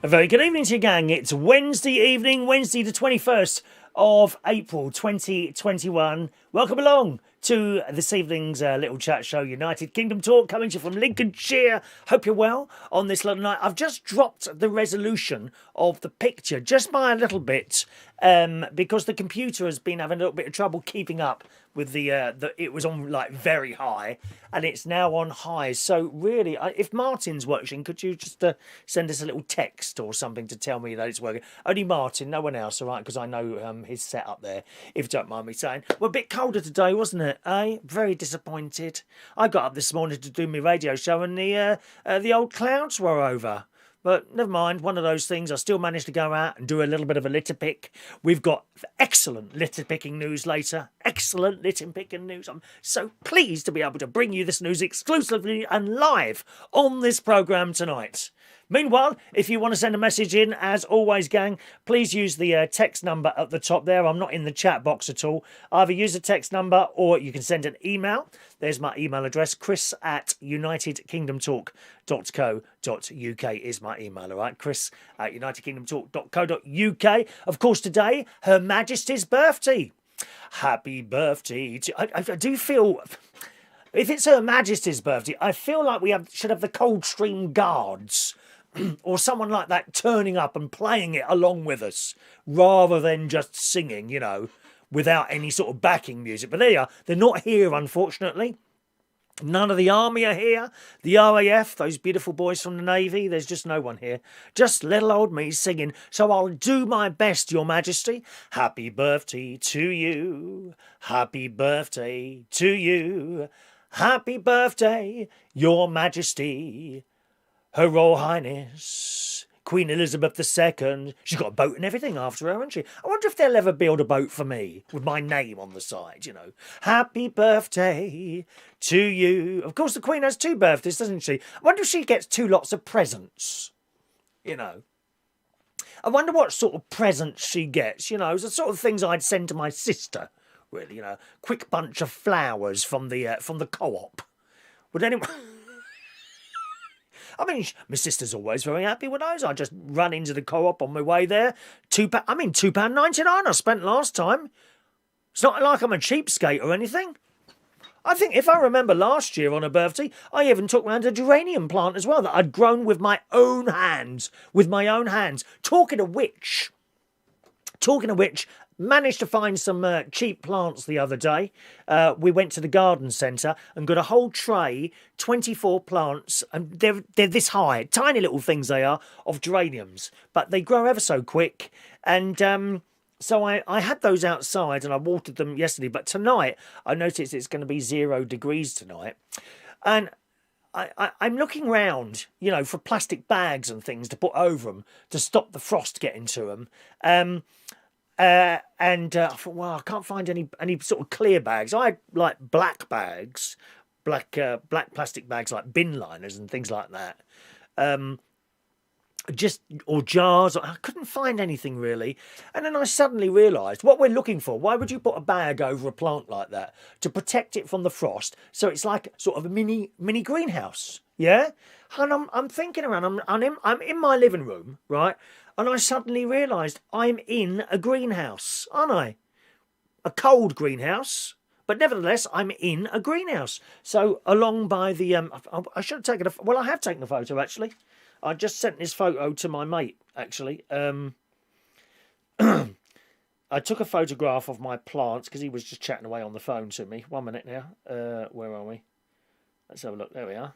very good evening to you, gang. It's Wednesday evening, Wednesday the 21st of April 2021. Welcome along to this evening's little chat show, United Kingdom Talk, coming to you from Lincolnshire. Hope you're well on this little night. I've just dropped the resolution of the picture just by a little bit because the computer has been having a little bit of trouble keeping up with the it was on like very high and it's now on high. So really, if Martin's watching, could you just send us a little text or something to tell me that it's working? Only Martin, no one else, all right? Because I know his setup there, if you don't mind me saying. Well, a bit colder today, wasn't it, eh? Very disappointed. I got up this morning to do my radio show and the old clouds were over. But never mind, one of those things. I still managed to go out and do a little bit of a litter pick. We've got excellent litter picking news later. Excellent litter picking news. I'm so pleased to be able to bring you this news exclusively and live on this programme tonight. Meanwhile, if you want to send a message in, as always, gang, please use the text number at the top there. I'm not in the chat box at all. Either use the text number or you can send an email. There's my email address, chris@unitedkingdomtalk.co.uk is my email, all right? chris@unitedkingdomtalk.co.uk. Of course, today, Her Majesty's birthday. Happy birthday to... I do feel... If it's Her Majesty's birthday, I feel like we should have the Coldstream Guards or someone like that turning up and playing it along with us rather than just singing, you know, without any sort of backing music. But there you are. They're not here, unfortunately. None of the army are here. The RAF, those beautiful boys from the Navy, there's just no one here. Just little old me singing. So I'll do my best, Your Majesty. Happy birthday to you. Happy birthday to you. Happy birthday, Your Majesty. Her Royal Highness, Queen Elizabeth II. She's got a boat and everything after her, hasn't she? I wonder if they'll ever build a boat for me with my name on the side, you know. Happy birthday to you. Of course, the Queen has two birthdays, doesn't she? I wonder if she gets two lots of presents, you know. I wonder what sort of presents she gets, you know. It's the sort of things I'd send to my sister, really, you know. Quick bunch of flowers from the co-op. Would anyone... I mean, my sister's always very happy with those. I just run into the co-op on my way there. £2.99 I spent last time. It's not like I'm a cheapskate or anything. I think if I remember last year on her birthday, I even took round a geranium plant as well that I'd grown with my own hands. Talking of which, managed to find some cheap plants the other day. We went to the garden centre and got a whole tray, 24 plants, and they're this high, tiny little things they are, of geraniums, but they grow ever so quick. And so I had those outside and I watered them yesterday, but tonight I noticed it's going to be 0 degrees tonight. And I'm looking round, you know, for plastic bags and things to put over them to stop the frost getting to them. I thought, well, I can't find any sort of clear bags. I had like black bags, black plastic bags like bin liners and things like that. Or jars. I couldn't find anything really. And then I suddenly realised what we're looking for. Why would you put a bag over a plant like that? To protect it from the frost. So it's like sort of a mini greenhouse. Yeah? And I'm thinking around. I'm in my living room, right? And I suddenly realised I'm in a greenhouse, aren't I? A cold greenhouse. But nevertheless, I'm in a greenhouse. So along by the... I should have taken a... Well, I have taken a photo, actually. I just sent this photo to my mate, actually. I took a photograph of my plants because he was just chatting away on the phone to me. 1 minute now. Where are we? Let's have a look. There we are.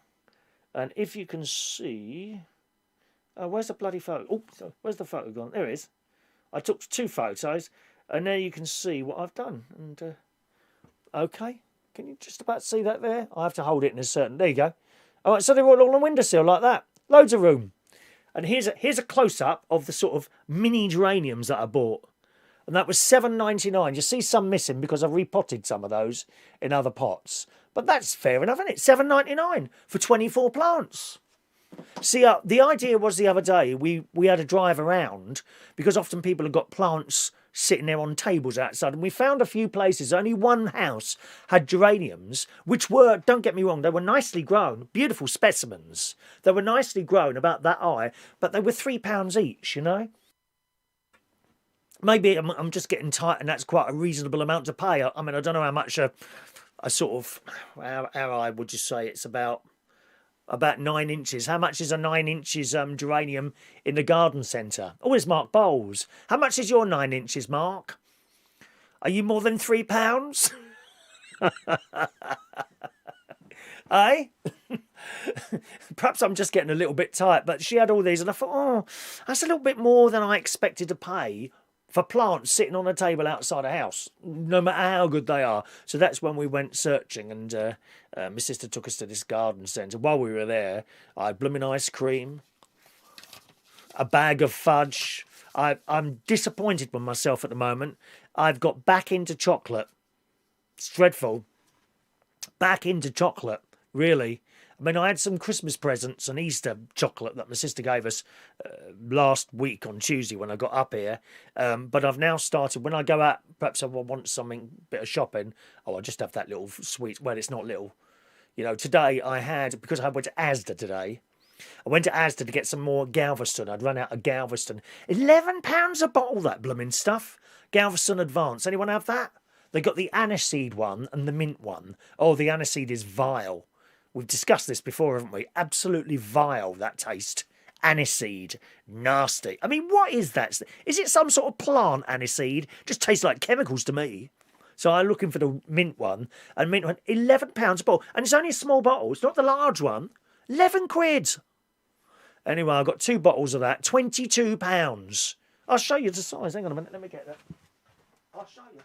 And if you can see... Oh, where's the bloody photo? Oh, where's the photo gone? There it is. I took 2 photos, and there you can see what I've done. And okay, can you just about see that there? I have to hold it in a certain... There you go. All right, so they're all on the windowsill like that. Loads of room. And here's a close-up of the sort of mini geraniums that I bought. And that was $7.99. You see some missing because I've repotted some of those in other pots. But that's fair enough, isn't it? $7.99 for 24 plants. See, the idea was the other day we had a drive around because often people have got plants sitting there on tables outside, and we found a few places. Only one house had geraniums, which were, don't get me wrong, they were nicely grown, beautiful specimens. They were nicely grown, about that high, but they were £3 each, you know. Maybe I'm just getting tight, and that's quite a reasonable amount to pay. I mean, I don't know how much a sort of, how high would you say? It's about 9 inches. How much is a 9 inches geranium in the garden centre? Oh, it's Mark Bowles. How much is your 9 inches, Mark? Are you more than £3? Eh? Perhaps I'm just getting a little bit tight, but she had all these, and I thought, oh, that's a little bit more than I expected to pay for plants sitting on a table outside a house, no matter how good they are. So that's when we went searching, and my sister took us to this garden centre. While we were there, I had blooming ice cream, a bag of fudge. I'm disappointed with myself at the moment. I've got back into chocolate. It's dreadful. Back into chocolate, really. I mean, I had some Christmas presents and Easter chocolate that my sister gave us last week on Tuesday when I got up here. But I've now started, when I go out, perhaps I want something, bit of shopping, I'll just have that little sweet, well, it's not little. You know, today I had, because I went to Asda today, I went to Asda to get some more Galveston. I'd run out of Galveston. £11 a bottle, that blooming stuff. Galveston Advance. Anyone have that? They got the aniseed one and the mint one. Oh, the aniseed is vile. We've discussed this before, haven't we? Absolutely vile, that taste. Aniseed. Nasty. I mean, what is that? Is it some sort of plant, aniseed? Just tastes like chemicals to me. So I'm looking for the mint one. And mint one, £11 a bottle. And it's only a small bottle. It's not the large one. 11 quid. Anyway, I've got 2 bottles of that. £22. I'll show you the size. Hang on a minute. Let me get that. I'll show you.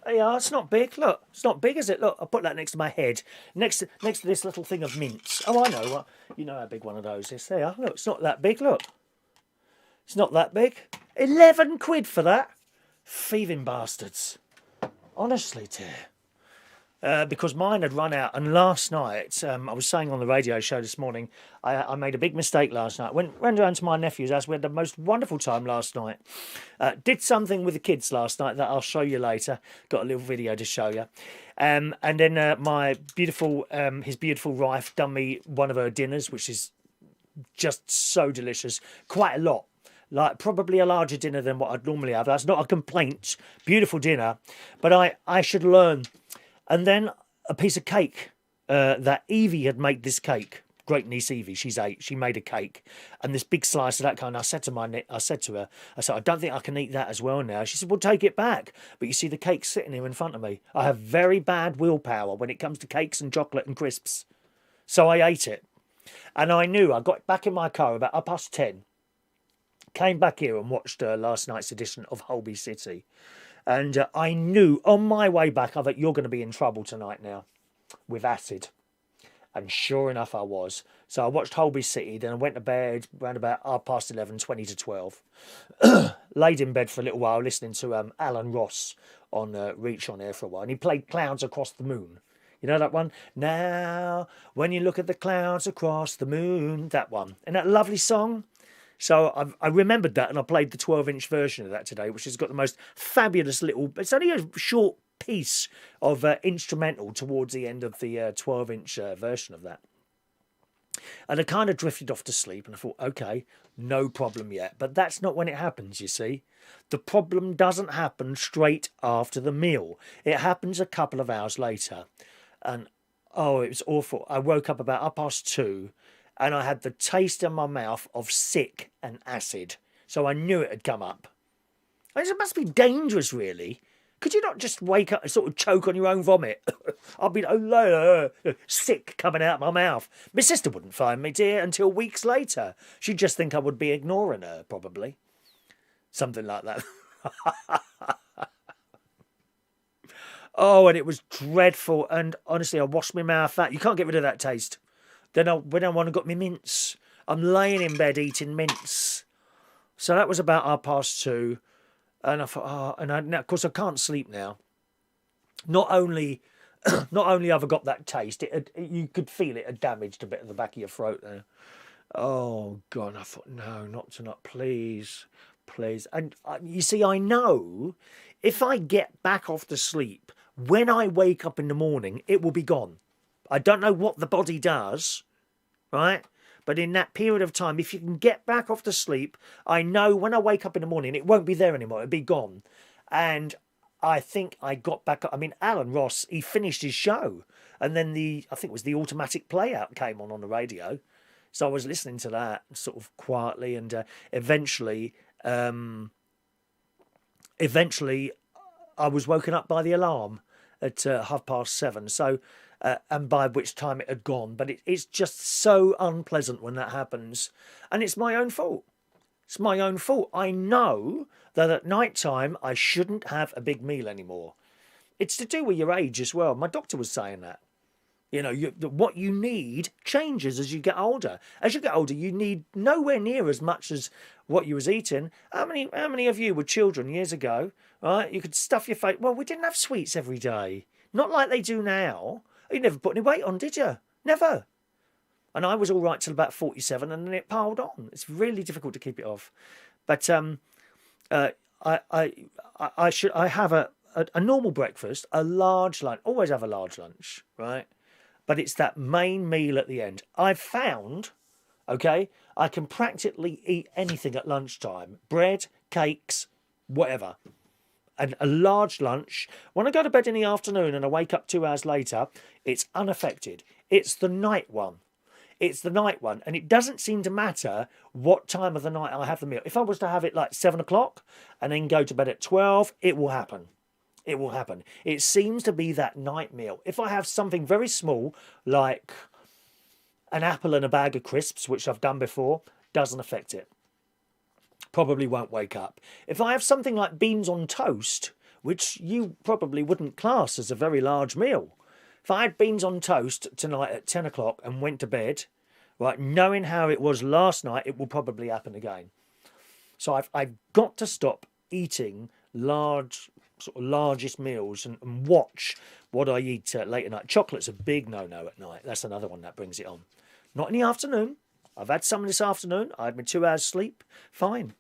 Yeah, it's not big. Look, it's not big, is it? Look, I'll put that next to my head, next to this little thing of mints. Oh, I know. Well, you know how big one of those is. There, look, it's not that big. Look, it's not that big. 11 quid for that. Thieving bastards. Honestly, dear. Because mine had run out, and last night, I was saying on the radio show this morning, I made a big mistake last night. Went round to my nephew's house. We had the most wonderful time last night. Did something with the kids last night that I'll show you later. Got a little video to show you. And then my beautiful, his beautiful wife done me one of her dinners, which is just so delicious. Quite a lot. Like probably a larger dinner than what I'd normally have. That's not a complaint. Beautiful dinner. But I should learn. And then a piece of cake that Evie had made this cake. Great niece Evie, she's 8. She made a cake, and this big slice of that kind. I said to her, I don't think I can eat that as well now. She said, well, take it back. But you see, the cake's sitting here in front of me. I have very bad willpower when it comes to cakes and chocolate and crisps. So I ate it, and I knew. I got back in my car about 10:30. Came back here and watched last night's edition of Holby City. And I knew on my way back, I thought, you're going to be in trouble tonight now with acid. And sure enough, I was. So I watched Holby City, then I went to bed around about 11:30, 20 to 12. Laid in bed for a little while, listening to Alan Ross on Reach on Air for a while. And he played Clouds Across the Moon. You know that one? Now, when you look at the clouds across the moon. That one. And that lovely song. So I remembered that, and I played the 12-inch version of that today, which has got the most fabulous little... It's only a short piece of instrumental towards the end of the 12-inch version of that. And I kind of drifted off to sleep, and I thought, OK, no problem yet. But that's not when it happens, you see. The problem doesn't happen straight after the meal. It happens a couple of hours later. And, oh, it was awful. I woke up about 2:30. And I had the taste in my mouth of sick and acid. So I knew it had come up. It must be dangerous, really. Could you not just wake up and sort of choke on your own vomit? I'd be sick coming out of my mouth. My sister wouldn't find me, dear, until weeks later. She'd just think I would be ignoring her, probably. Something like that. Oh, and it was dreadful. And honestly, I washed my mouth out. You can't get rid of that taste. Then when I want to got me mince, I'm laying in bed eating mince. So that was about 2:30, and I thought, now, of course I can't sleep now. Not only not only have I got that taste, you could feel it had damaged a bit of the back of your throat there. Oh, God, I thought, no, not tonight, please, please. And you see, I know if I get back off to sleep, when I wake up in the morning, it will be gone. I don't know what the body does, right? But in that period of time, if you can get back off to sleep, I know when I wake up in the morning, it won't be there anymore. It'll be gone. And I think I got back. I mean, Alan Ross, he finished his show. And then I think it was the automatic playout came on the radio. So I was listening to that sort of quietly. And eventually, I was woken up by the alarm at 7:30. So, and by which time it had gone. But it's just so unpleasant when that happens. And it's my own fault. It's my own fault. I know that at night time I shouldn't have a big meal anymore. It's to do with your age as well. My doctor was saying that. You know, what you need changes as you get older. As you get older, you need nowhere near as much as what you was eating. How many of you were children years ago, right? You could stuff your face. Well, we didn't have sweets every day. Not like they do now. You never put any weight on, did you? Never. And I was all right till about 47, and then it piled on. It's really difficult to keep it off. But I have a normal breakfast, a large lunch. Always have a large lunch, right? But it's that main meal at the end. I've found, okay, I can practically eat anything at lunchtime. Bread, cakes, whatever. And a large lunch. When I go to bed in the afternoon and I wake up 2 hours later, it's unaffected. It's the night one. It's the night one. And it doesn't seem to matter what time of the night I have the meal. If I was to have it like 7 o'clock and then go to bed at 12, it will happen. It will happen. It seems to be that night meal. If I have something very small, like an apple and a bag of crisps, which I've done before, doesn't affect it. Probably won't wake up. If I have something like beans on toast, which you probably wouldn't class as a very large meal. If I had beans on toast tonight at 10 o'clock and went to bed, right, knowing how it was last night, it will probably happen again. So I've got to stop eating largest meals and watch what I eat late at night. Chocolate's a big no-no at night. That's another one that brings it on. Not in the afternoon. I've had some this afternoon. I had my 2 hours sleep. Fine.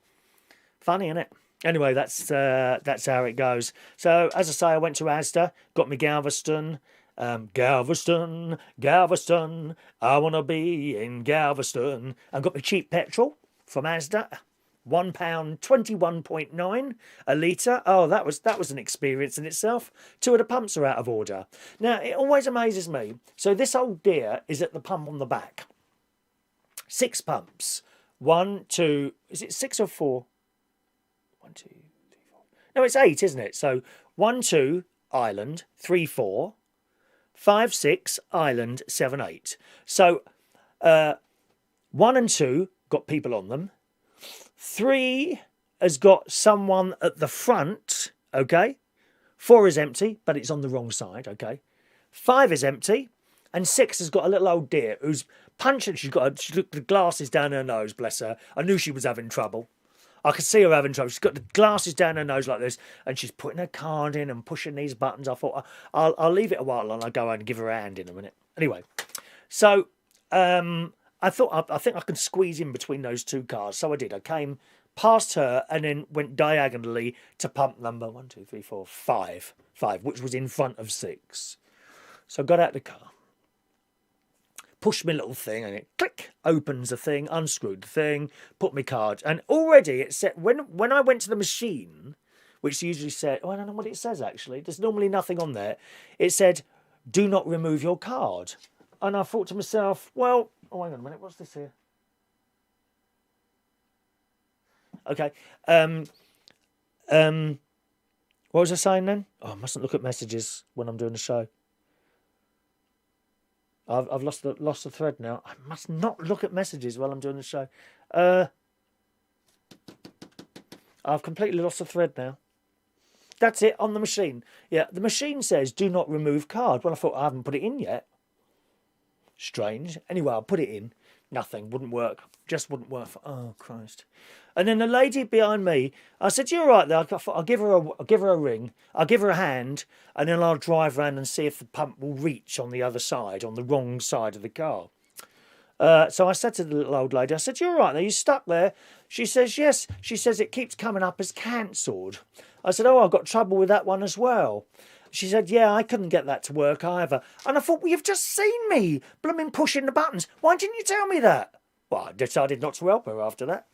Funny, innit? Anyway, that's how it goes. So, as I say, I went to Asda, got me Galveston. Galveston, I want to be in Galveston. And got my cheap petrol from Asda. £1, 21.9 a litre. Oh, that was an experience in itself. 2 of the pumps are out of order. Now, it always amazes me. So this old dear is at the pump on the back. 6 pumps. 1, 2, is it 6 or 4? 1, 2, 3, 4. No, it's 8, isn't it? So 1, 2, Island, 3, 4. 5, 6, Island, 7, 8. So 1 and 2 got people on them. 3 has got someone at the front, okay? 4 is empty, but it's on the wrong side, okay? 5 is empty, and 6 has got a little old dear who's punching. She looked the glasses down her nose, bless her. I knew she was having trouble. I could see her having trouble. She's got the glasses down her nose like this, and she's putting her card in and pushing these buttons. I thought, I'll leave it a while and I'll go and give her a hand in a minute. Anyway, so I think I could squeeze in between those 2 cars. So I did. I came past her and then went diagonally to pump number 1, 2, 3, 4, 5, which was in front of 6. So I got out the car, pushed my little thing, and it click opens the thing, unscrewed the thing, put my card, and already it said when I went to the machine, which usually said, I don't know what it says actually. There's normally nothing on there. It said, "Do not remove your card," and I thought to myself, well, oh, hang on a minute, what's this here? Okay. What was I saying then? Oh, I mustn't look at messages when I'm doing the show. I've lost the thread now. I must not look at messages while I'm doing the show. I've completely lost the thread now. That's it, on the machine. Yeah, the machine says, "Do not remove card." Well, I thought I haven't put it in yet. Strange. Anyway, I'll put it in. Nothing. Wouldn't work. Just wouldn't work. Oh, Christ. And then the lady behind me, I said, "You're right there. I'll give her a ring. I'll give her a hand, and then I'll drive around and see if the pump will reach on the other side, on the wrong side of the car." So I said to the little old lady, I said, "You're right there. You stuck there?" She says, "Yes." She says, "It keeps coming up as cancelled." I said, "Oh, I've got trouble with that one as well." She said, "Yeah, I couldn't get that to work either." And I thought, well, you've just seen me blooming pushing the buttons. Why didn't you tell me that? Well, I decided not to help her after that.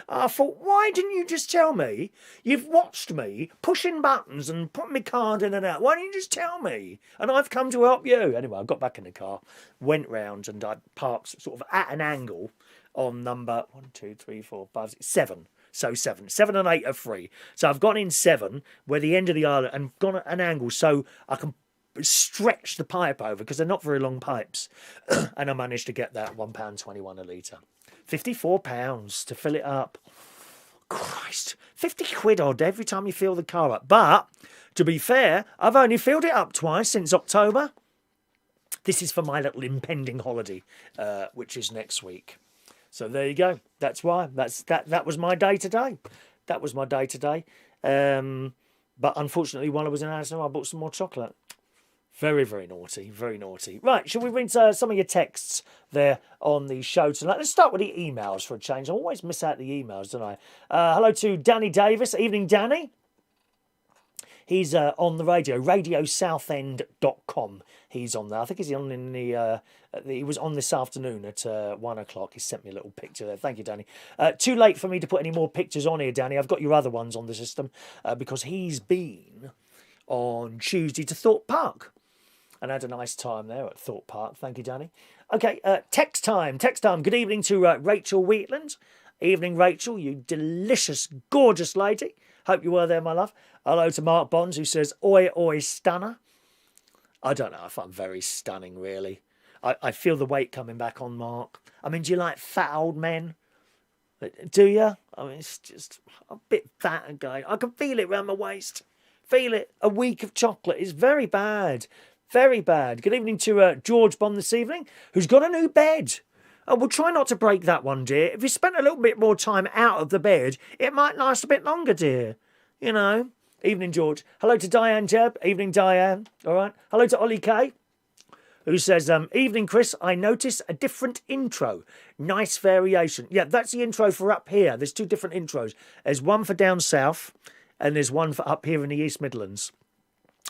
I thought, why didn't you just tell me? You've watched me pushing buttons and putting my card in and out. Why didn't you just tell me? And I've come to help you. Anyway, I got back in the car, went round, and I parked sort of at an angle on number 1, 2, 3, 4, 5, 6, 7. So 7. 7 and 8 are free. So I've gone in 7, where the end of the island, and gone at an angle so I can stretch the pipe over, because they're not very long pipes. And I managed to get that £1.21 a litre. £54 to fill it up. Christ, 50 quid odd every time you fill the car up. But to be fair, I've only filled it up twice since October. This is for my little impending holiday, which is next week. So there you go. That's why. That was my day today. That was my day today. But unfortunately, while I was in Asda, I bought some more chocolate. Very, very naughty. Very naughty. Right, shall we read some of your texts there on the show tonight? Let's start with the emails for a change. I always miss out the emails, don't I? Hello to Danny Davis. Evening, Danny. He's on the radio, radiosouthend.com. He's on there. I think he's on in he was on this afternoon at 1 o'clock. He sent me a little picture there. Thank you, Danny. Too late for me to put any more pictures on here, Danny. I've got your other ones on the system because he's been on Tuesday to Thorpe Park and had a nice time there at Thorpe Park. Thank you, Danny. Okay, text time. Text time. Good evening to Rachel Wheatland. Evening, Rachel, you delicious, gorgeous lady. Hope you were there, my love. Hello to Mark Bonds, who says, "Oi, oi, stunner." I don't know if I'm very stunning, really. I feel the weight coming back on Mark. I mean, do you like fat old men? Do you? I mean, it's just a bit fat again. I can feel it round my waist. Feel it. A week of chocolate is very bad. Very bad. Good evening to George Bond this evening, who's got a new bed. Oh, we'll try not to break that one, dear. If you spent a little bit more time out of the bed, it might last a bit longer, dear. You know. Evening, George. Hello to Diane Jeb. Evening, Diane. All right. Hello to Ollie K, who says, evening, Chris. I notice a different intro. Nice variation. Yeah, that's the intro for up here. There's 2 different intros. There's one for down south, and there's one for up here in the East Midlands.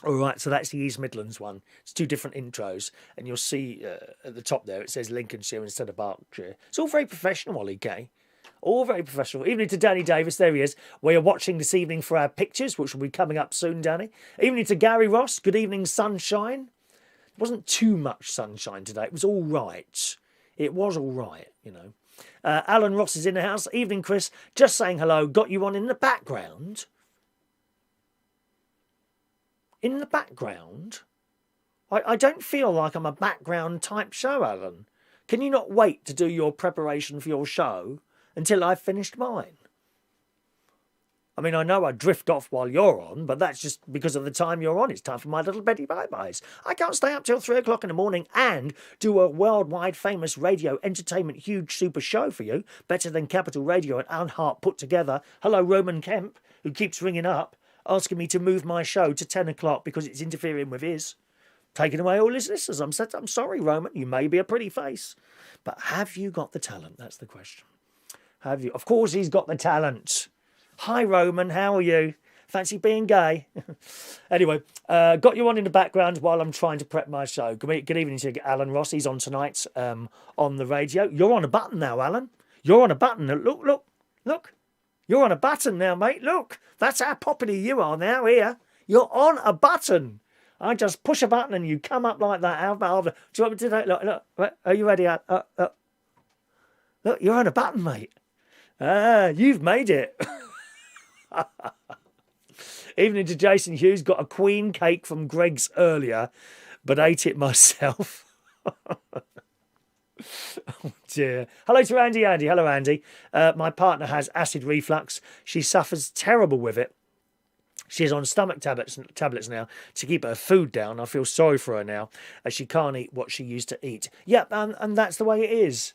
All right, so that's the East Midlands one. It's 2 different intros, and you'll see at the top there it says Lincolnshire instead of Berkshire. It's all very professional, Ollie K. All very professional. Evening to Danny Davis. There he is. We are watching this evening for our pictures, which will be coming up soon, Danny. Evening to Gary Ross. Good evening, sunshine. It wasn't too much sunshine today. It was all right. It was all right, you know. Alan Ross is in the house. Evening, Chris. Just saying hello. Got you on in the background. In the background? I don't feel like I'm a background type show, Alan. Can you not wait to do your preparation for your show until I've finished mine? I mean, I know I drift off while you're on, but that's just because of the time you're on. It's time for my little Betty Bye-Byes. I can't stay up till 3 o'clock in the morning and do a worldwide famous radio entertainment huge super show for you, better than Capital Radio and Alan Hart put together. Hello, Roman Kemp, who keeps ringing up, asking me to move my show to 10 o'clock because it's interfering with his. Taking away all his listeners. I'm sorry, Roman. You may be a pretty face, but have you got the talent? That's the question. Have you? Of course he's got the talent. Hi, Roman. How are you? Fancy being gay? Anyway, got you on in the background while I'm trying to prep my show. Good evening to Alan Ross. He's on tonight on the radio. You're on a button now, Alan. You're on a button. Look. You're on a button now, mate. Look. That's how popular you are now here. You're on a button. I just push a button and you come up like that. Do you want me to do that? Look. Are you ready? Look, you're on a button, mate. You've made it. Evening to Jason Hughes. Got a queen cake from Greg's earlier, but ate it myself. Oh dear. Hello to Andy. Hello, Andy. My partner has acid reflux. She suffers terrible with it. She's on stomach tablets now to keep her food down. I feel sorry for her now, as she can't eat what she used to eat. Yep, and that's the way it is.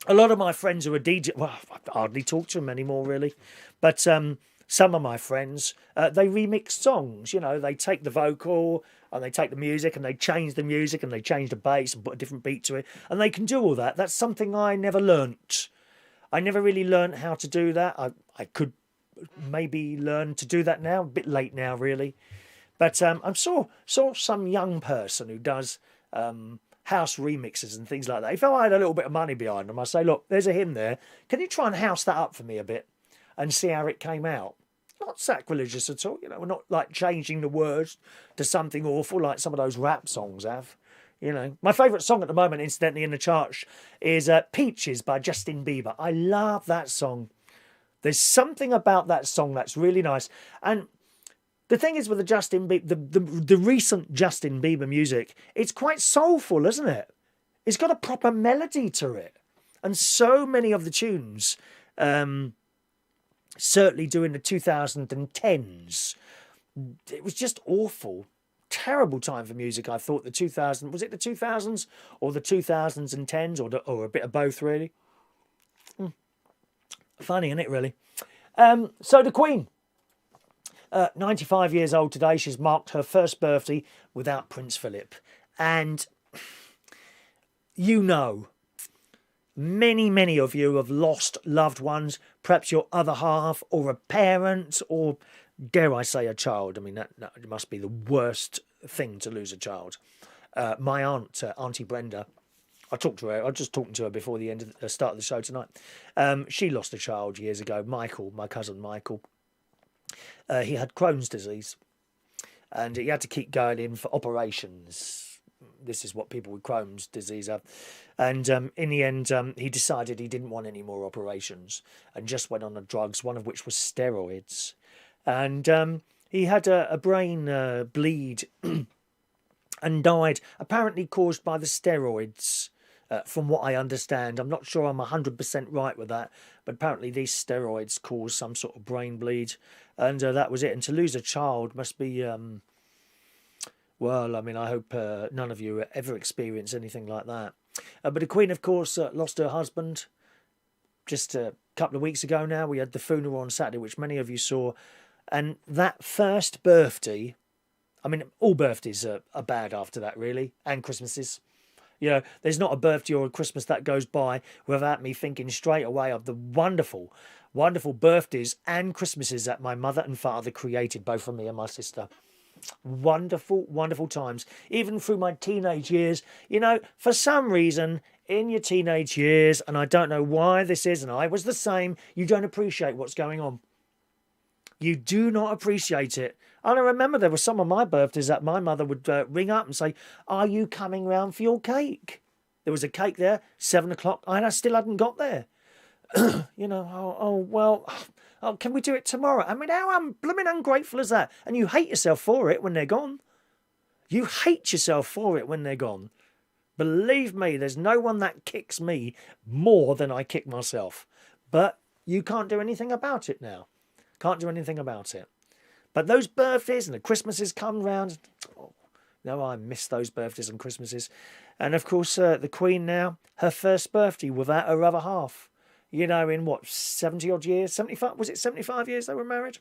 A lot of my friends who are DJ, well, I hardly talk to them anymore, really. But some of my friends, they remix songs. They take the vocal and they take the music and they change the music and they change the bass and put a different beat to it. And they can do all that. That's something I never learnt. I never really learnt how to do that. I could maybe learn to do that now. A bit late now, really. But I'm saw some young person who does house remixes and things like that. If I had a little bit of money behind them, I'd say, look, there's a hymn there. Can you try and house that up for me a bit and see how it came out? Not sacrilegious at all. We're not like changing the words to something awful like some of those rap songs have. My favourite song at the moment, incidentally, in the charts is Peaches by Justin Bieber. I love that song. There's something about that song that's really nice. And the thing is with the Justin Bieber, the recent Justin Bieber music, it's quite soulful, isn't it? It's got a proper melody to it. And so many of the tunes, certainly during the 2010s, it was just awful. Terrible time for music, I thought. Was it the 2000s or the 2010s or a bit of both, really? Funny, isn't it, really? So the Queen. 95 years old today. She's marked her first birthday without Prince Philip. And many of you have lost loved ones, perhaps your other half or a parent or, dare I say, a child. I mean, that must be the worst thing to lose a child. My aunt, Auntie Brenda, I talked to her. I was just talking to her before the start of the show tonight. She lost a child years ago, Michael, my cousin Michael. He had Crohn's disease and he had to keep going in for operations. This is what people with Crohn's disease have. And in the end, he decided he didn't want any more operations and just went on the drugs, one of which was steroids. And he had a brain bleed and died, apparently caused by the steroids. From what I understand, I'm not sure I'm 100% right with that, but apparently these steroids cause some sort of brain bleed, and that was it. And to lose a child must be, well, I mean, I hope none of you ever experience anything like that. But the Queen, of course, lost her husband just a couple of weeks ago now. We had the funeral on Saturday, which many of you saw, and that first birthday, I mean, all birthdays are bad after that, really, and Christmases. There's not a birthday or a Christmas that goes by without me thinking straight away of the wonderful, wonderful birthdays and Christmases that my mother and father created, both for me and my sister. Wonderful, wonderful times. Even through my teenage years, for some reason, in your teenage years, and I don't know why this is, and I was the same, you don't appreciate what's going on. You do not appreciate it. And I remember there were some of my birthdays that my mother would ring up and say, are you coming round for your cake? There was a cake there, 7 o'clock, and I still hadn't got there. Well, can we do it tomorrow? I mean, how blooming ungrateful is that? And you hate yourself for it when they're gone. You hate yourself for it when they're gone. Believe me, there's no one that kicks me more than I kick myself. But you can't do anything about it now. Can't do anything about it. But those birthdays and the Christmases come round. Oh, no, I miss those birthdays and Christmases. And of course, the Queen now, her first birthday without her other half. In what, 70 odd years? 75? Was it 75 years they were married?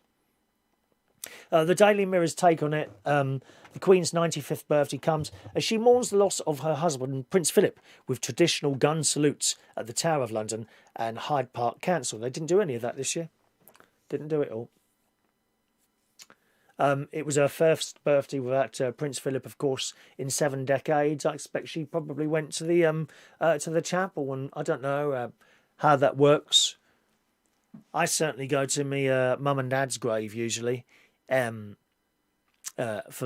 The Daily Mirror's take on it, the Queen's 95th birthday comes as she mourns the loss of her husband, Prince Philip, with traditional gun salutes at the Tower of London and Hyde Park Council. They didn't do any of that this year. Didn't do it all. It was her first birthday without Prince Philip, of course, in 7 decades. I expect she probably went to the chapel, and I don't know how that works. I certainly go to me mum and dad's grave usually for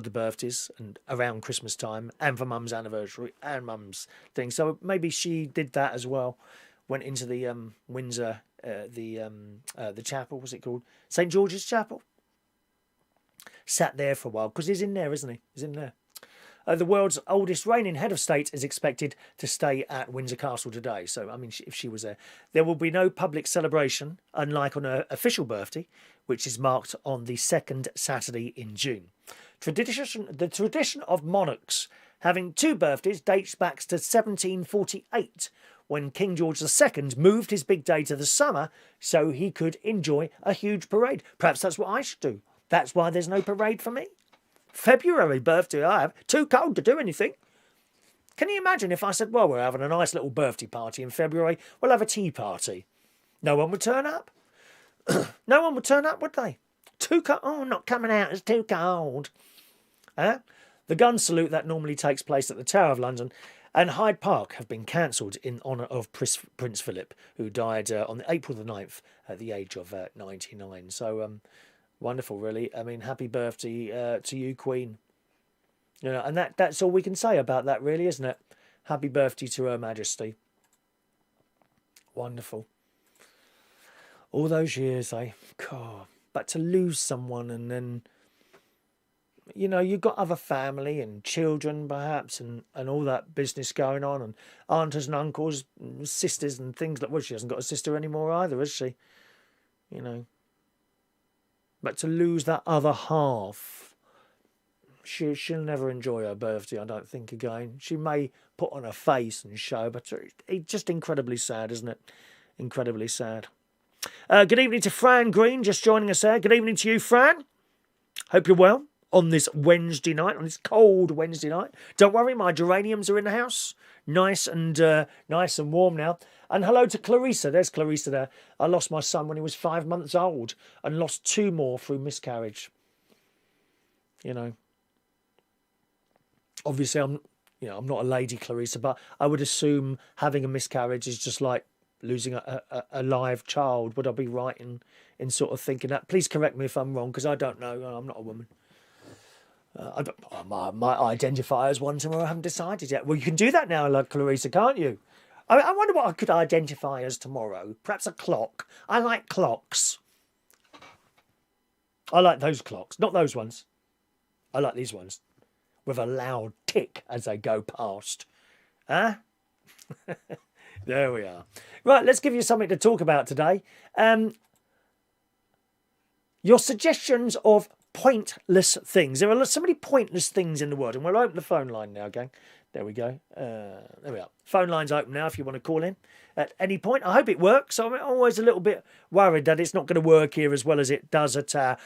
the birthdays and around Christmas time, and for mum's anniversary and mum's thing. So maybe she did that as well. Went into the Windsor, the chapel. What's it called? St George's Chapel. Sat there for a while, because he's in there, isn't he? He's in there. The world's oldest reigning head of state is expected to stay at Windsor Castle today. So, I mean, if she was there will be no public celebration, unlike on her official birthday, which is marked on the second Saturday in June. The tradition of monarchs having 2 birthdays dates back to 1748, when King George II moved his big day to the summer so he could enjoy a huge parade. Perhaps that's what I should do. That's why there's no parade for me. February birthday I have. Too cold to do anything. Can you imagine if I said, well, we're having a nice little birthday party in February. We'll have a tea party. No one would turn up. No one would turn up, would they? Too cold. Oh, not coming out. It's too cold. The gun salute that normally takes place at the Tower of London and Hyde Park have been cancelled in honour of Prince Philip, who died on April the 9th at the age of 99. So wonderful, really. I mean, happy birthday to you, Queen. You know, and that's all we can say about that, really, isn't it? Happy birthday to Her Majesty. Wonderful. All those years, God. But to lose someone and then, you know, you've got other family and children, perhaps, and all that business going on, and aunts and uncles, and sisters and things like. Well, she hasn't got a sister anymore either, has she? You know. But to lose that other half, she'll never enjoy her birthday, I don't think, again. She may put on a face and show, but it's just incredibly sad, isn't it? Incredibly sad. Good evening to Fran Green, just joining us there. Good evening to you, Fran. Hope you're well on this Wednesday night, on this cold Wednesday night. Don't worry, my geraniums are in the house. Nice and warm now. And hello to Clarissa. There's Clarissa there. I lost my son when he was 5 months old and lost 2 more through miscarriage. You know. Obviously, I'm not a lady, Clarissa, but I would assume having a miscarriage is just like losing a live child. Would I be right in sort of thinking that? Please correct me if I'm wrong, because I don't know. I'm not a woman. I might identify as one tomorrow. I haven't decided yet. Well, you can do that now, like Clarissa, can't you? I wonder what I could identify as tomorrow. Perhaps a clock. I like clocks. I like those clocks, not those ones. I like these ones with a loud tick as they go past. Huh? There we are. Right, let's give you something to talk about today. Your suggestions of pointless things. There are so many pointless things in the world. And we'll open the phone line now, gang. There we go. There we are. Phone line's open now if you want to call in at any point. I hope it works. I'm always a little bit worried that it's not going to work here as well as it does at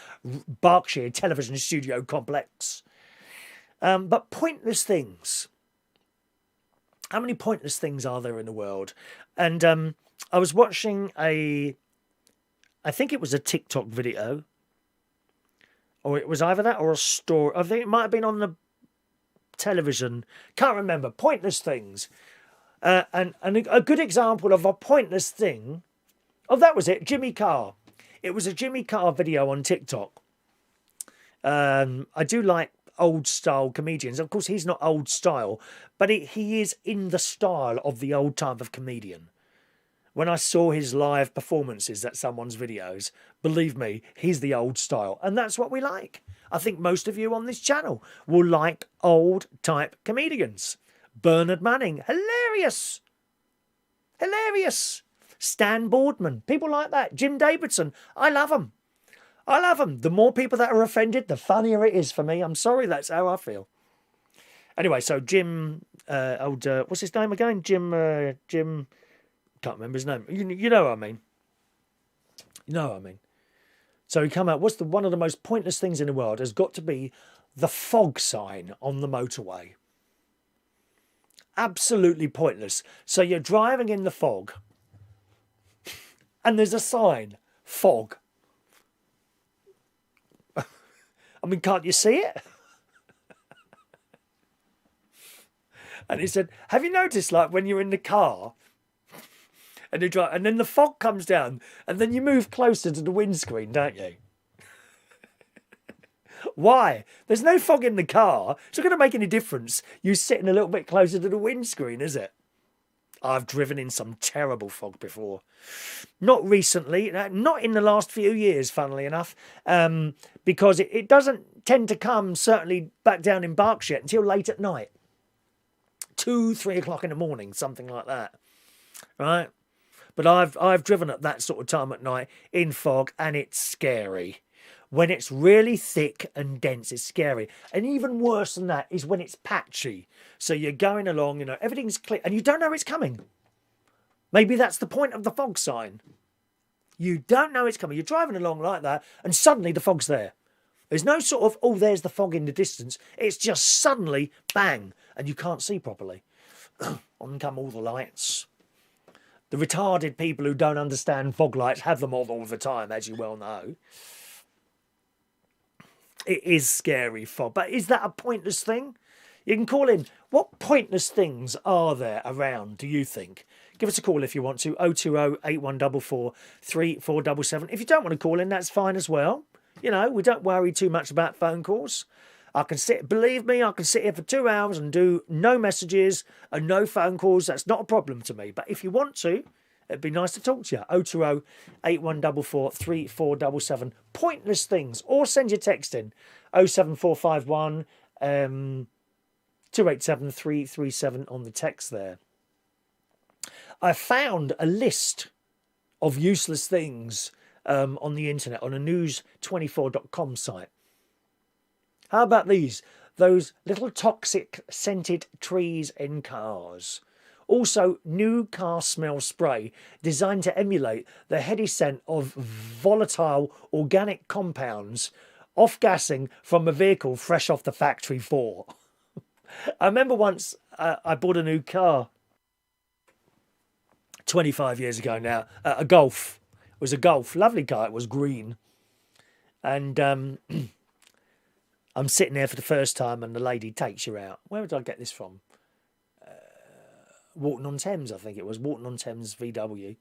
Berkshire Television Studio Complex. But pointless things. How many pointless things are there in the world? And I was watching I think it was a TikTok video. Or it was either that or a story. I think it might have been on the television. Can't remember. Pointless things. And a good example of a pointless thing. Oh, that was it. Jimmy Carr. It was a Jimmy Carr video on TikTok. I do like old style comedians. Of course, he's not old style, but he is in the style of the old type of comedian. When I saw his live performances at someone's videos, believe me, he's the old style. And that's what we like. I think most of you on this channel will like old type comedians. Bernard Manning, hilarious. Hilarious. Stan Boardman, people like that. Jim Davidson, I love them. I love them. The more people that are offended, the funnier it is for me. I'm sorry, that's how I feel. Anyway, so Jim, what's his name again? Jim, can't remember his name. You know what I mean. You know what I mean. So he come out, one of the most pointless things in the world has got to be the fog sign on the motorway. Absolutely pointless. So you're driving in the fog and there's a sign, fog. I mean, can't you see it? And he said, have you noticed, like, when you're in the car and you drive, and then the fog comes down and then you move closer to the windscreen, don't you? Why? There's no fog in the car. It's not going to make any difference you sitting a little bit closer to the windscreen, is it? I've driven in some terrible fog before. Not recently, not in the last few years, funnily enough, because it doesn't tend to come, certainly back down in Berkshire, until late at night. 2, 3 o'clock in the morning, something like that. Right? But I've driven at that sort of time at night in fog, and it's scary. When it's really thick and dense, it's scary. And even worse than that is when it's patchy. So you're going along, everything's clear, and you don't know it's coming. Maybe that's the point of the fog sign. You don't know it's coming. You're driving along like that, and suddenly the fog's there. There's no sort of, oh, there's the fog in the distance. It's just suddenly, bang, and you can't see properly. On come all the lights. The retarded people who don't understand fog lights have them all the time, as you well know. It is scary fog, but is that a pointless thing? You can call in. What pointless things are there around, do you think? Give us a call if you want to, 020 8144 3477. If you don't want to call in, that's fine as well. You know, we don't worry too much about phone calls. Believe me, I can sit here for 2 hours and do no messages and no phone calls. That's not a problem to me. But if you want to, it'd be nice to talk to you. 020 8144 3477. Pointless things. Or send your text in. 07451 287 337 on the text there. I found a list of useless things on the internet on a news24.com site. How about these? Those little toxic scented trees in cars. Also, new car smell spray designed to emulate the heady scent of volatile organic compounds off-gassing from a vehicle fresh off the factory floor. I remember once I bought a new car 25 years ago now, a Golf. It was a Golf, lovely car, it was green. And I'm sitting there for the first time and the lady takes you out. Where did I get this from? Walton-on-Thames, I think it was. Walton-on-Thames VW.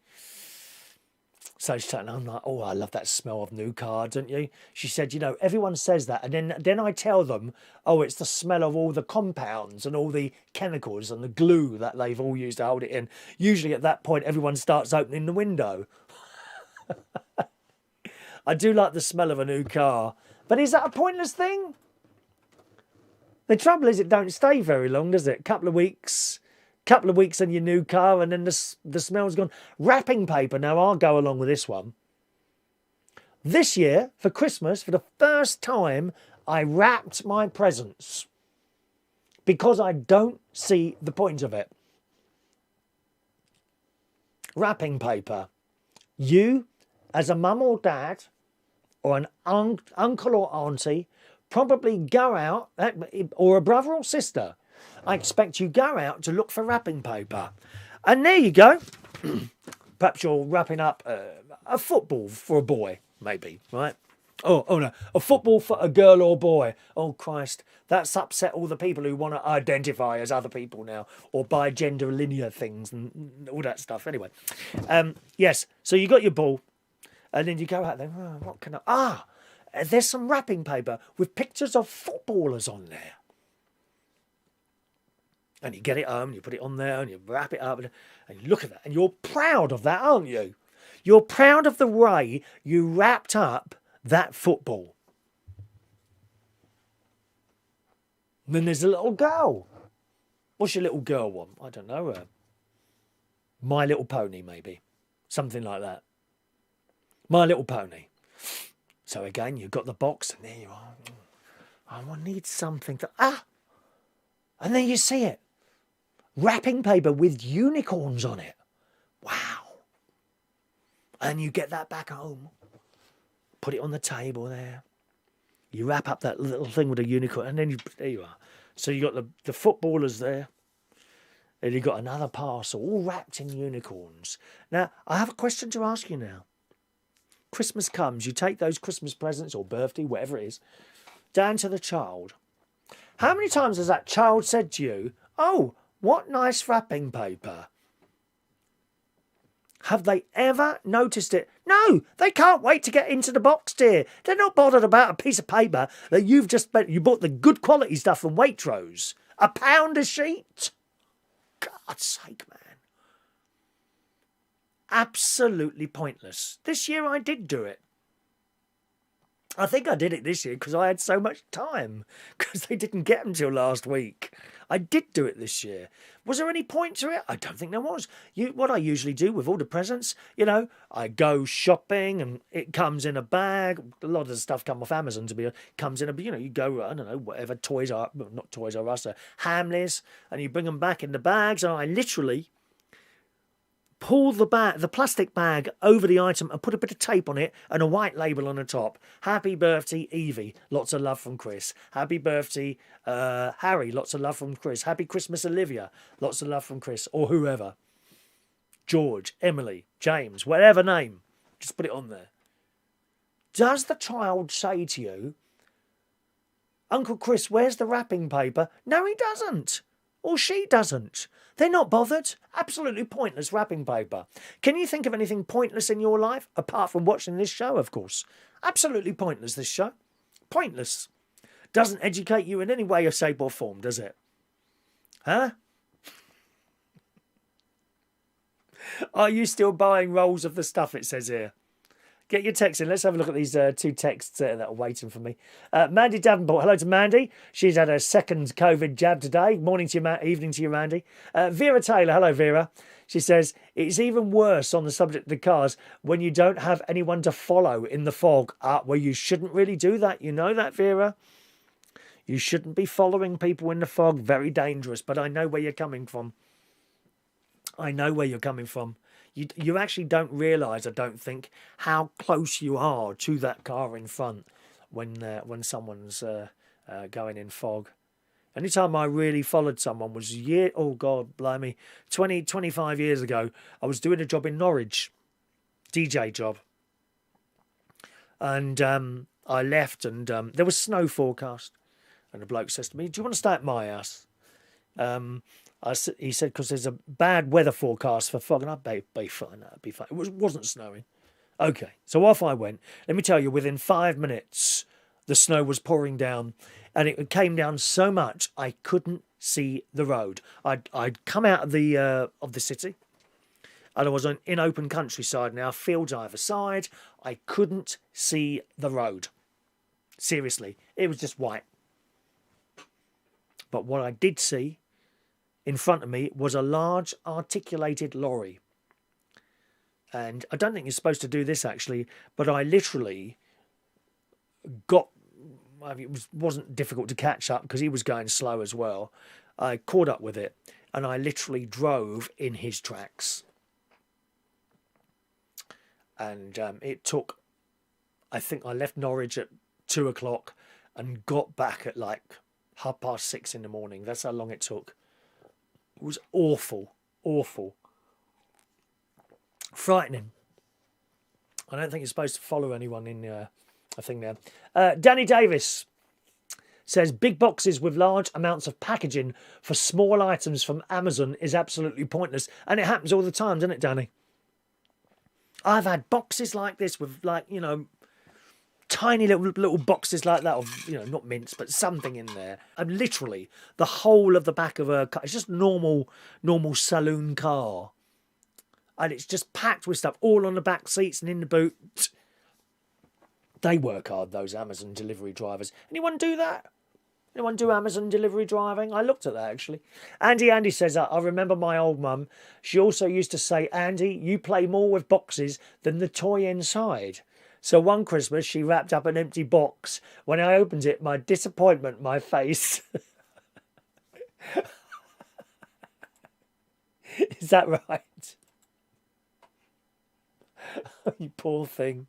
So she's telling, I'm like, oh, I love that smell of new car, don't you? She said, you know, everyone says that. And then I tell them, oh, it's the smell of all the compounds and all the chemicals and the glue that they've all used to hold it in. Usually at that point, everyone starts opening the window. I do like the smell of a new car. But is that a pointless thing? The trouble is it don't stay very long, does it? Couple of weeks in your new car and then the smell's gone. Wrapping paper, now I'll go along with this one. This year, for Christmas, for the first time, I wrapped my presents because I don't see the point of it. Wrapping paper. You, as a mum or dad, or an uncle or auntie, probably go out, or a brother or sister, I expect you go out to look for wrapping paper. And there you go. Perhaps you're wrapping up a football for a boy, maybe, right? Oh no, a football for a girl or boy. Oh, Christ, that's upset all the people who want to identify as other people now, or buy gender linear things and all that stuff. Anyway, yes, so you got your ball, and then you go out there, oh, what can I... there's some wrapping paper with pictures of footballers on there. And you get it home, you put it on there, and you wrap it up, and you look at that, and you're proud of that, aren't you? You're proud of the way you wrapped up that football. And then there's a little girl. What's your little girl want? I don't know. My Little Pony, maybe. Something like that. My Little Pony. So again, you've got the box, and there you are. I need something to... And then you see it. Wrapping paper with unicorns on it. Wow. And you get that back home. Put it on the table there. You wrap up that little thing with a unicorn, and then there you are. So you got the footballers there. And you got another parcel, all wrapped in unicorns. Now, I have a question to ask you now. Christmas comes, you take those Christmas presents or birthday, whatever it is, down to the child. How many times has that child said to you, oh, what nice wrapping paper? Have they ever noticed it? No, they can't wait to get into the box, dear. They're not bothered about a piece of paper that you've just spent. You bought the good quality stuff from Waitrose. £1 a sheet? God's sake, man. Absolutely pointless. This year I did do it. I think I did it this year because I had so much time, because they didn't get them till last week. I did do it this year. Was there any point to it? I don't think there was. What I usually do with all the presents, I go shopping and it comes in a bag. A lot of the stuff come off Amazon, to be honest. Comes in a, you go, I don't know, whatever, not Toys R Us, Hamleys, and you bring them back in the bags. And I literally pull the plastic bag over the item and put a bit of tape on it and a white label on the top. Happy birthday, Evie. Lots of love from Chris. Happy birthday, Harry. Lots of love from Chris. Happy Christmas, Olivia. Lots of love from Chris or whoever. George, Emily, James, whatever name. Just put it on there. Does the child say to you, Uncle Chris, where's the wrapping paper? No, he doesn't. Or she doesn't. They're not bothered. Absolutely pointless wrapping paper. Can you think of anything pointless in your life? Apart from watching this show, of course. Absolutely pointless, this show. Pointless. Doesn't educate you in any way or shape or form, does it? Huh? Are you still buying rolls of the stuff, it says here? Get your text in. Let's have a look at these two texts that are waiting for me. Mandy Davenport. Hello to Mandy. She's had her second COVID jab today. Morning to you, evening to you, Mandy. Vera Taylor. Hello, Vera. She says, it's even worse on the subject of the cars when you don't have anyone to follow in the fog. Well, you shouldn't really do that. You know that, Vera? You shouldn't be following people in the fog. Very dangerous. But I know where you're coming from. I know where you're coming from. You actually don't realise, I don't think, how close you are to that car in front when someone's going in fog. Any time I really followed someone was 25 years ago. I was doing a job in Norwich, DJ job. And I left and there was snow forecast. And the bloke says to me, do you want to stay at my house? He said, because there's a bad weather forecast for fog. And I'd be fine, that'd be fine. It wasn't snowing. Okay, so off I went. Let me tell you, within 5 minutes, the snow was pouring down. And it came down so much, I couldn't see the road. I'd come out of the city. And I was in open countryside now, fields either side. I couldn't see the road. Seriously, it was just white. But what I did see in front of me was a large articulated lorry. And I don't think you're supposed to do this actually, but I literally wasn't difficult to catch up because he was going slow as well. I caught up with it and I literally drove in his tracks. And it took, I think I left Norwich at 2 o'clock and got back at like 6:30 in the morning. That's how long it took. It was awful, awful. Frightening. I don't think you're supposed to follow anyone in a thing there. Danny Davis says, big boxes with large amounts of packaging for small items from Amazon is absolutely pointless. And it happens all the time, doesn't it, Danny? I've had boxes like this with tiny little boxes like that of, not mints, but something in there. And literally the whole of the back of a car. It's just normal saloon car. And it's just packed with stuff all on the back seats and in the boot. They work hard, those Amazon delivery drivers. Anyone do that? Anyone do Amazon delivery driving? I looked at that, actually. Andy says, I remember my old mum. She also used to say, Andy, you play more with boxes than the toy inside. So one Christmas, she wrapped up an empty box. When I opened it, my disappointment, my face. Is that right? You poor thing.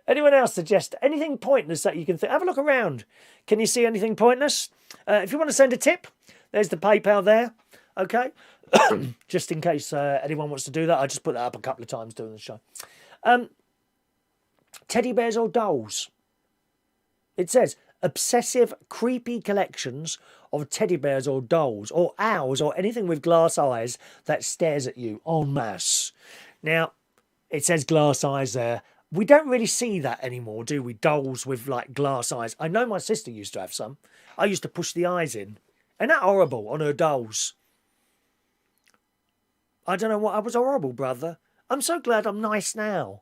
Anyone else suggest anything pointless that you can think? Have a look around. Can you see anything pointless? If you want to send a tip, there's the PayPal there. Okay? Just in case anyone wants to do that. I just put that up a couple of times during the show. Teddy bears or dolls? It says, obsessive, creepy collections of teddy bears or dolls or owls or anything with glass eyes that stares at you en masse. Now, it says glass eyes there. We don't really see that anymore, do we? Dolls with, glass eyes. I know my sister used to have some. I used to push the eyes in. Isn't that horrible on her dolls? I don't know what. I was horrible, brother. I'm so glad I'm nice now.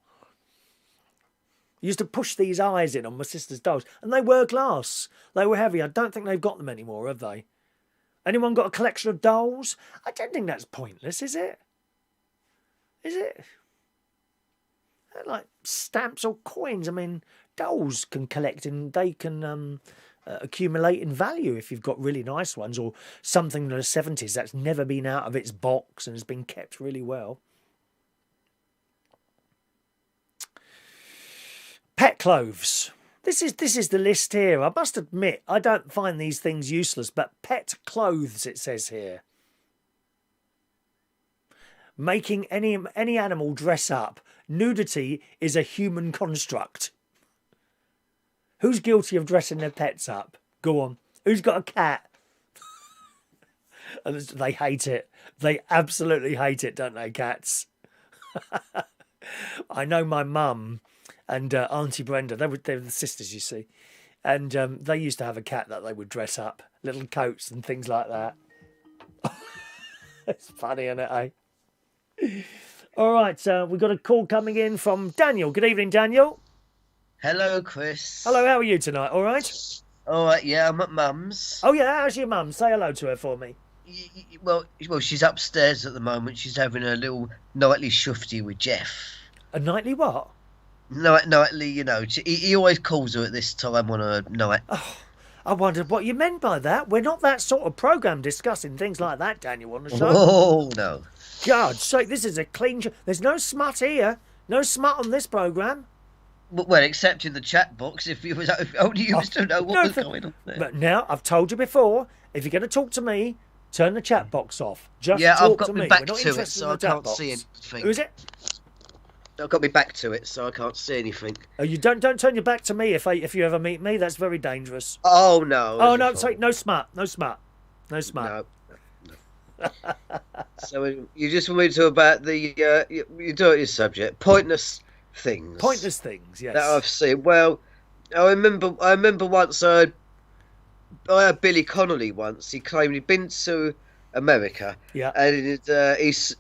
I used to push these eyes in on my sister's dolls. And they were glass. They were heavy. I don't think they've got them anymore, have they? Anyone got a collection of dolls? I don't think that's pointless, is it? Is it? They're like stamps or coins. I mean, dolls can collect and they can accumulate in value if you've got really nice ones or something in the 70s that's never been out of its box and has been kept really well. Pet clothes. This is the list here. I must admit, I don't find these things useless, but pet clothes, it says here. Making any animal dress up. Nudity is a human construct. Who's guilty of dressing their pets up? Go on. Who's got a cat? And they hate it. They absolutely hate it, don't they, cats? I know my mum and Auntie Brenda, they were the sisters, you see. And they used to have a cat that they would dress up. Little coats and things like that. It's funny, isn't it, eh? All right, we've got a call coming in from Daniel. Good evening, Daniel. Hello, Chris. Hello, how are you tonight? All right? All right, yeah, I'm at Mum's. Oh, yeah, how's your mum? Say hello to her for me. Well, she's upstairs at the moment. She's having a little nightly shufty with Jeff. A nightly what? Nightly, you know. He always calls her at this time on a night. Oh, I wondered what you meant by that. We're not that sort of programme discussing things like that, Daniel, on the show. Oh, no. God's sake, this is a clean show. There's no smut here. No smut on this programme. Well, except in the chat box, if only you used to know what was going on there. But now, I've told you before, if you're going to talk to me, turn the chat box off. Just yeah, talk I've got to me me. back We're not to it, interested so in I the chat can't box. see anything. Who is it? I've got me back to it, so I can't see anything. Oh, you don't turn your back to me if you ever meet me. That's very dangerous. Oh, no. Oh, no, sorry, no smut. No smut. No smut. No. So you just want me to talk about you do it your subject, pointless things. Pointless things, yes. That I've seen. Well, I remember once I had Billy Connolly once. He claimed he'd been to America. Yeah. And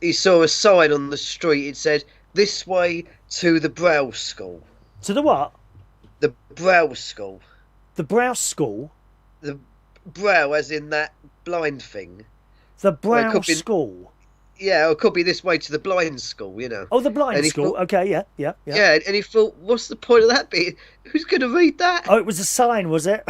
he saw a sign on the street. It said, "This way to the Brow School." To the what? The Brow School. The Brow School? The brow, as in that blind thing. The Brow Well, School? Yeah, or it could be this way to the blind school, you know. Oh, the blind And he school. thought- Okay, yeah. Yeah, and he thought, what's the point of that bit? Who's going to read that? Oh, it was a sign, was it?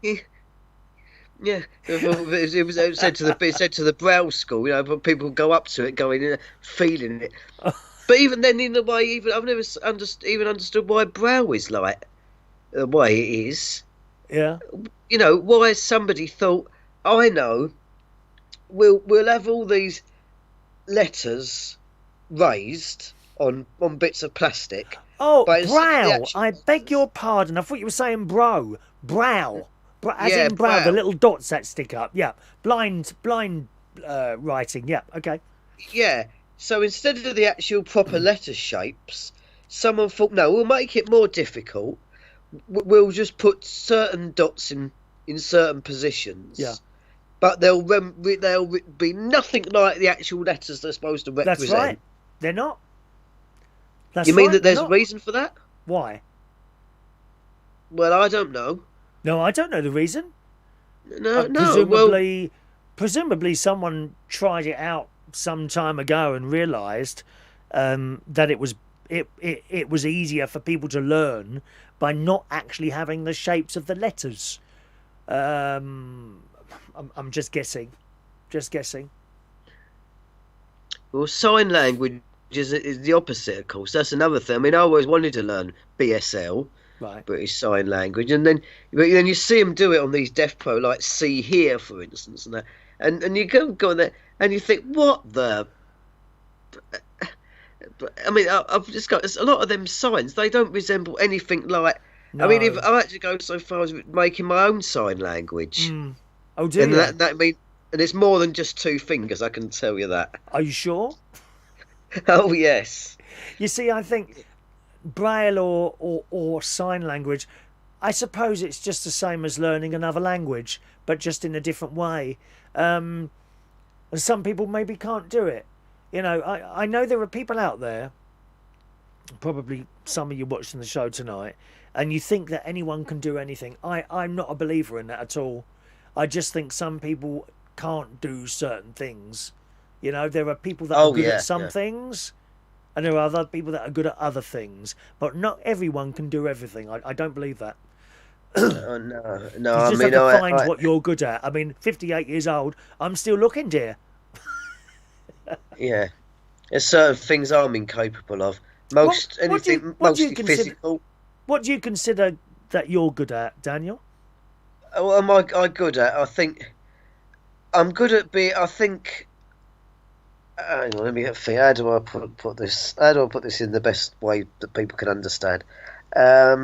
Yeah, it said to the Brow School, you know, but people go up to it, going in, feeling it. But even then, in the way, I've never understood why brow is like the way it is. Yeah. You know, why somebody thought, I know, we'll have all these letters raised on bits of plastic. Oh, but instead of the brow. actual- I beg your pardon. I thought you were saying bro. Brow. As Yeah, in brow, the brow. little dots that stick up. Yeah. Blind writing. Yeah, okay. Yeah. So instead of the actual proper letter shapes, someone thought, no, we'll make it more difficult. We'll just put certain dots in certain positions. Yeah. But they'll be nothing like the actual letters they're supposed to represent. That's right. They're not. That's You mean right, that there's they're a not. reason for that? Why? Well, I don't know. No, I don't know the reason. No. Well, Presumably someone tried it out some time ago and realised that it was easier for people to learn by not actually having the shapes of the letters. I'm just guessing. well, sign language is the opposite, of course. That's another thing. I mean, I always wanted to learn BSL, Right. British Sign Language, and then you see them do it on these Deaf Pro, like "see here," for instance, and that, and you go on there, and you think, what the. I mean, I've just got a lot of them signs. They don't resemble anything like. No. I mean, if I actually go so far as making my own sign language, Oh, do and you? that mean, and it's more than just two fingers. I can tell you that. Are you sure? Oh yes. You see, I think Braille or sign language, I suppose it's just the same as learning another language, but just in a different way. And some people maybe can't do it. You know, I know there are people out there, probably some of you watching the show tonight, and you think that anyone can do anything. I'm not a believer in that at all. I just think some people can't do certain things. You know, there are people that are good at some things, and there are other people that are good at other things. But not everyone can do everything. I don't believe that. Oh, no. You just have to find what you're good at. I mean, 58 years old, I'm still looking, dear. What do you consider that you're good at, Daniel? What am I good at? I think I'm good at being. I think. Hang on, let me think. How do I put this? How do I put this in the best way that people can understand? I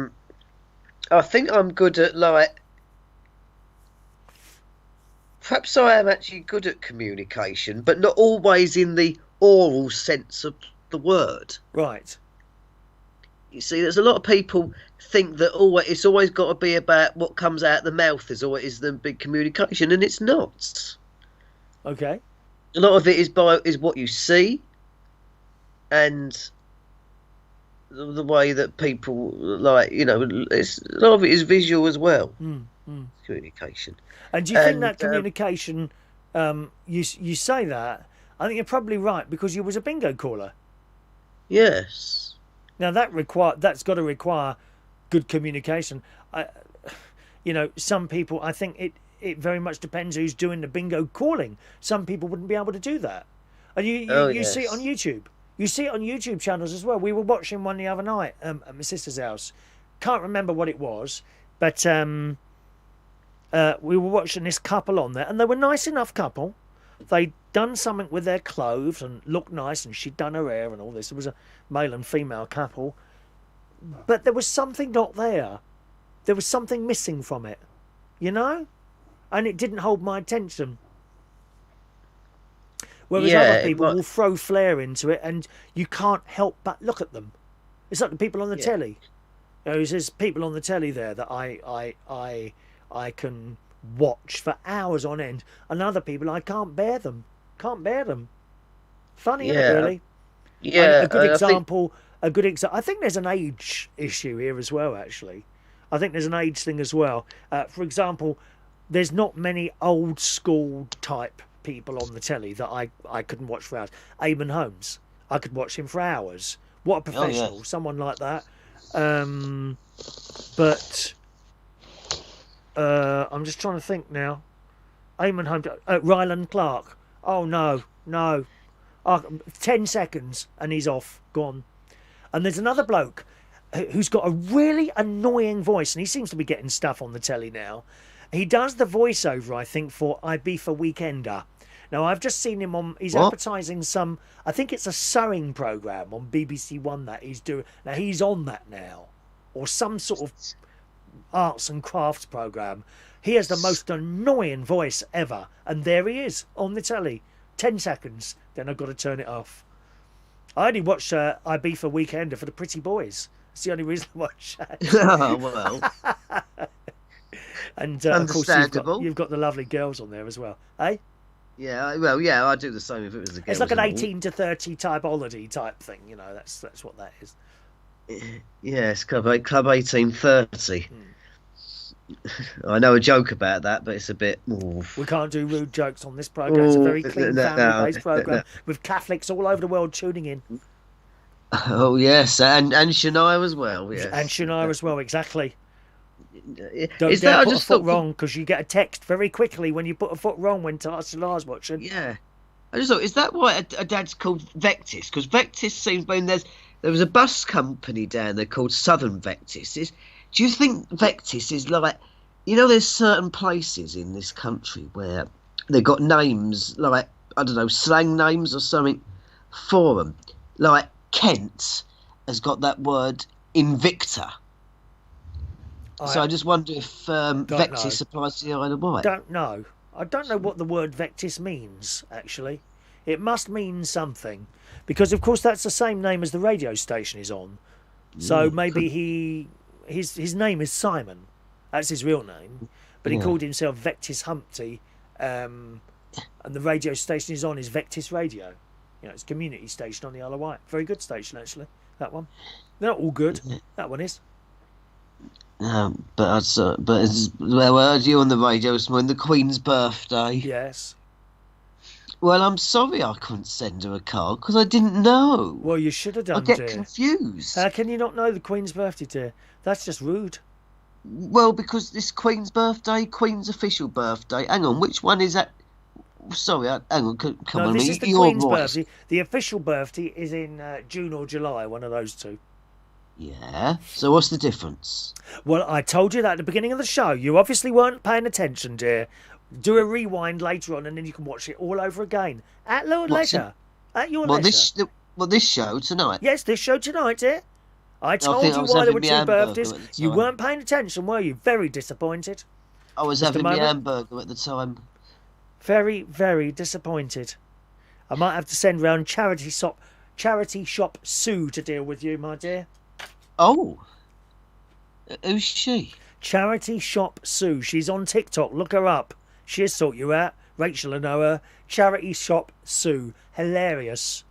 think I'm good at like. Perhaps I am actually good at communication, but not always in the oral sense of the word. Right. You see, there's a lot of people think that it's always got to be about what comes out the mouth is the big communication, and it's not. Okay. A lot of it is what you see, and the way that people like. A lot of it is visual as well. Communication. And do you think that communication? You say that. I think you're probably right because you was a bingo caller. Yes. Now that's got to require good communication. Some people. I think it very much depends who's doing the bingo calling. Some people wouldn't be able to do that, and you see it on YouTube. You see it on YouTube channels as well. We were watching one the other night at my sister's house. Can't remember what it was, but we were watching this couple on there, and they were nice enough couple. They'd done something with their clothes and looked nice, and she'd done her hair and all this. It was a male and female couple. But there was something not there. There was something missing from it, And it didn't hold my attention. Whereas other people will throw flair into it, and you can't help but look at them. It's like the people on the telly. There's people on the telly there that I can watch for hours on end, and other people I can't bear them. Funny, isn't it, really? Yeah. A good example. I think there's an age issue here as well. Actually, I think there's an age thing as well. For example, there's not many old school type people on the telly that I couldn't watch for hours. Eamon Holmes, I could watch him for hours. What a professional, someone like that. But I'm just trying to think now. Eamon Holmes, Ryland Clark. Oh no. 10 seconds and he's off, gone. And there's another bloke who's got a really annoying voice, and he seems to be getting stuff on the telly now. He does the voiceover, I think, for Ibiza Weekender. Now, I've just seen him on... He's advertising some... I think it's a sewing programme on BBC One that he's doing. Now, he's on that now. Or some sort of arts and crafts programme. He has the most annoying voice ever. And there he is, on the telly. 10 seconds, then I've got to turn it off. I only watch Ibiza Weekender for the pretty boys. It's the only reason I watch that. Oh, well. And of course you've got the lovely girls on there as well, eh? Yeah, well, yeah, I'd do the same if it was the girls. It's like an 18 to 30 type holiday type thing, that's what that is. Yes, Club 1830. I know a joke about that, but it's a bit... We can't do rude jokes on this programme. It's a very clean family-based programme with Catholics all over the world tuning in. Oh, yes, and Shania as well, yes. And Shania as well, exactly. Don't put a foot wrong, because you get a text very quickly when you put a foot wrong when Shania's watching. Yeah. I just thought, is that why a dad's called Vectis? Because Vectis seems... there was a bus company down there called Southern Vectis. Do you think Vectis is like... there's certain places in this country where they've got names, like, I don't know, slang names or something for them. Like, Kent has got that word Invicta. So I just wonder if Vectis applies to the Isle of Wight. Don't know. I don't know what the word Vectis means, actually. It must mean something. Because, of course, that's the same name as the radio station is on. So maybe his name is Simon. That's his real name. But he called himself Vectis Humpty. And the radio station he's on is Vectis Radio. It's a community station on the Isle of Wight. Very good station, actually, that one. They're not all good. That one is. But I heard you on the radio this morning, the Queen's birthday. Yes. Well, I'm sorry I couldn't send her a card because I didn't know. Well, you should have done, dear. I get confused. How can you not know the Queen's birthday, dear? That's just rude. Well, because this Queen's birthday, Queen's official birthday. Hang on, which one is that? Sorry, hang on, come on. This is the Queen's birthday. The official birthday is in June or July, one of those two. Yeah. So what's the difference? Well, I told you that at the beginning of the show. You obviously weren't paying attention, dear. Do a rewind later on, and then you can watch it all over again at your What's in leisure. At your well leisure. this well this show tonight? Yes, this show tonight, dear. I I think told I you was why there having were my two hamburger birthdays. at the You time. weren't paying attention, were you? Very disappointed. I was Just a having my moment. hamburger at the time. Very, very disappointed. I might have to send round charity shop Sue to deal with you, my dear. Oh, who's she? Charity shop Sue. She's on TikTok. Look her up. She'll sort you out. Rachel and her. Charity shop Sue. Hilarious.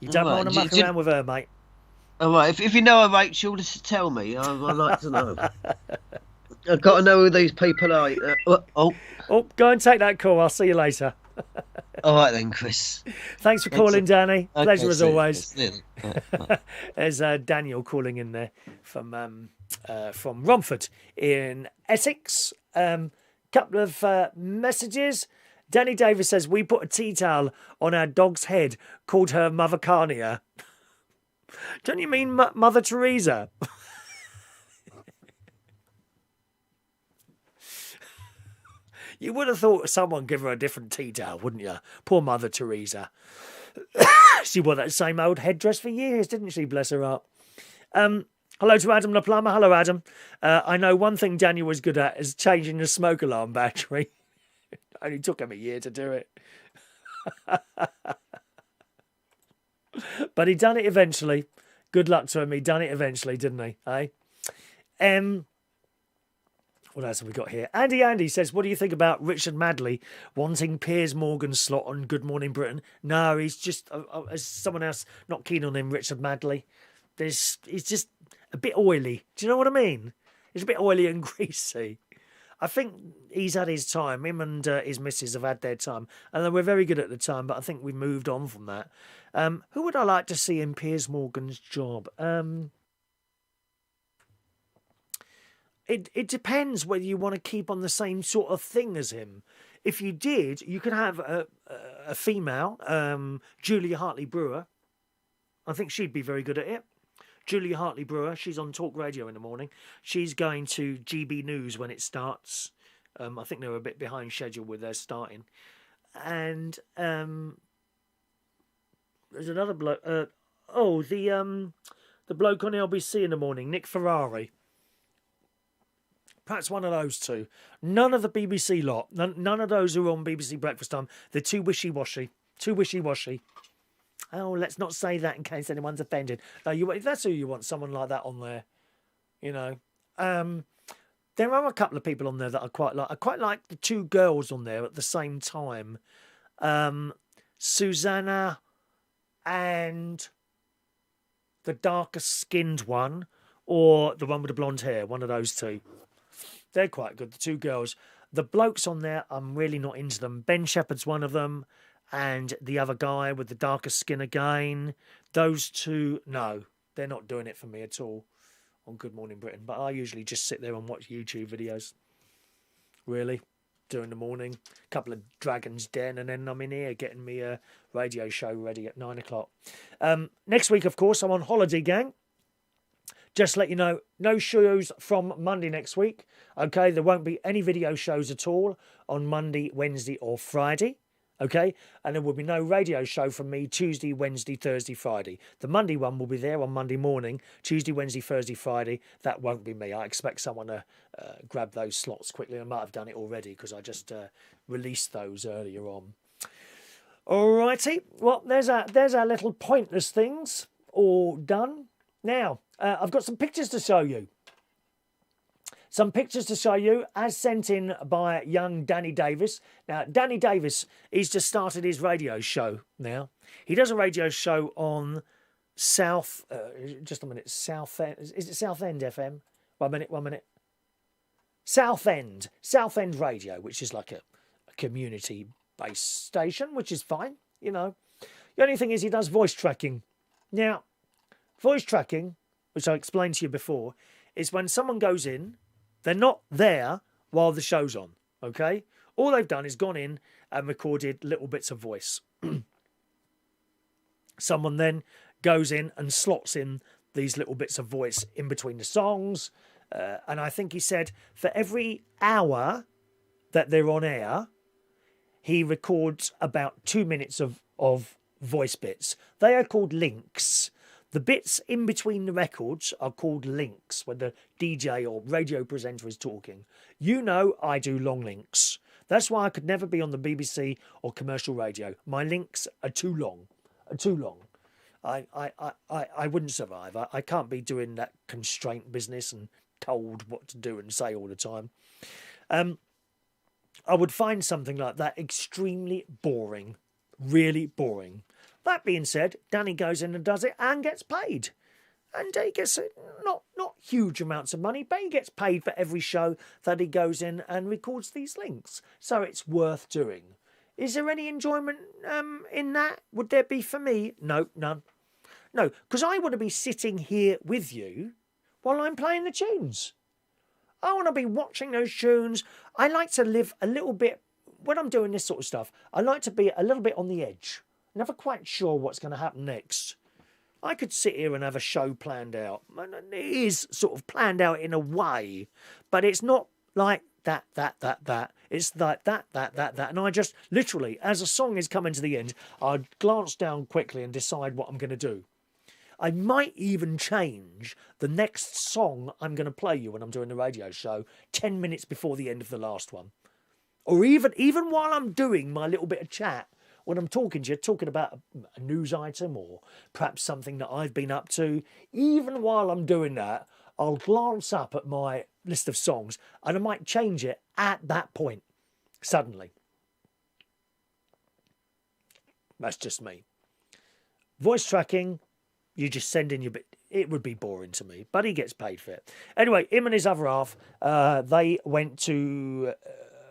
You don't Right. want to muck around with her, mate. All right. If you know her, Rachel, just tell me. I'd like to know. I've got to know who these people are. Oh, go and take that call. I'll see you later. All right then, Chris. Thanks for calling, Danny. Okay, Pleasure as see you, always. Chris. Yeah. There's Daniel calling in there from Romford in Essex. Couple of messages. Danny Davis says, we put a tea towel on our dog's head, called her Mother Carnia. Don't you mean Mother Teresa? You would have thought someone give her a different tea towel, wouldn't you? Poor Mother Teresa. She wore that same old headdress for years, didn't she? Bless her heart. Hello to Adam the plumber. Hello, Adam. I know one thing Daniel was good at is changing the smoke alarm battery. Only took him a year to do it. But he done it eventually. Good luck to him. He done it eventually, didn't he? Eh? What else have we got here? Andy says, what do you think about Richard Madley wanting Piers Morgan's slot on Good Morning Britain? No, he's just, as someone else, not keen on him, Richard Madley. He's just a bit oily. Do you know what I mean? He's a bit oily and greasy. I think he's had his time. Him and his missus have had their time. And they were very good at the time, but I think we've moved on from that. Who would I like to see in Piers Morgan's job? It depends whether you want to keep on the same sort of thing as him. If you did, you could have a female, Julia Hartley-Brewer. I think she'd be very good at it. Julia Hartley-Brewer, she's on Talk Radio in the morning. She's going to GB News when it starts. I think they're a bit behind schedule with their starting. And there's another bloke. The bloke on LBC in the morning, Nick Ferrari. Perhaps one of those two. None of the BBC lot. None of those who are on BBC Breakfast Time. They're too wishy-washy. Too wishy-washy. Oh, let's not say that in case anyone's offended. No, if that's who you want, someone like that on there. You know. There are a couple of people on there that I quite like. I quite like the two girls on there at the same time. Susanna and the darker skinned one, or the one with the blonde hair. One of those two. They're quite good, the two girls. The blokes on there, I'm really not into them. Ben Shepherd's one of them, and the other guy with the darker skin again. Those two, no, they're not doing it for me at all on Good Morning Britain. But I usually just sit there and watch YouTube videos. Really, during the morning. A couple of Dragon's Den, and then I'm in here getting me a radio show ready at 9 o'clock. Next week, of course, I'm on holiday, gang. Just let you know, no shows from Monday next week. Okay, there won't be any video shows at all on Monday, Wednesday or Friday. Okay, and there will be no radio show from me Tuesday, Wednesday, Thursday, Friday. The Monday one will be there on Monday morning. Tuesday, Wednesday, Thursday, Friday. That won't be me. I expect someone to grab those slots quickly. I might have done it already because I just released those earlier on. Alrighty, well, there's our little pointless things all done. Now, I've got some pictures to show you. Some pictures to show you, as sent in by young Danny Davis. Now, Danny Davis, he's just started his radio show now. He does a radio show on South End. Is it South End FM? One minute. South End Radio, which is like a community-based station, which is fine, you know. The only thing is he does voice tracking. Now, voice tracking, which I explained to you before, is when someone goes in, they're not there while the show's on, okay? All they've done is gone in and recorded little bits of voice. Someone then goes in and slots in these little bits of voice in between the songs. And I think he said for every hour that they're on air, he records about 2 minutes of voice bits. They are called links. The bits in between the records are called links when the DJ or radio presenter is talking. You know I do long links. That's why I could never be on the BBC or commercial radio. My links are too long. I wouldn't survive. I can't be doing that constraint business and told what to do and say all the time. I would find something like that extremely boring. Really boring. That being said, Danny goes in and does it and gets paid. And he gets not huge amounts of money, but he gets paid for every show that he goes in and records these links. So it's worth doing. Is there any enjoyment in that? Would there be for me? No, none. No, because I want to be sitting here with you while I'm playing the tunes. I want to be watching those tunes. I like to live a little bit, when I'm doing this sort of stuff, I like to be a little bit on the edge. Never quite sure what's going to happen next. I could sit here and have a show planned out. And it is sort of planned out in a way, but it's not like that. It's like that. And I just, literally, as a song is coming to the end, I'd glance down quickly and decide what I'm going to do. I might even change the next song I'm going to play you when I'm doing the radio show 10 minutes before the end of the last one. Or even while I'm doing my little bit of chat, when I'm talking to you, talking about a news item or perhaps something that I've been up to, even while I'm doing that, I'll glance up at my list of songs and I might change it at that point, suddenly. That's just me. Voice tracking, you just send in your bit. It would be boring to me, but he gets paid for it. Anyway, him and his other half, they went to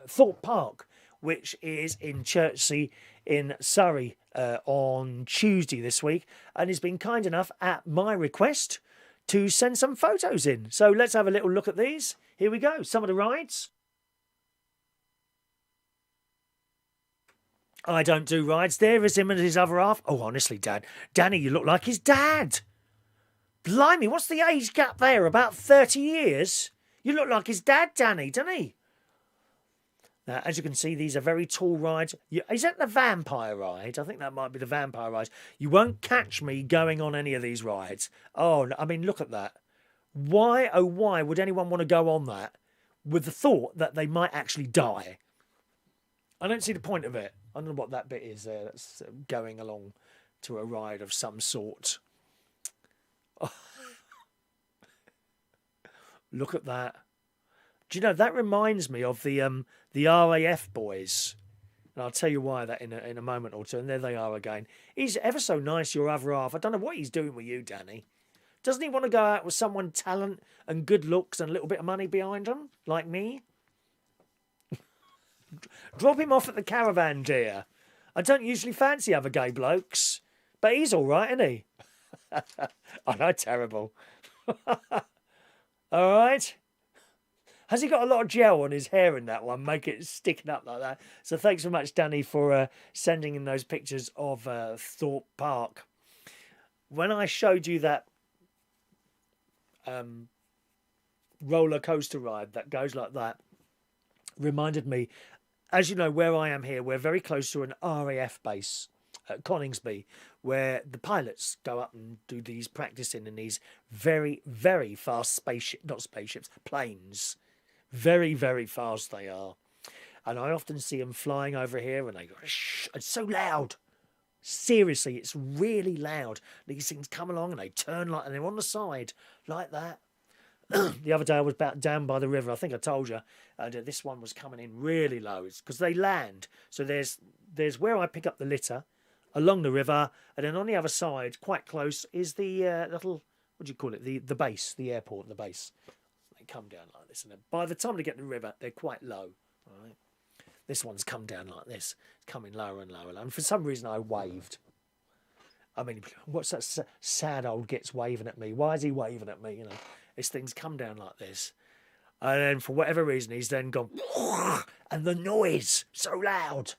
Thorpe Park, which is in Chertsey in Surrey on Tuesday this week, and he's been kind enough, at my request, to send some photos in. So let's have a little look at these. Here we go. Some of the rides. I don't do rides. There is him and his other half. Oh, honestly, Dad. Danny, you look like his dad. Blimey, what's the age gap there? About 30 years? You look like his dad, Danny, doesn't he? Now, as you can see, these are very tall rides. Is that the vampire ride? I think that might be the vampire ride. You won't catch me going on any of these rides. Oh, I mean, look at that. Why, oh, why would anyone want to go on that with the thought that they might actually die? I don't see the point of it. I don't know what that bit is there. That's going along to a ride of some sort. Oh. Look at that. Do you know, that reminds me of the RAF boys. And I'll tell you why that in a moment or two. And there they are again. He's ever so nice, your other half. I don't know what he's doing with you, Danny. Doesn't he want to go out with someone talent and good looks and a little bit of money behind him, like me? Drop him off at the caravan, dear. I don't usually fancy other gay blokes, but he's all right, isn't he? I know, terrible. All right. Has he got a lot of gel on his hair in that one? Make it sticking up like that. So thanks so much, Danny, for sending in those pictures of Thorpe Park. When I showed you that roller coaster ride that goes like that, reminded me, as you know, where I am here, we're very close to an RAF base at Coningsby, where the pilots go up and do these practicing in these very, very fast planes. Very, very fast they are. And I often see them flying over here and they go, shh, it's so loud. Seriously, it's really loud. These things come along and they turn like, and they're on the side like that. The other day I was down by the river. I think I told you. And this one was coming in really low. It's because they land. So there's where I pick up the litter along the river. And then on the other side, quite close, is the little, what do you call it? The base, the airport, the base. They come down like this. And then by the time they get to the river, they're quite low. All right. This one's come down like this. It's coming lower and lower. And for some reason, I waved. I mean, what's that sad old gits waving at me? Why is he waving at me? You know, this thing's come down like this. And then for whatever reason, he's then gone, and the noise, so loud.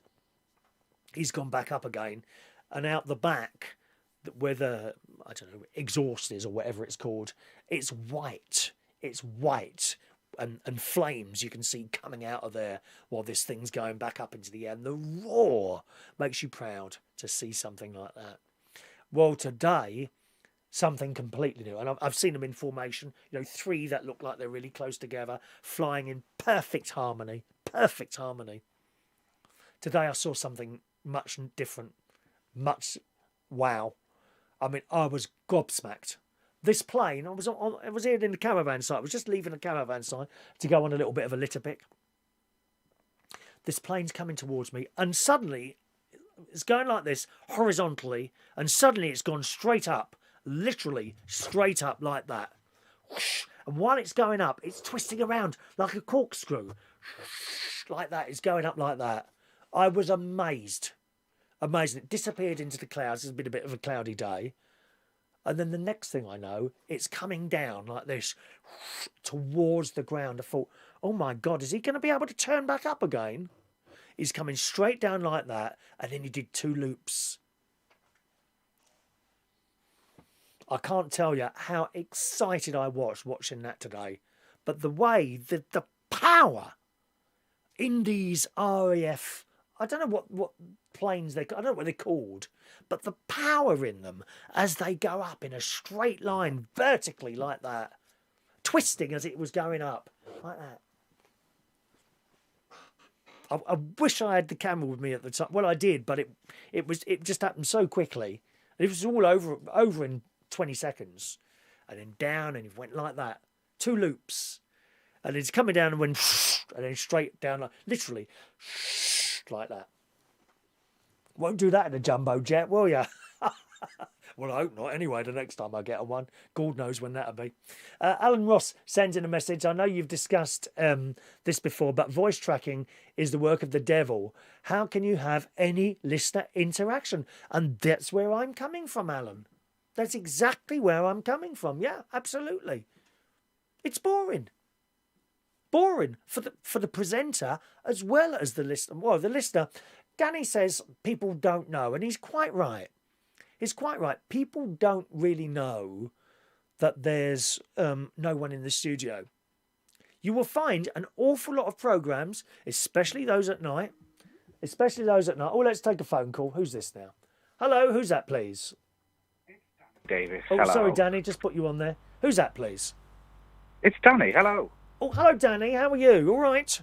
He's gone back up again. And out the back, where the, I don't know, exhaust is or whatever it's called. It's white. It's white. And flames you can see coming out of there while this thing's going back up into the air. And the roar makes you proud to see something like that. Well, today, something completely new. And I've seen them in formation, 3 that look like they're really close together, flying in perfect harmony. Perfect harmony. Today I saw something much different. Wow. I mean, I was gobsmacked. This plane, I was here in the caravan site. I was just leaving the caravan site to go on a little bit of a litter pick. This plane's coming towards me, and suddenly it's going like this horizontally, and suddenly it's gone straight up, literally straight up like that. And while it's going up, it's twisting around like a corkscrew, like that. It's going up like that. I was amazed. Amazing. It disappeared into the clouds. It's been a bit of a cloudy day. And then the next thing I know, it's coming down like this towards the ground. I thought, oh my God, is he going to be able to turn back up again? He's coming straight down like that. And then he did 2 loops. I can't tell you how excited I was watching that today. But the way, the power in these RAF, I don't know what planes I don't know what they're called, but the power in them as they go up in a straight line vertically like that, twisting as it was going up like that. I wish I had the camera with me at the time. Well, I did, but it just happened so quickly. It was all over in 20 seconds, and then down, and it went like that, 2 loops, and it's coming down and went, and then straight down, like literally like that. Won't do that in a jumbo jet, will you? Well, I hope not. Anyway, the next time I get on one, God knows when that'll be. Alan Ross sends in a message. I know you've discussed this before, but voice tracking is the work of the devil. How can you have any listener interaction? And that's where I'm coming from, Alan. That's exactly where I'm coming from. Yeah, absolutely. It's boring. Boring for the presenter as well as the listener. Well, the listener, Danny says people don't know, and he's quite right. He's quite right. People don't really know that there's no one in the studio. You will find an awful lot of programmes, especially those at night. Oh, let's take a phone call. Who's this now? Hello, who's that, please? Davis. Oh, hello. sorry, Danny, just put you on there. Who's that, please? It's Danny. Hello. Oh, hello, Danny. How are you? All right?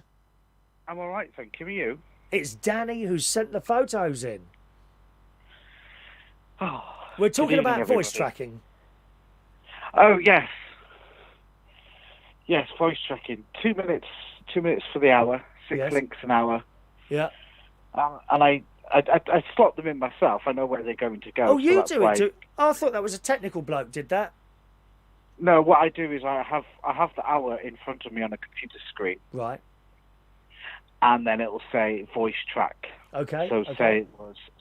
I'm all right, thank you. Are you? It's Danny who sent the photos in. Oh, We're talking about voice everybody. tracking. Oh, yes. Yes, voice tracking. 2 minutes. 2 minutes for the hour. 6 Yes. links an hour. Yeah. And I slot them in myself. I know where they're going to go. Oh, so you that's do why... it too? Oh, I thought that was a technical bloke did that. No, what I do is I have the hour in front of me on a computer screen, Right. and then it will say voice track. Okay. So okay. say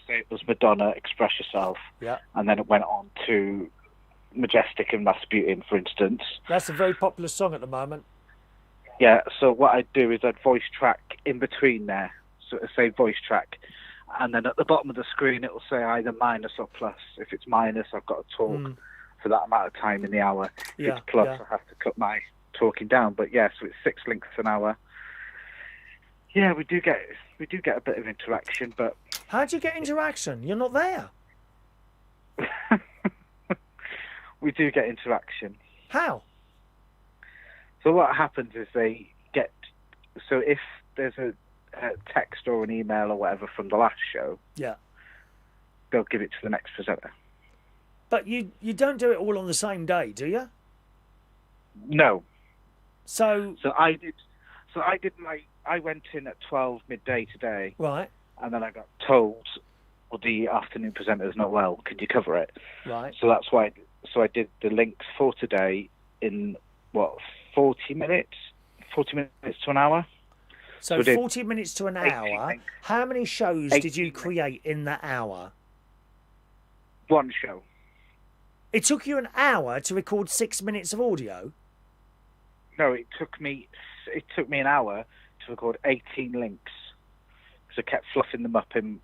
it was Madonna, Express Yourself. Yeah. And then it went on to Majesty and Rasputin, for instance. That's a very popular song at the moment. Yeah, so what I'd do is I'd voice track in between there. So it'll say voice track. And then at the bottom of the screen, it will say either minus or plus. If it's minus, I've got to talk for that amount of time in the hour. If Yeah, it's plus, yeah. I have to cut my talking down. But yeah, so it's 6 links an hour. Yeah, we do get a bit of interaction, but How do you get interaction? You're not there. we do get interaction. How? So what happens is they get... So if there's a text or an email or whatever from the last show, Yeah. they'll give it to the next presenter. But you don't do it all on the same day, do you? No. So I went in at 12 midday today, right, and then I got told, well, the afternoon presenter's not well, could you cover it? right. So that's why, I did the links for today in, 40 minutes? 40 minutes to an hour? So we did 40 minutes to an 18 hour. links. How many shows 18 did you links. create in that hour? One show. It took you an hour to record 6 minutes of audio? No, it took me an hour to record 18 links, because I kept fluffing them up in...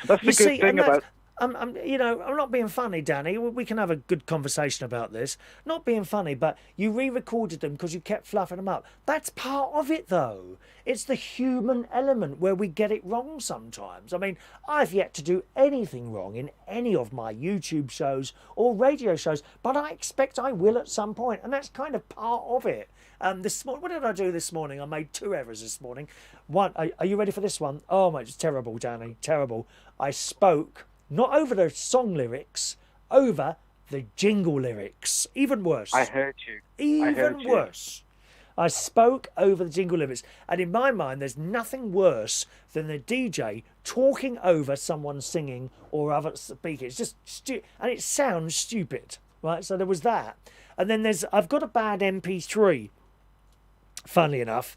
That's the good thing about... I'm not being funny, Danny. We can have a good conversation about this. Not being funny, but you re-recorded them because you kept fluffing them up. That's part of it, though. It's the human element where we get it wrong sometimes. I mean, I've yet to do anything wrong in any of my YouTube shows or radio shows, but I expect I will at some point, and that's kind of part of it. What did I do this morning? I made 2 errors this morning. One, are you ready for this one? Oh my, it's terrible, Danny, terrible. I spoke not over the song lyrics, over the jingle lyrics. Even worse. I heard you. Even worse. I spoke over the jingle lyrics. And in my mind, there's nothing worse than the DJ talking over someone singing or other speaking. It's just and it sounds stupid, right? So there was that. And then I've got a bad MP3, funnily enough.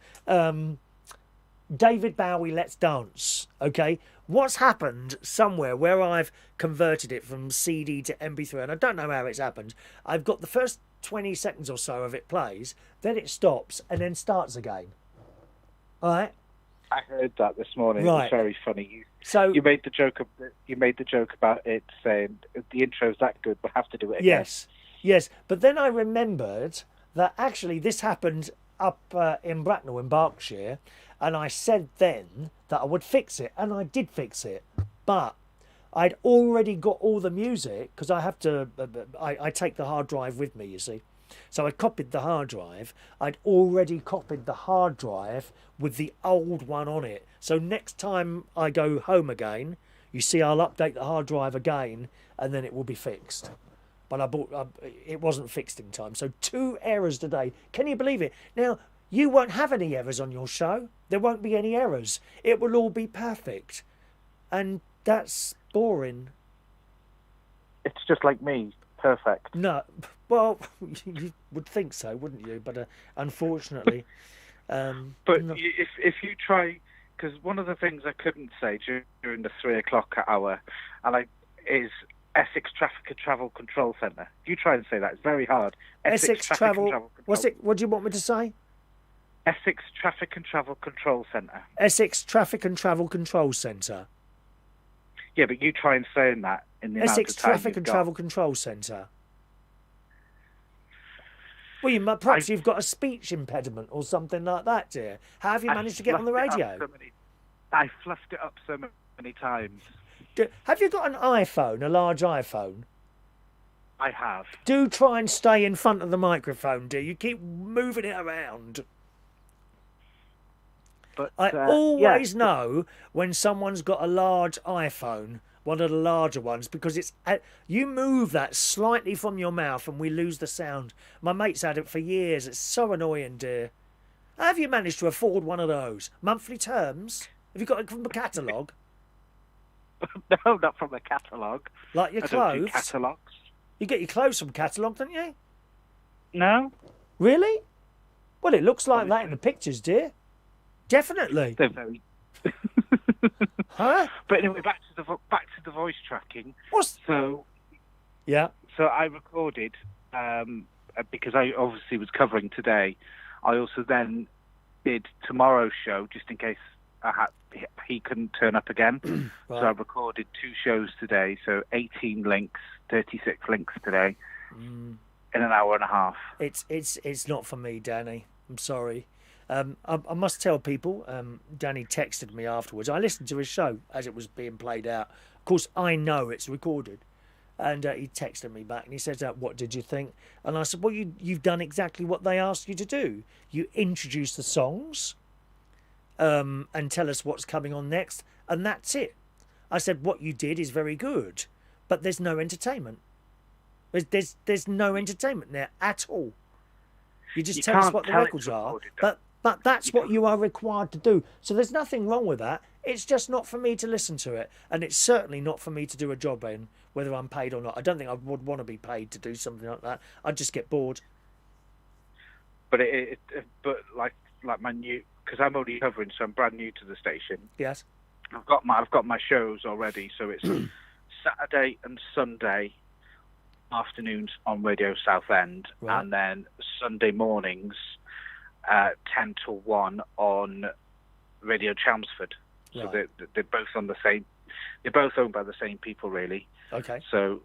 David Bowie, Let's Dance, okay? What's happened somewhere where I've converted it from CD to MP3, and I don't know how it's happened. I've got the first 20 seconds or so of it plays, then it stops, and then starts again. All right? I heard that this morning. Right. It was very funny. So You made the joke about it saying the intro's that good, we'll have to do it again. Yes. But then I remembered that actually this happened up in Bracknell in Berkshire, and I said then that I would fix it, and I did fix it. But I'd already got all the music, because I have to, I take the hard drive with me, you see. So I copied the hard drive. I'd already copied the hard drive with the old one on it. So next time I go home again, you see, I'll update the hard drive again, and then it will be fixed. But it wasn't fixed in time. So 2 errors today. Can you believe it? Now, you won't have any errors on your show. There won't be any errors. It will all be perfect. And that's boring. It's just like me, perfect. No, well, you would think so, wouldn't you? But unfortunately... But if you try... Because one of the things I couldn't say during the 3 o'clock hour is Essex Traffic and Travel Control Centre. If you try and say that, it's very hard. Essex Travel... What's it? What do you want me to say? Essex Traffic and Travel Control Centre. Essex Traffic and Travel Control Centre. Yeah, but you try and say that in the Essex amount of time Traffic and Travel Control Centre. Well, perhaps you've got a speech impediment or something like that, dear. How have you managed to get on the radio? I fluffed it up so many times. Have you got an iPhone, a large iPhone? I have. Do try and stay in front of the microphone, dear. You keep moving it around. But I always know when someone's got a large iPhone, one of the larger ones, because it's you move that slightly from your mouth and we lose the sound. My mate's had it for years. It's so annoying, dear. How have you managed to afford one of those? Monthly terms? Have you got it from the catalogue? No, not from the catalogue. Like your I clothes? don't do catalogues. You get your clothes from catalogue, don't you? No. Really? Well, it looks like that in the pictures, dear. Definitely. They're very... Huh? But anyway, back to the voice tracking. So I recorded because I obviously was covering today. I also then did tomorrow's show just in case he couldn't turn up again. Right. So I recorded 2 shows today. So 18 links, 36 links today in an hour and a half. It's not for me, Danny. I'm sorry. I must tell people, Danny texted me afterwards. I listened to his show as it was being played out. Of course, I know it's recorded. And he texted me back and he said, what did you think? And I said, well, you've done exactly what they asked you to do. You introduce the songs and tell us what's coming on next. And that's it. I said, what you did is very good, but there's no entertainment. There's no entertainment there at all. You just tell us what the records are. But that's what you are required to do. So there's nothing wrong with that. It's just not for me to listen to it. And it's certainly not for me to do a job in, whether I'm paid or not. I don't think I would want to be paid to do something like that. I'd just get bored. But but like my new, because I'm only covering, so I'm brand new to the station. Yes. I've got my shows already, so it's Saturday and Sunday afternoons on Radio Southend, right. And then Sunday mornings 10 till 1 on Radio Chelmsford. So they're both on the they're both owned by the same people, really. Okay. So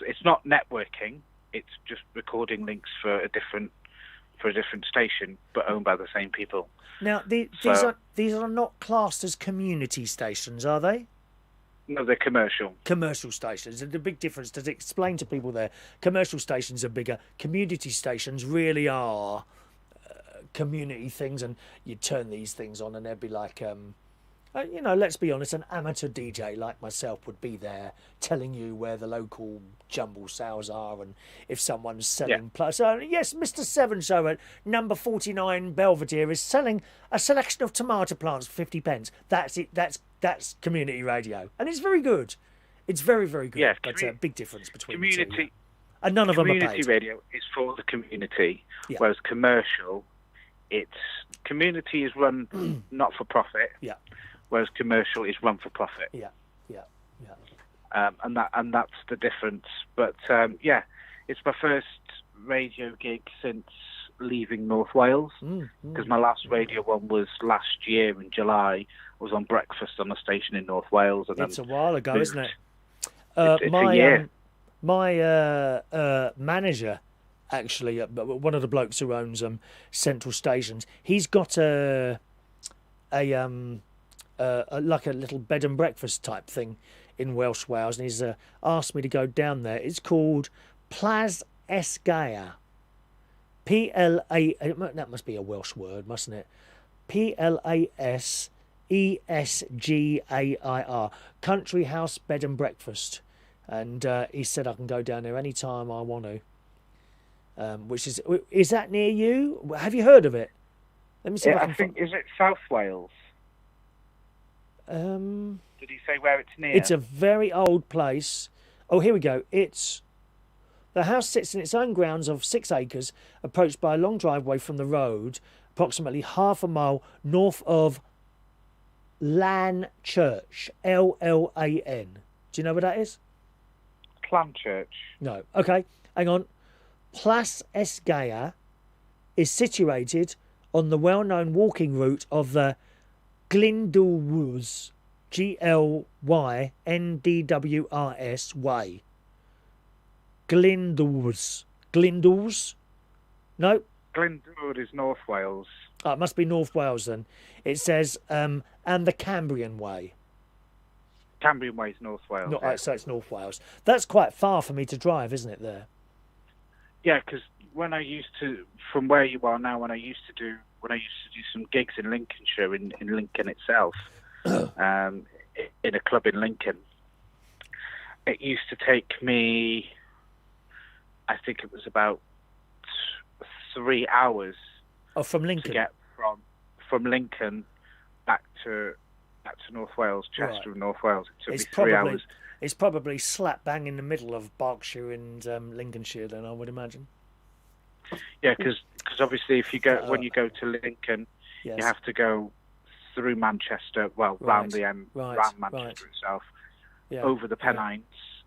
it's not networking. It's just recording links for a different station, but owned by the same people. Now, these are not classed as community stations, are they? No, they're commercial. Commercial stations. And the big difference, to explain to people there, commercial stations are bigger. Community stations really are community things, and you turn these things on and they'd be like, let's be honest, an amateur DJ like myself would be there telling you where the local jumble sales are and if someone's selling. So, yes, Mr. Seven Show at number 49 Belvedere is selling a selection of tomato plants for 50 pence. That's it. That's community radio. And it's very good. It's very, very good. Yeah, but a big difference between community, the two. And none of them are paid. Community radio is for the community, Yeah. whereas community is run not for profit. Yeah. Whereas commercial is run for profit. Yeah. And that's the difference. But it's my first radio gig since leaving North Wales, because my last radio one was last year in July. I was on breakfast on a station in North Wales, and it's a while ago, isn't it? It's a year. My manager, actually, one of the blokes who owns Central Stations, he's got a like a little bed and breakfast type thing in Welsh Wales, and he's asked me to go down there. It's called Plas Esgaia. That must be a Welsh word, mustn't it? PLASESGAIR, Country House Bed and Breakfast. And he said I can go down there any time I want to. Which is that near you? Have you heard of it? Let me see. I think is it South Wales? Did he say where it's near? It's a very old place. Oh, here we go. The house sits in its own grounds of 6 acres, approached by a long driveway from the road, approximately half a mile north of Lan Church, LLAN. Do you know where that is? Clan Church. No. Okay, hang on. Plas Esgaia is situated on the well-known walking route of the Glyndwrs, Glynndwrs way. Glyndwrs. Glyndwrs? No? Glyndwr is North Wales. Oh, it must be North Wales then. It says, and the Cambrian way. Cambrian way is North Wales. No, yeah. So it's North Wales. That's quite far for me to drive, isn't it, there? Yeah, because when I used to, from where you are now, when I used to do some gigs in Lincolnshire, in Lincoln itself, in a club in Lincoln, it used to take me, I think it was about 3 hours. Oh, from Lincoln? To get from Lincoln back to North Wales, Chester, right. North Wales. It took me 3 hours. It's probably slap bang in the middle of Berkshire and Lincolnshire, then, I would imagine. Yeah, because obviously if you go when you go to Lincoln, yes. you have to go through Manchester, round the round Manchester itself, over the Pennines,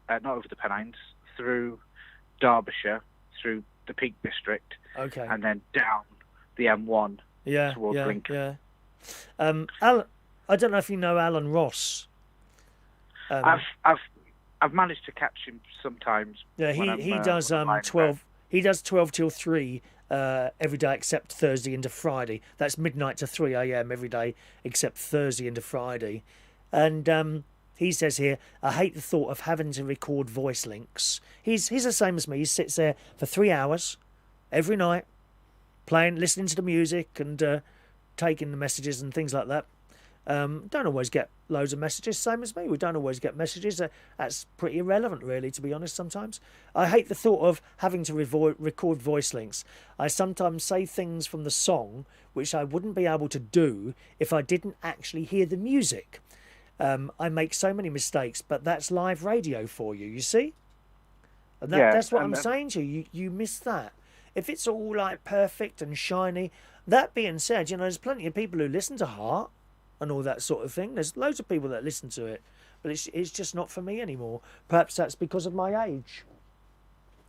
not over the Pennines, through Derbyshire, through the Peak District, and then down the M1 towards Lincoln. Alan, I don't know if you know Alan Ross. I've managed to catch him sometimes. Yeah, he does 12. He does 12 till 3 every day except Thursday into Friday. That's midnight to 3 a.m. every day except Thursday into Friday. And he says here, I hate the thought of having to record voice links. He's the same as me. He sits there for 3 hours every night, listening to the music and taking the messages and things like that. Don't always get loads of messages, same as me. We don't always get messages. That's pretty irrelevant, really, to be honest, sometimes. I hate the thought of having to record voice links. I sometimes say things from the song which I wouldn't be able to do if I didn't actually hear the music. I make so many mistakes, but that's live radio for you, you see? And that's what I'm saying to you. You miss that. If it's all like perfect and shiny, that being said, there's plenty of people who listen to Heart and all that sort of thing. There's loads of people that listen to it, but it's just not for me anymore. Perhaps that's because of my age.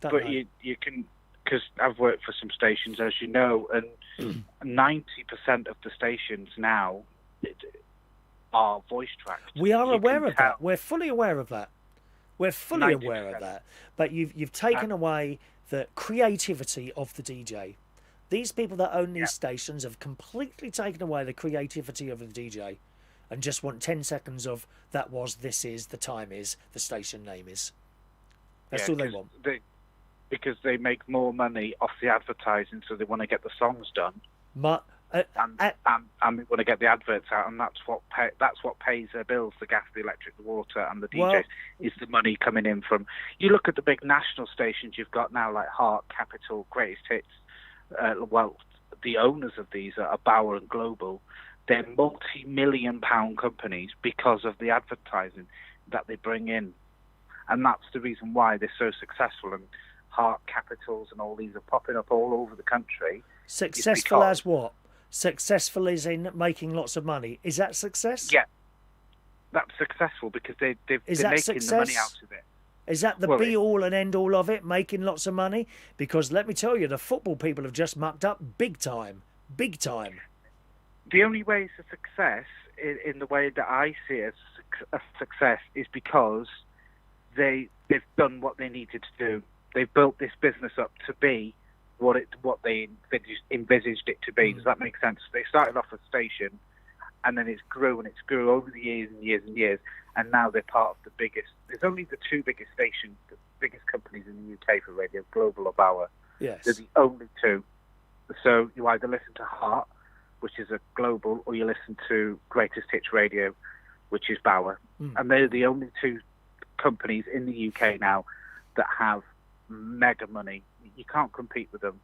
But you can, because I've worked for some stations, as you know, and 90% of the stations now, are voice tracked. We are You aware can of tell that. We're fully aware of that. We're fully aware of 90%. that. But you've taken away the creativity of the DJ. These people that own these stations have completely taken away the creativity of the DJ and just want 10 seconds of that was, this is, the time is, the station name is. That's all they want. Because they make more money off the advertising, so they want to get the songs done. And they want to get the adverts out, and that's what pays their bills: the gas, the electric, the water, and the DJs. Is the money coming in from? You look at the big national stations you've got now, like Heart, Capital, Greatest Hits. The owners of these are Bauer and Global. They're multi-million-pound companies because of the advertising that they bring in, and that's the reason why they're so successful. And Heart, Capitals, and all these are popping up all over the country. Successful as what? Successful is in making lots of money. Is that success? Yeah, that's successful because they're making the money out of it. Is that the be-all and end-all of it, making lots of money? Because let me tell you, the football people have just mucked up big time. Big time. The only way it's a success, in the way that I see it as a success, is because they've done what they needed to do. They've built this business up to be what they envisaged it to be. Does that make sense? They started off a station, and then it's grew over the years and years and years, and now they're part of the biggest. There's only the two biggest stations, the biggest companies in the UK for radio, Global or Bauer. Yes. They're the only two. So you either listen to Heart, which is a Global, or you listen to Greatest Hits Radio, which is Bauer. And they're the only two companies in the UK now that have mega money. You can't compete with them.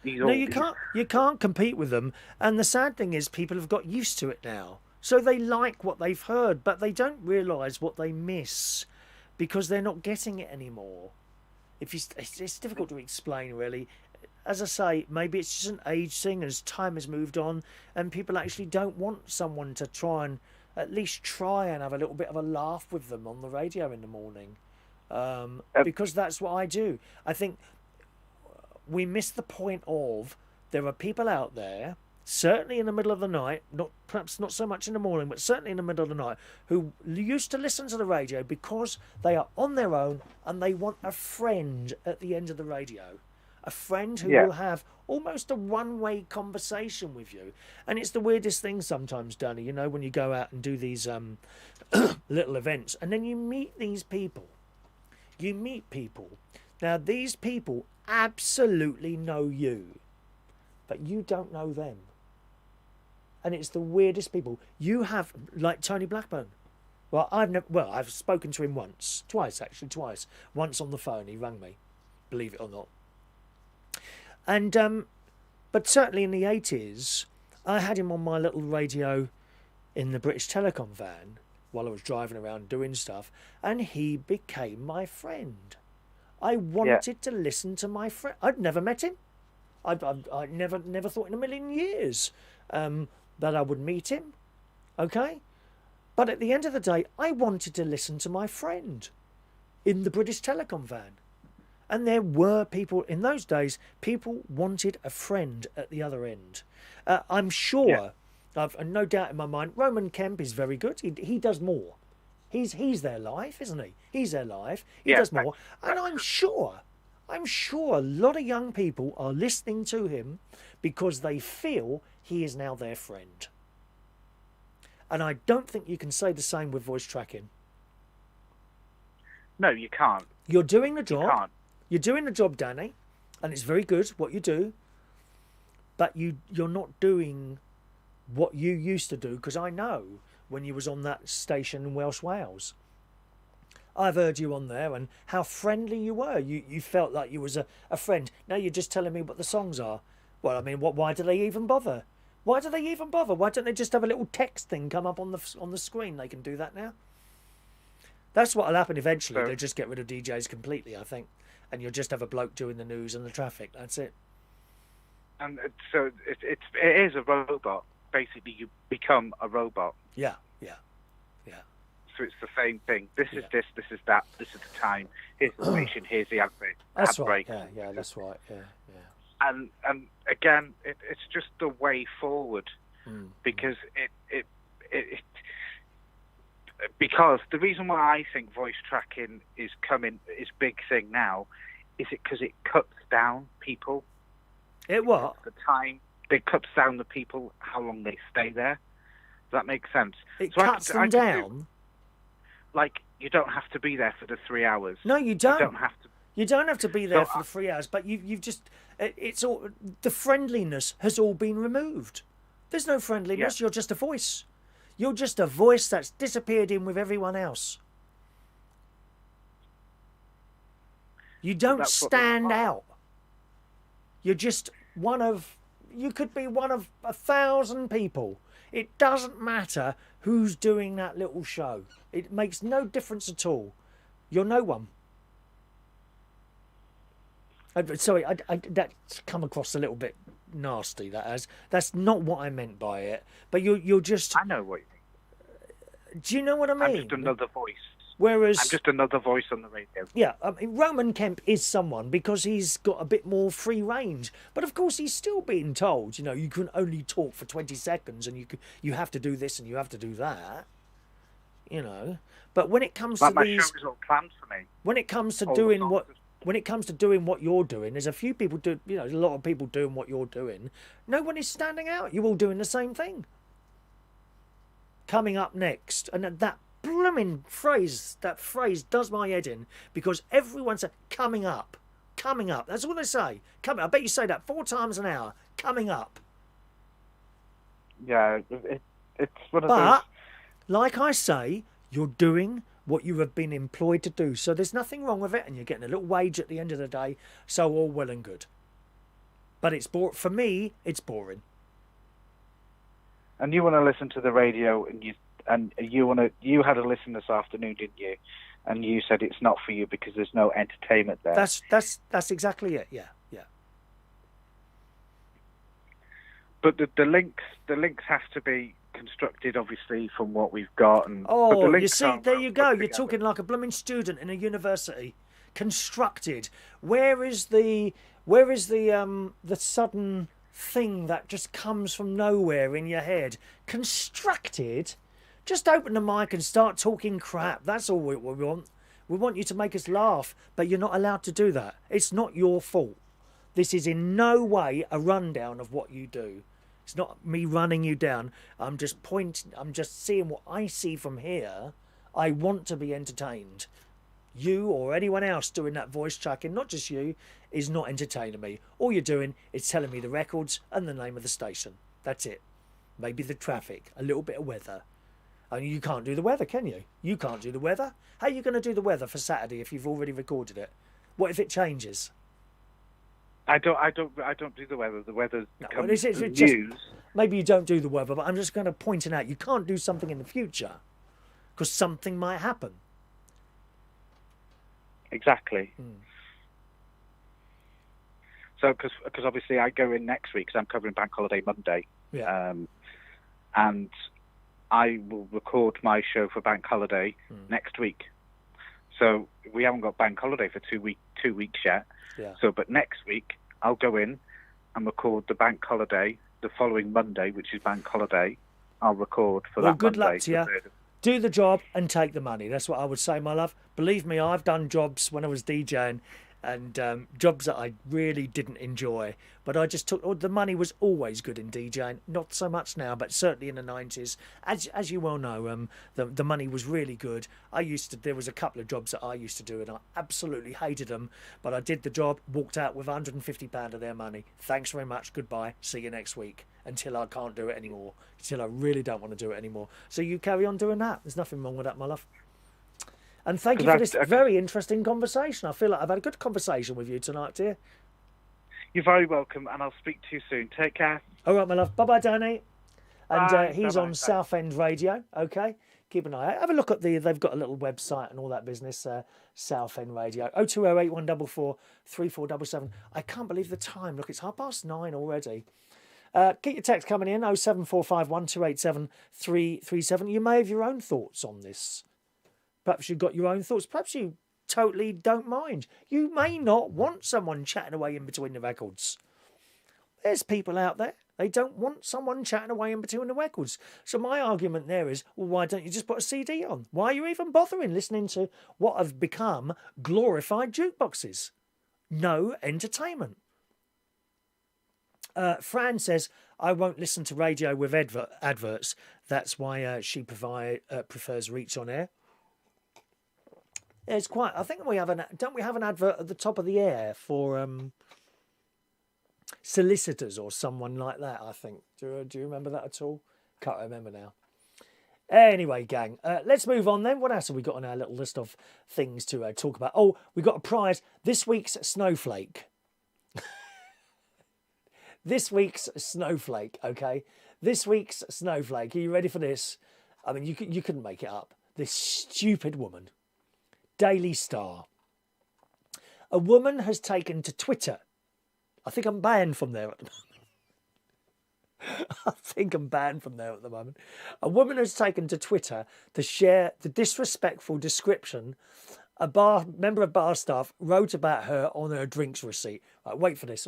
You can't compete with them. And the sad thing is, people have got used to it now. So they like what they've heard, but they don't realise what they miss because they're not getting it anymore. It's difficult to explain, really. As I say, maybe it's just an age thing as time has moved on, and people actually don't want someone to try and at least try and have a little bit of a laugh with them on the radio in the morning. Because that's what I do. I think we miss the point of there are people out there, certainly in the middle of the night, perhaps not so much in the morning, but certainly in the middle of the night, who used to listen to the radio because they are on their own and they want a friend at the end of the radio. A friend who will have almost a one-way conversation with you. And it's the weirdest thing sometimes, Danny, you know, when you go out and do these little events and then you meet these people. You meet people. Now, these people absolutely know you, but you don't know them. And it's the weirdest people. You have, like Tony Blackburn. Well, I've spoken to him twice. Once on the phone, he rang me, believe it or not. And, but certainly in the 80s, I had him on my little radio in the British Telecom van while I was driving around doing stuff, and he became my friend. I wanted to listen to my friend. I'd never met him. I never thought in a million years that I would meet him. Okay? But at the end of the day, I wanted to listen to my friend in the British Telecom van. And there were people, in those days, people wanted a friend at the other end. I'm sure, I've no doubt in my mind, Roman Kemp is very good. He does more. He's their life, isn't he? He's their life. He does more. And I'm sure a lot of young people are listening to him because they feel he is now their friend. And I don't think you can say the same with voice tracking. No, you can't. You're doing the job. You can't. You're doing the job, Danny, and it's very good what you do, but you're not doing what you used to do, because I know when you was on that station in Welsh Wales, I've heard you on there and how friendly you were. You felt like you was a friend. Now you're just telling me what the songs are. Well, I mean, why do they even bother? Why do they even bother? Why don't they just have a little text thing come up on the screen? They can do that now. That's what'll happen eventually. They'll just get rid of DJs completely, I think. And you'll just have a bloke doing the news and the traffic. That's it. And so it is a robot. Basically, you become a robot. Yeah. So it's the same thing. This is this is that. This is the time. Here's the station. Here's the advert. That's right. Yeah, that's right. Yeah. And again, it's just the way forward, because Because the reason why I think voice tracking is big thing now, is it because it cuts down people. It what? The time. It cuts down the people, how long they stay there. Does that make sense? It cuts them down? Like, you don't have to be there for the 3 hours. No, you don't. You don't have to. You don't have to be there for the 3 hours, but you've just... It's all... The friendliness has all been removed. There's no friendliness. Yeah. You're just a voice. You're just a voice that's disappeared in with everyone else. You don't stand out. You're just one of... You could be one of 1,000 people. It doesn't matter who's doing that little show. It makes no difference at all. You're no one. Sorry, that's come across a little bit nasty. That's not what I meant by it. But you're just. I know what you mean. Do you know what I mean? I'm just another voice. Whereas I'm just another voice on the radio. Yeah, Roman Kemp is someone because he's got a bit more free range. But of course, he's still being told, you can only talk for 20 seconds, and you have to do this and you have to do that. But when it comes to my these, show is all planned for me. When it comes to doing what you're doing, there's a few people a lot of people doing what you're doing. No one is standing out. You're all doing the same thing. Coming up next, and that blooming phrase does my head in, because everyone says coming up. That's all they say. Coming. I bet you say that 4 times an hour. Coming up. Yeah, it's one of those. But like I say, you're doing what you have been employed to do, so there's nothing wrong with it, and you're getting a little wage at the end of the day. So all well and good. But for me, it's boring. And you want to listen to the radio, and you had a listen this afternoon, didn't you? And you said it's not for you because there's no entertainment there. That's exactly it. Yeah. But the links have to be constructed, obviously, from what we've got. And you see, there you go. You're talking like a blooming student in a university. Constructed. Where is the sudden thing that just comes from nowhere in your head? Constructed. Just open the mic and start talking crap. That's all we want. We want you to make us laugh, but you're not allowed to do that. It's not your fault. This is in no way a rundown of what you do. It's not me running you down. I'm just seeing what I see from here. I want to be entertained. You or anyone else doing that voice tracking, not just you, is not entertaining me. All you're doing is telling me the records and the name of the station. That's it. Maybe the traffic, a little bit of weather. I mean, you can't do the weather, can you? You can't do the weather. How are you going to do the weather for Saturday if you've already recorded it? What if it changes? I don't do the weather. The weather becomes news. Just, maybe you don't do the weather, but I'm just going to point it out. You can't do something in the future because something might happen. Exactly. So, because obviously I go in next week because I'm covering Bank Holiday Monday. Yeah. And I will record my show for Bank Holiday next week. So we haven't got Bank Holiday for 2 weeks yet. Yeah. So, but next week I'll go in and record the Bank Holiday the following Monday, which is Bank Holiday. I'll record for that Monday. Well, good luck to you. Do the job and take the money. That's what I would say, my love. Believe me, I've done jobs when I was DJing, and jobs that I really didn't enjoy. But I just took... the money was always good in DJing. Not so much now, but certainly in the 90s. As you well know, the money was really good. There was a couple of jobs that I used to do, and I absolutely hated them. But I did the job, walked out with £150 of their money. Thanks very much. Goodbye. See you next week. Until I can't do it anymore. Until I really don't want to do it anymore. So you carry on doing that. There's nothing wrong with that, my love. And thank you for this very interesting conversation. I feel like I've had a good conversation with you tonight, dear. You're very welcome, and I'll speak to you soon. Take care. All right, my love. Bye-bye, Danny. And Bye. He's Bye-bye. on Southend Radio, okay? Keep an eye out. Have a look at they've got a little website and all that business, Southend Radio. 0208 144 3477. I can't believe the time. Look, it's 9:30 already. Keep your text coming in, 07451 287 337. You may have your own thoughts on this. Perhaps you've got your own thoughts. Perhaps you totally don't mind. You may not want someone chatting away in between the records. There's people out there. They don't want someone chatting away in between the records. So my argument there is, well, why don't you just put a CD on? Why are you even bothering listening to what have become glorified jukeboxes? No entertainment. Fran says, I won't listen to radio with adverts. That's why she prefers Reach on Air. It's quite. I think don't we have an advert at the top of the air for solicitors or someone like that? I think. Do you remember that at all? Can't remember now. Anyway, gang, let's move on then. What else have we got on our little list of things to talk about? Oh, we got a prize. This week's snowflake. This week's snowflake. Okay, this week's snowflake. Are you ready for this? I mean, you couldn't make it up. This stupid woman. Daily Star. A woman has taken to Twitter. I think I'm banned from there at the moment. A woman has taken to Twitter to share the disrespectful description a member of bar staff wrote about her on her drinks receipt. Right, wait for this.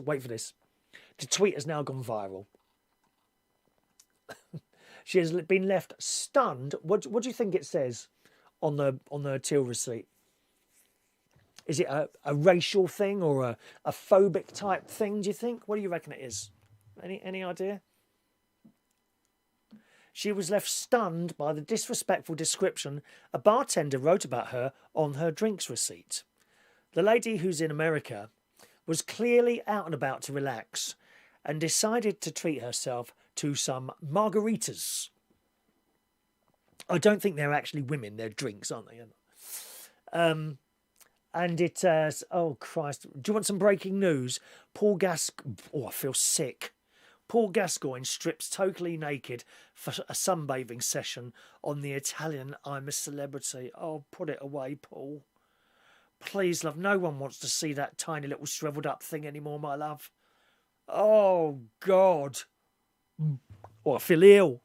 The tweet has now gone viral. She has been left stunned. What do you think it says on the till receipt? Is it a racial thing or a phobic type thing, do you think? What do you reckon it is? Any idea? She was left stunned by the disrespectful description a bartender wrote about her on her drinks receipt. The lady, who's in America, was clearly out and about to relax and decided to treat herself to some margaritas. I don't think they're actually women, they're drinks, aren't they? And it says, oh Christ, do you want some breaking news? I feel sick. Paul Gascoigne strips totally naked for a sunbathing session on the Italian I'm a Celebrity. Oh, put it away, Paul. Please, love, no one wants to see that tiny little shriveled up thing anymore, my love. Oh, God. Oh, I feel ill.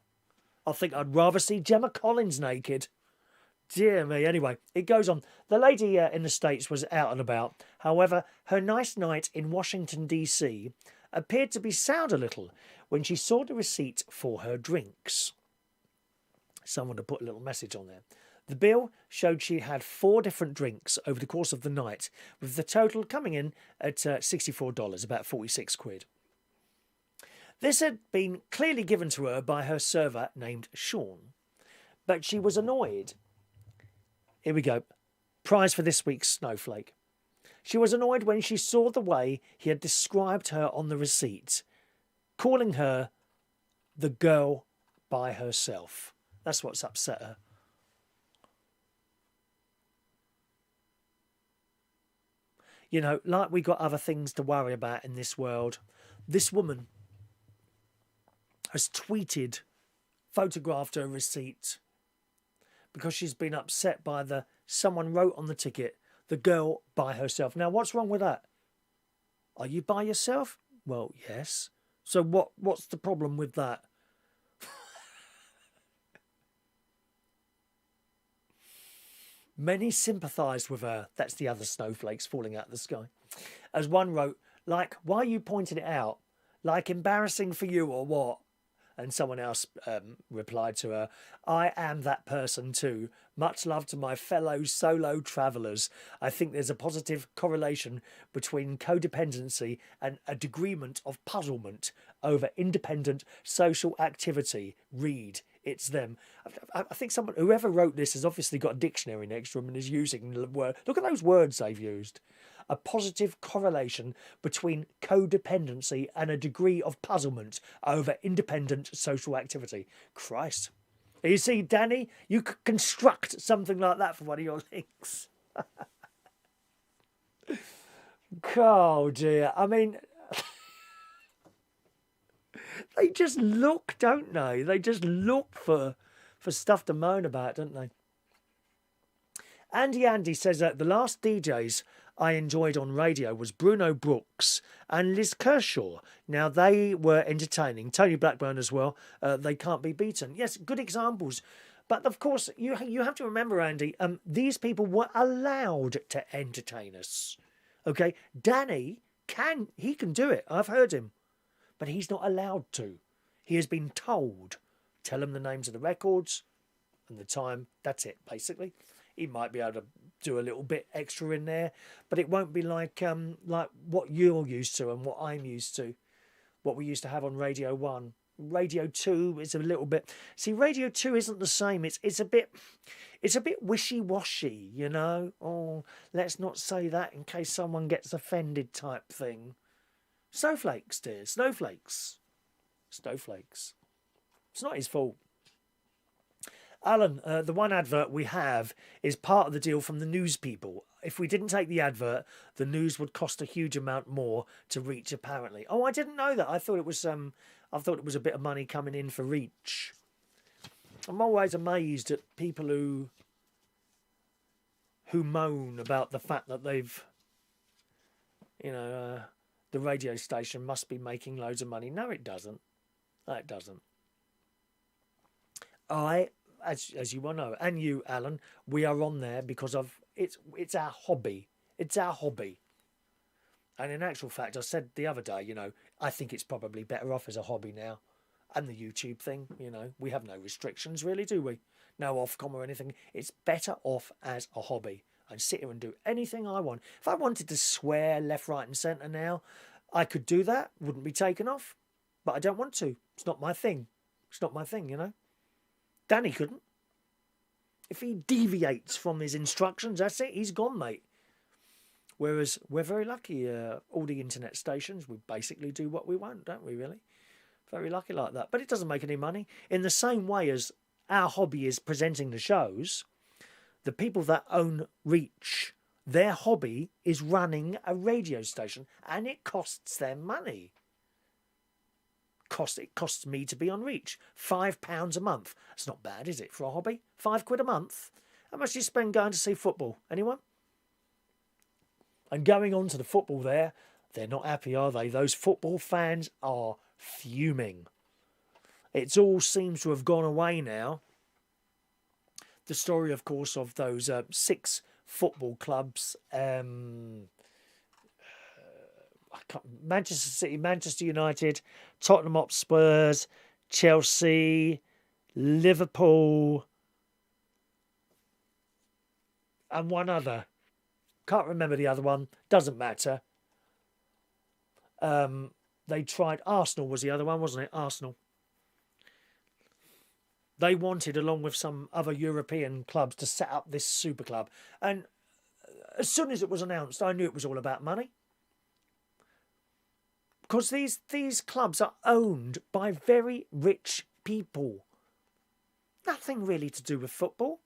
I think I'd rather see Gemma Collins naked. Dear me. Anyway, it goes on. The lady in the States was out and about. However, her nice night in Washington, D.C. appeared to be soured a little when she saw the receipt for her drinks. Someone had put a little message on there. The bill showed she had 4 different drinks over the course of the night, with the total coming in at $64, about 46 quid. This had been clearly given to her by her server named Sean, but she was annoyed. Here we go. Prize for this week's snowflake. She was annoyed when she saw the way he had described her on the receipt, calling her the girl by herself. That's what's upset her. You know, like we got other things to worry about in this world, this woman has photographed her receipt because she's been upset by someone wrote on the ticket, the girl by herself. Now, what's wrong with that? Are you by yourself? Well, yes. So what's the problem with that? Many sympathised with her. That's the other snowflakes falling out of the sky. As one wrote, like, why are you pointing it out? Like, embarrassing for you or what? And someone else replied to her, I am that person too. Much love to my fellow solo travellers. I think there's a positive correlation between codependency and a degreement of puzzlement over independent social activity. Read. It's them. I think whoever wrote this has obviously got a dictionary next to them and is using the word. Look at those words they've used. A positive correlation between codependency and a degree of puzzlement over independent social activity. Christ. You see, Danny, you could construct something like that for one of your links. Oh, dear. I mean, they just look, don't they? They just look for stuff to moan about, don't they? Andy says that the last DJs I enjoyed on radio was Bruno Brooks and Liz Kershaw. Now, they were entertaining. Tony Blackburn as well. They can't be beaten. Yes, good examples. But, of course, you have to remember, Andy, these people were allowed to entertain us. Okay? Danny can do it. I've heard him. but he's not allowed to. He has been told, tell him the names of the records and the time. That's it, basically. He might be able to do a little bit extra in there, but it won't be like what you're used to and what I'm used to, what we used to have on Radio 1. Radio 2 is a little bit... See, Radio 2 isn't the same. It's a bit wishy-washy, you know? Oh, let's not say that in case someone gets offended type thing. Snowflakes, dear. Snowflakes. Snowflakes. It's not his fault. Alan, the one advert we have is part of the deal from the news people. If we didn't take the advert, the news would cost a huge amount more to reach, apparently. Oh, I didn't know that. I thought it was a bit of money coming in for reach. I'm always amazed at people who moan about the fact that they've, the radio station must be making loads of money. No, it doesn't. No, it doesn't. As you well know, and you, Alan, we are on there because of it's our hobby. It's our hobby. And in actual fact, I said the other day, I think it's probably better off as a hobby now. And the YouTube thing, we have no restrictions, really, do we? No Ofcom or anything. It's better off as a hobby. And sit here and do anything I want. If I wanted to swear left, right and centre now, I could do that. Wouldn't be taken off. But I don't want to. It's not my thing. It's not my thing, Danny couldn't. If he deviates from his instructions, that's it. He's gone, mate. Whereas we're very lucky. All the internet stations, we basically do what we want, don't we, really? Very lucky like that. But it doesn't make any money. In the same way as our hobby is presenting the shows, the people that own Reach, their hobby is running a radio station, and it costs them money. It costs me to be on Reach. £5 a month. That's not bad, is it, for a hobby? £5 a month. How much do you spend going to see football? Anyone? And going on to the football there, they're not happy, are they? Those football fans are fuming. It all seems to have gone away now. The story, of course, of those 6 football clubs, Manchester City, Manchester United, Tottenham Hotspurs, Chelsea, Liverpool, and one other. Can't remember the other one. Doesn't matter. They tried. Arsenal was the other one, wasn't it? Arsenal. They wanted, along with some other European clubs, to set up this super club. And as soon as it was announced, I knew it was all about money. Because these clubs are owned by very rich people. Nothing really to do with football.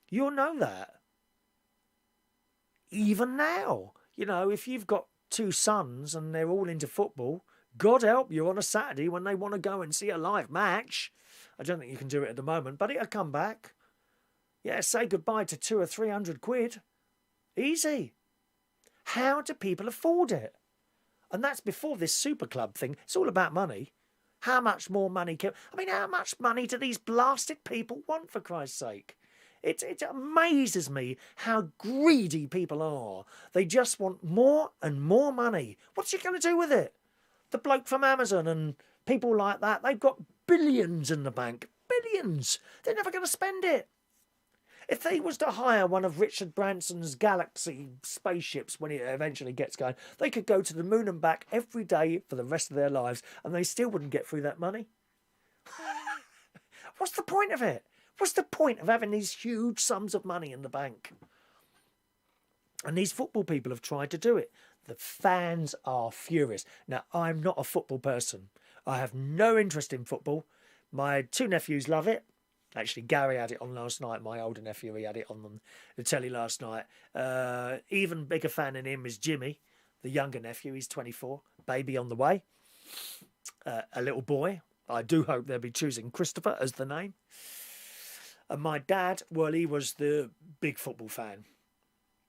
You'll know that. Even now. If you've got 2 sons and they're all into football, God help you on a Saturday when they want to go and see a live match. I don't think you can do it at the moment, but it'll come back. Yeah, say goodbye to 200 or 300 quid. Easy. How do people afford it? And that's before this super club thing. It's all about money. How much more money how much money do these blasted people want, for Christ's sake? It amazes me how greedy people are. They just want more and more money. What's he going to do with it? The bloke from Amazon and people like that, they've got billions in the bank. Billions. They're never going to spend it. If they was to hire one of Richard Branson's Galaxy spaceships when it eventually gets going, they could go to the moon and back every day for the rest of their lives and they still wouldn't get through that money. What's the point of it? What's the point of having these huge sums of money in the bank? And these football people have tried to do it. The fans are furious. Now, I'm not a football person. I have no interest in football. My 2 nephews love it. Actually, Gary had it on last night. My older nephew, he had it on the telly last night. Even bigger fan than him is Jimmy, the younger nephew. He's 24. Baby on the way. A little boy. I do hope they'll be choosing Christopher as the name. And my dad, well, he was the big football fan.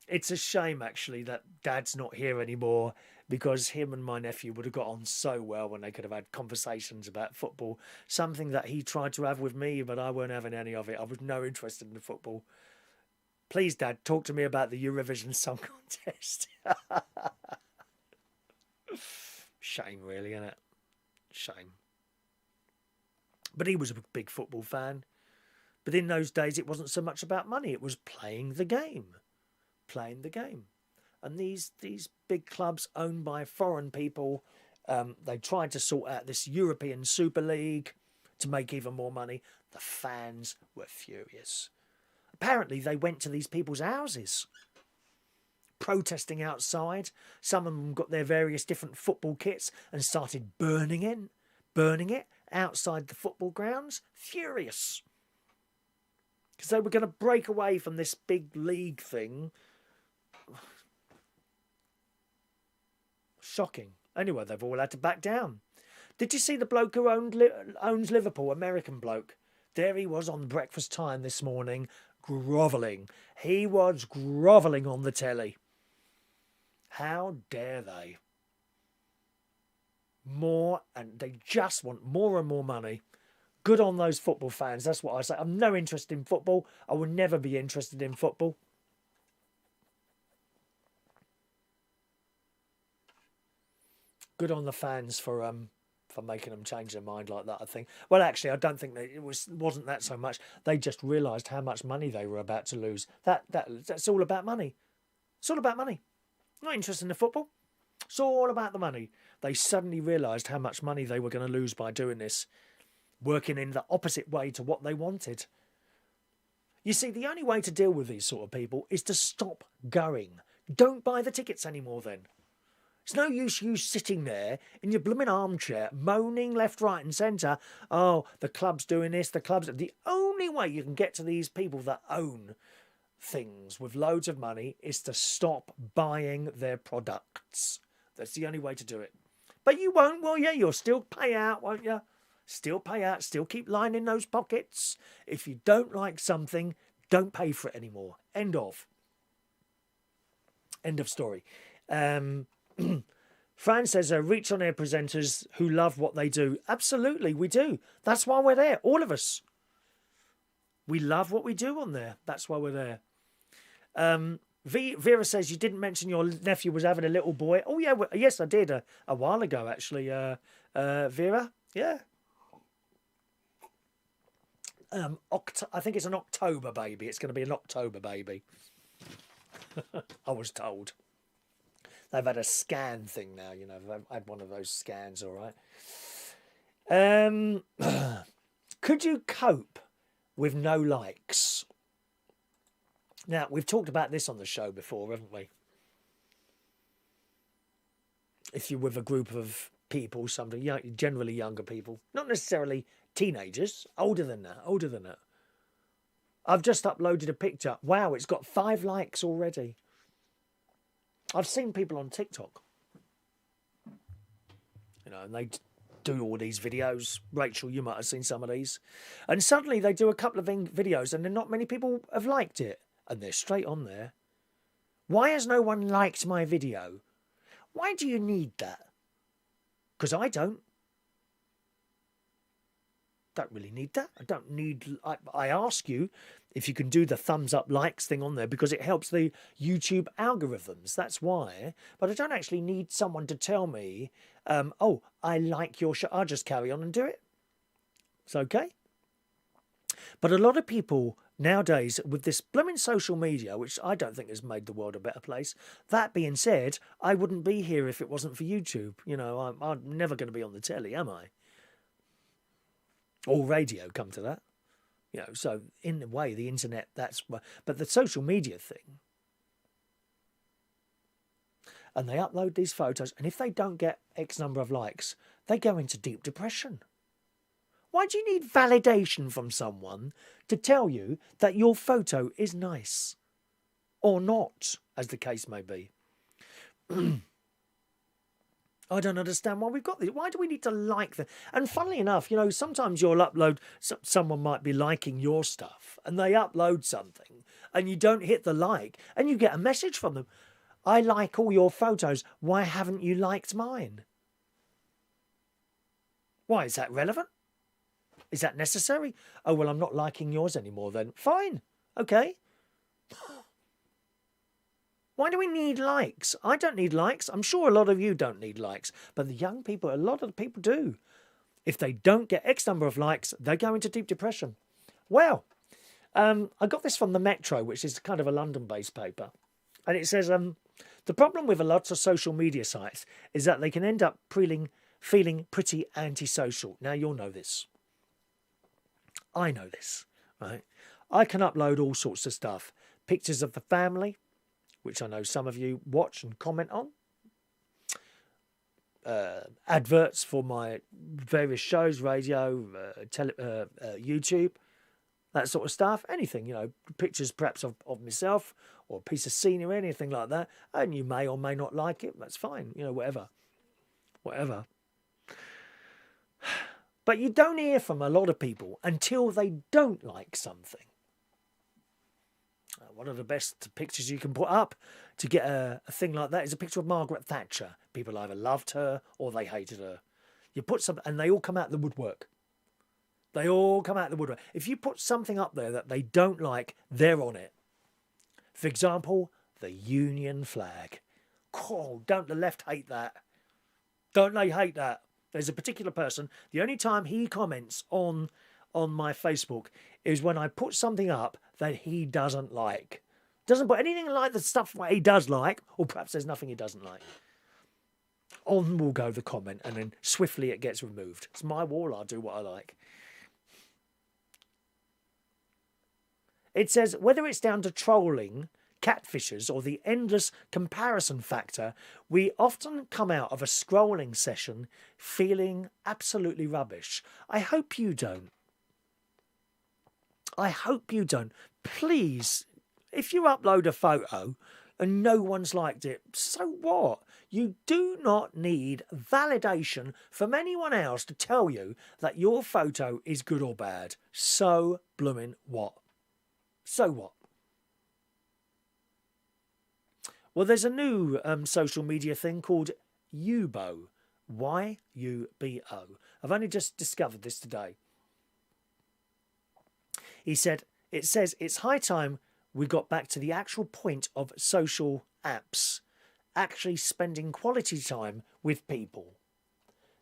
It's a shame, actually, that Dad's not here anymore, because him and my nephew would have got on so well when they could have had conversations about football. Something that he tried to have with me, but I weren't having any of it. I was no interested in the football. Please, Dad, talk to me about the Eurovision Song Contest. Shame, really, isn't it? Shame. But he was a big football fan. But in those days, it wasn't so much about money. It was playing the game. Playing the game. And these big clubs owned by foreign people, they tried to sort out this European Super League to make even more money. The fans were furious. Apparently, they went to these people's houses, protesting outside. Some of them got their various different football kits and started burning it outside the football grounds. Furious. Because they were going to break away from this big league thing. Shocking. Anyway, they've all had to back down. Did you see the bloke who owns Liverpool, American bloke? There he was on Breakfast Time this morning, grovelling. He was grovelling on the telly. How dare they? More, and they just want more and more money. Good on those football fans, that's what I say. I'm no interest in football. I will never be interested in football. Good on the fans for making them change their mind like that, I think. Well, actually, I don't think that wasn't that so much. They just realised how much money they were about to lose. That's all about money. It's all about money. Not interested in the football. It's all about the money. They suddenly realised how much money they were going to lose by doing this, working in the opposite way to what they wanted. You see, the only way to deal with these sort of people is to stop going. Don't buy the tickets anymore then. It's no use you sitting there in your blooming armchair, moaning left, right and centre, oh, the club's doing this, the club's... The only way you can get to these people that own things with loads of money is to stop buying their products. That's the only way to do it. But you won't, will you? You'll still pay out, won't you? Still pay out, still keep lining those pockets. If you don't like something, don't pay for it anymore. End of. End of story. Fran says, reach on air presenters who love what they do. Absolutely, we do. That's why we're there, all of us. We love what we do on there. That's why we're there. Vera says, you didn't mention your nephew was having a little boy. Oh, yeah, yes, I did a while ago, actually, Vera. Yeah. I think it's an October baby. It's going to be an October baby. I was told. They've had a scan thing now, you know. They've had one of those scans, all right. Could you cope with no likes? Now, we've talked about this on the show before, haven't we? If you're with a group of people, generally younger people, not necessarily teenagers, older than that. I've just uploaded a picture. Wow, it's got 5 likes already. I've seen people on TikTok, you know, and they do all these videos. Rachel, you might have seen some of these. And suddenly they do a couple of videos and then not many people have liked it. And they're straight on there. Why has no one liked my video? Why do you need that? Because I don't. Don't really need that. I don't need... I ask you if you can do the thumbs up likes thing on there because it helps the YouTube algorithms. That's why. But I don't actually need someone to tell me, oh, I like your show. I'll just carry on and do it. It's okay. But a lot of people nowadays with this blooming social media, which I don't think has made the world a better place. That being said, I wouldn't be here if it wasn't for YouTube. You know, I'm never going to be on the telly, am I? Or radio, come to that. You know, so in a way, the internet, that's... But the social media thing, and they upload these photos, and if they don't get X number of likes, they go into deep depression. Why do you need validation from someone to tell you that your photo is nice? Or not, as the case may be. I don't understand why we've got this. Why do we need to like them? And funnily enough, you know, sometimes you'll upload, someone might be liking your stuff and they upload something and you don't hit the like and you get a message from them. I like all your photos. Why haven't you liked mine? Why, is that relevant? Is that necessary? Oh, well, I'm not liking yours anymore then. Fine. Okay. Why do we need likes? I don't need likes. I'm sure a lot of you don't need likes. But the young people, a lot of the people do. If they don't get X number of likes, they go into deep depression. Well, I got this from the Metro, which is kind of a London-based paper. And it says, the problem with a lot of social media sites is that they can end up feeling pretty antisocial. Now, you'll know this. I know this, right? I can upload all sorts of stuff. Pictures of the family, which I know some of you watch and comment on. Adverts for my various shows, radio, YouTube, that sort of stuff. Anything, you know, pictures perhaps of myself or a piece of scenery, anything like that. And you may or may not like it. That's fine, you know, whatever. But you don't hear from a lot of people until they don't like something. One of the best pictures you can put up to get a thing like that is a picture of Margaret Thatcher. People either loved her or they hated her. You put something, and they all come out the woodwork. They all come out the woodwork. If you put something up there that they don't like, they're on it. For example, the Union flag. Oh, don't the left hate that? Don't they hate that? There's a particular person, the only time he comments on my Facebook is when I put something up that he doesn't like. Doesn't put anything like the stuff he does like, or perhaps there's nothing he doesn't like. On will go the comment, and then swiftly it gets removed. It's my wall, I'll do what I like. It says, whether it's down to trolling, catfishers, or the endless comparison factor, we often come out of a scrolling session feeling absolutely rubbish. I hope you don't. I hope you don't. Please, if you upload a photo and no one's liked it, so what? You do not need validation from anyone else to tell you that your photo is good or bad. So blooming what? So what? Well, there's a new social media thing called Awww. Y-U-B-O. I've only just discovered this today. He said, it says it's high time we got back to the actual point of social apps. Actually spending quality time with people.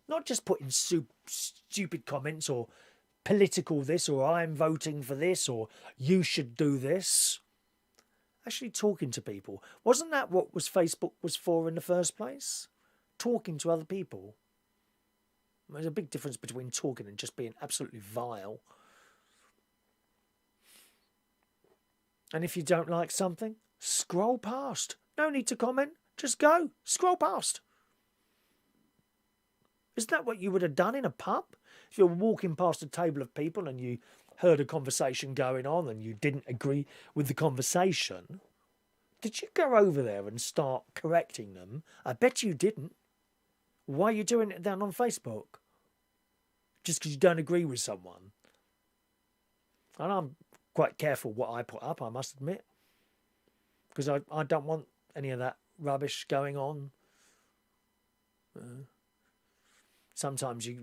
Not just putting stupid comments or political this, or I'm voting for this, or you should do this. Actually talking to people. Wasn't that what Facebook was for in the first place? Talking to other people. There's a big difference between talking and just being absolutely vile. And if you don't like something, scroll past. No need to comment. Just go. Scroll past. Isn't that what you would have done in a pub? If you're walking past a table of people and you heard a conversation going on and you didn't agree with the conversation, did you go over there and start correcting them? I bet you didn't. Why are you doing it down on Facebook? Just because you don't agree with someone. And I'm quite careful what I put up, I must admit. Because I don't want any of that rubbish going on. Sometimes you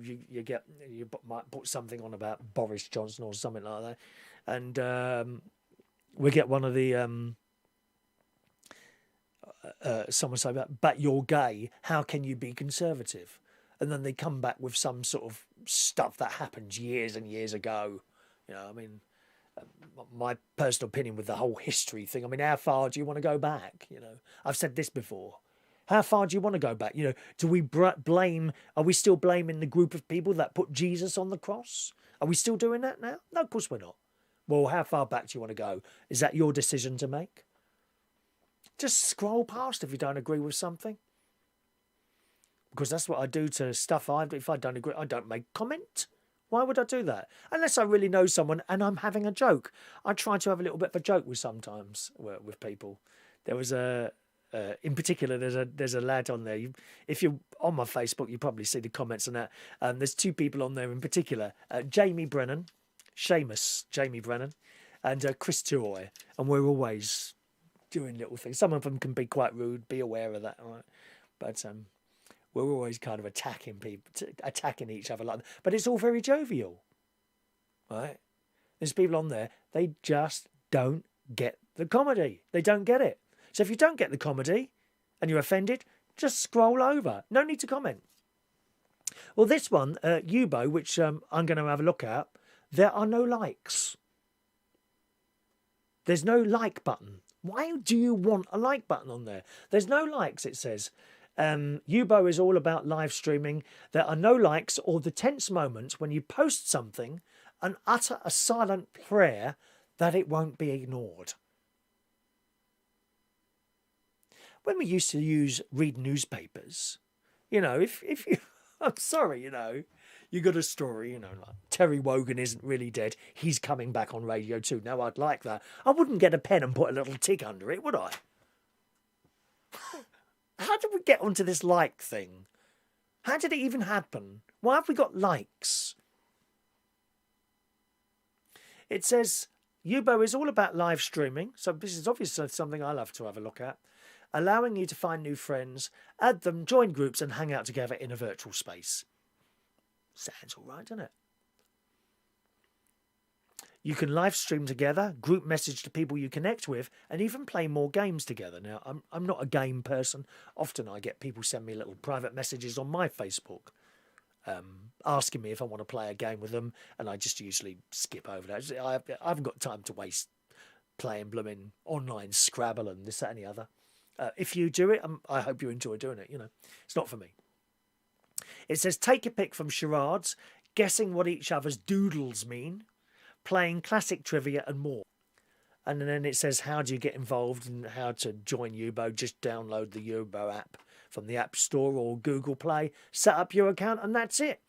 might put something on about Boris Johnson or something like that, and we get one of the someone say about, but you're gay. How can you be conservative? And then they come back with some sort of stuff that happened years and years ago. You know, I mean, my personal opinion with the whole history thing. I mean, how far do you want to go back? You know, I've said this before. How far do you want to go back? You know, do we blame? Are we still blaming the group of people that put Jesus on the cross? Are we still doing that now? No, of course we're not. Well, how far back do you want to go? Is that your decision to make? Just scroll past if you don't agree with something. Because that's what I do to stuff. If I don't agree, I don't make comment. Why would I do that? Unless I really know someone and I'm having a joke. I try to have a little bit of a joke with sometimes with people. There was in particular, there's a lad on there. If you're on my Facebook, you probably see the comments on that. There's two people on there in particular: Jamie Brennan, Seamus Jamie Brennan, and Chris Turoy. And we're always doing little things. Some of them can be quite rude. Be aware of that, all right? But we're always kind of attacking people, attacking each other like that. But it's all very jovial, right? There's people on there. They just don't get the comedy. They don't get it. So if you don't get the comedy and you're offended, just scroll over. No need to comment. Well, this one, Awww, which I'm going to have a look at, there are no likes. There's no like button. Why do you want a like button on there? There's no likes, it says. Awww is all about live streaming. There are no likes or the tense moments when you post something and utter a silent prayer that it won't be ignored. When we used to read newspapers, you know, if you, I'm sorry, you know, you got a story, you know, like Terry Wogan isn't really dead. He's coming back on Radio 2. Now, I'd like that. I wouldn't get a pen and put a little tick under it, would I? How did we get onto this like thing? How did it even happen? Why have we got likes? It says, Awww is all about live streaming. So this is obviously something I love to have a look at. Allowing you to find new friends, add them, join groups and hang out together in a virtual space. Sounds all right, doesn't it? You can live stream together, group message to people you connect with, and even play more games together. Now, I'm not a game person. Often I get people send me little private messages on my Facebook asking me if I want to play a game with them, and I just usually skip over that. I haven't got time to waste playing blooming online Scrabble and this, that, and the other. If you do it, I hope you enjoy doing it. You know, it's not for me. It says, take a pick from charades, guessing what each other's doodles mean, playing classic trivia and more. And then it says, how do you get involved and how to join Awww? Just download the Awww app from the App Store or Google Play, set up your account, and that's it.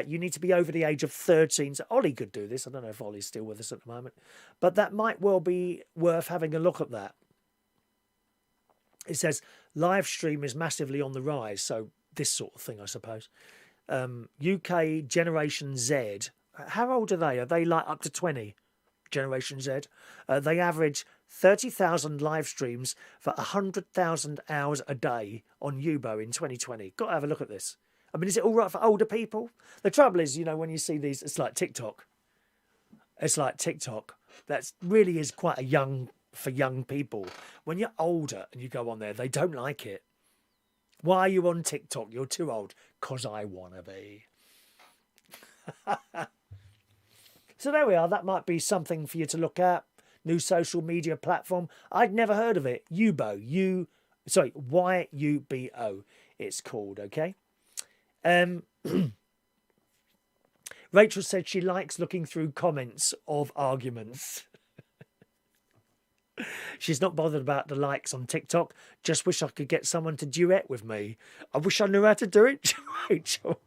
You need to be over the age of 13. So Ollie could do this. I don't know if Ollie's still with us at the moment. But that might well be worth having a look at that. It says, live stream is massively on the rise. So this sort of thing, I suppose. UK Generation Z. How old are they? Are they like up to 20? Generation Z. They average 30,000 live streams for 100,000 hours a day on Awww in 2020. Got to have a look at this. I mean, is it all right for older people? The trouble is, you know, when you see these, it's like TikTok. It's like TikTok. That really is quite for young people. When you're older and you go on there, they don't like it. Why are you on TikTok? You're too old. 'Cause I want to be. So there we are. That might be something for you to look at. New social media platform. I'd never heard of it. Awww. YUBO. It's called, okay? Rachel said she likes looking through comments of arguments. She's not bothered about the likes on TikTok. Just wish I could get someone to duet with me. I wish I knew how to do it, Rachel.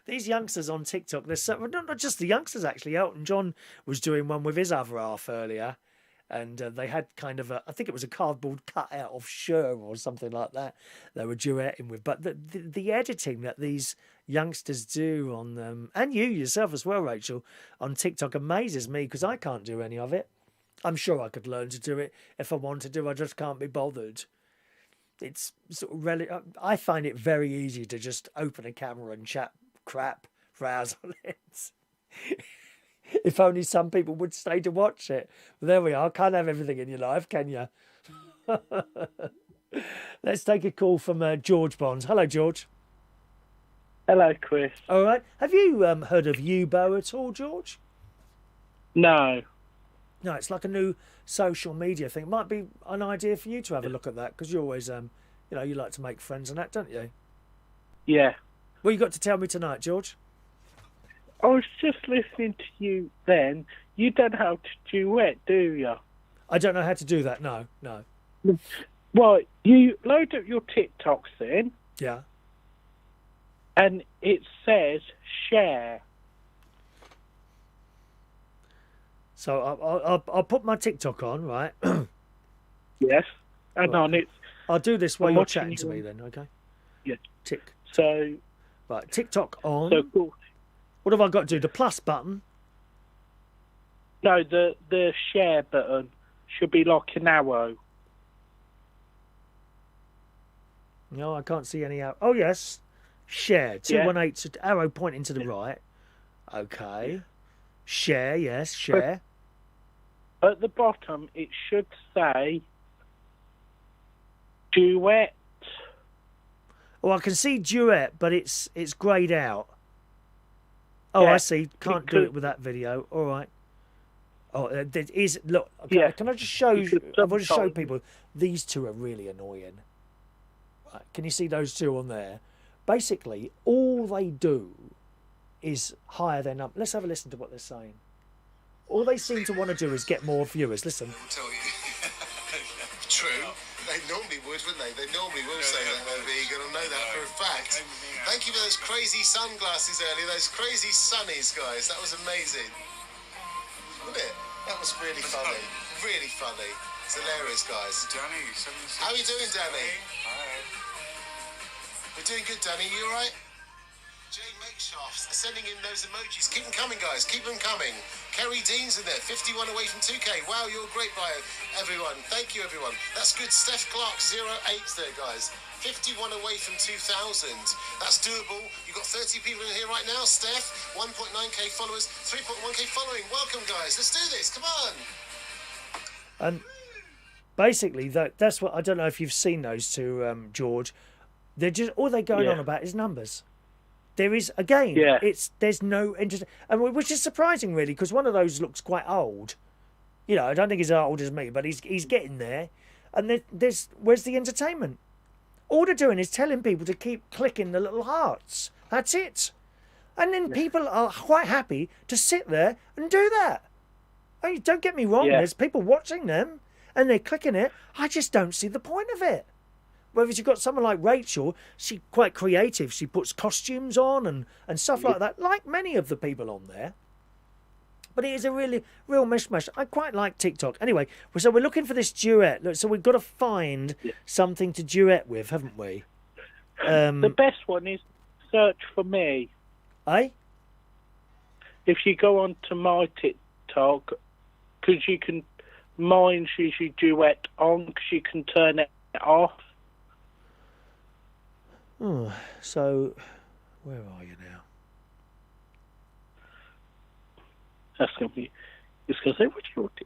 These youngsters on TikTok, there's not just the youngsters, actually. Elton John was doing one with his other half earlier. And they had kind of I think it was a cardboard cutout of Cher or something like that they were duetting with. But the editing that these youngsters do on them, and you yourself as well, Rachel, on TikTok amazes me because I can't do any of it. I'm sure I could learn to do it if I wanted to. I just can't be bothered. It's sort of I find it very easy to just open a camera and chat crap for hours on it. If only some people would stay to watch it. But there we are. Can't have everything in your life, can you? Let's take a call from George Bonds. Hello, George. Hello, Chris. All right. Have you heard of Awww at all, George? No. No, it's like a new social media thing. It might be an idea for you to have a look at that because you always, you like to make friends and that, don't you? Yeah. What you got to tell me tonight, George? I was just listening to you then. You don't know how to duet, do you? I don't know how to do that, no. Well, you load up your TikToks then. Yeah. And it says share. So I'll put my TikTok on, right? Yes. And right. on it. I'll do this while I'm you're watching chatting to me then, okay? Yeah. Tick. So. Right, TikTok on. So cool. What have I got to do? The plus button? No, the share button should be like an arrow. No, I can't see any arrow. Oh, yes. Share. 218, arrow pointing to the right. Okay. Share, yes, share. At the bottom, it should say duet. Oh, I can see duet, but it's greyed out. Oh, Yeah, I see. Can't do it with that video. All right. Oh, there is. Look, Yeah, can I just show you? because I want to show sometimes- people. These two are really annoying. Right, can you see those two on there? Basically, all they do is hire their number. Let's have a listen to what they're saying. All they seem to want to do is get more viewers. Listen. Tell you. True. They normally would, wouldn't they? They normally will say that, though, but you're going to know that for a fact. Thank you for those crazy sunglasses earlier, those crazy sunnies, guys. That was amazing. Wasn't it? That was really funny. Really funny. It's hilarious, guys. Danny, How are you doing, Danny? Hi. We're doing good, Danny. You all right? Jay Makeshafts sending in those emojis. Keep them coming, guys. Keep them coming. Kerry Dean's in there. 51 away from 2K. Wow, you're great bio, everyone. Thank you, everyone. That's good. Steph Clark, 08's there, guys. 51 away from 2,000. That's doable. You've got 30 people in here right now. Steph, 1.9K followers, 3.1K following. Welcome, guys. Let's do this. Come on. And basically, that's what I don't know if you've seen those two, George. They're just all they're going on about is numbers. There is again, there's no interest, and which is surprising really, because one of those looks quite old. You know, I don't think he's as old as me, but he's getting there. And where's the entertainment? All they're doing is telling people to keep clicking the little hearts. That's it. And then people are quite happy to sit there and do that. I mean, don't get me wrong, there's people watching them and they're clicking it. I just don't see the point of it. Whereas you've got someone like Rachel, she's quite creative. She puts costumes on and stuff like that, like many of the people on there. But it is a real mishmash. I quite like TikTok. Anyway, so we're looking for this duet. Look, so we've got to find something to duet with, haven't we? The best one is search for me. Eh? If you go on to my TikTok, because you can, mine's usually duet on, because you can turn it off. Oh, so where are you now? That's going to be, it's going to say, what do you want?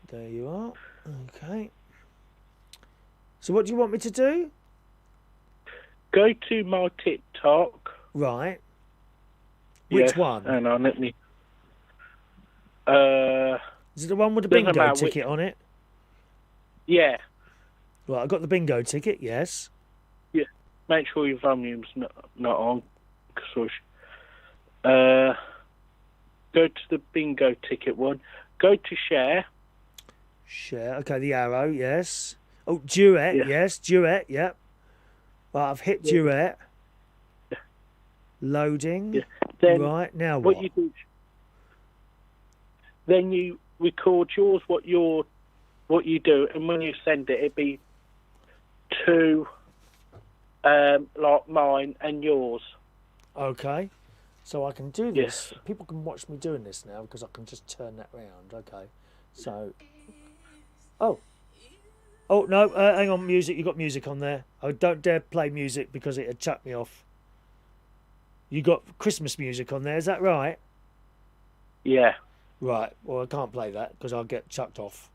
There you are. Okay. So what do you want me to do? Go to my TikTok. Right. Which one? Hang on, let me. Is it the one with the doesn't bingo matter ticket on it? Yeah. Right, I got the bingo ticket, yes. Yeah. Make sure your volume's not on. Go to the bingo ticket one. Go to share. Share. Okay, the arrow, yes. Oh, duet, yes. Duet, yep. Well, I've hit duet. Yeah. Loading. Yeah. Then right, now what? You do, then you record yours, what you do, and when you send it, it'd be to like mine and yours. Okay. So I can do this. Yes. People can watch me doing this now because I can just turn that round. Okay. So. Oh, no, hang on, music. You got music on there. I don't dare play music because it'd chuck me off. You got Christmas music on there, is that right? Yeah. Right, well, I can't play that because I'll get chucked off.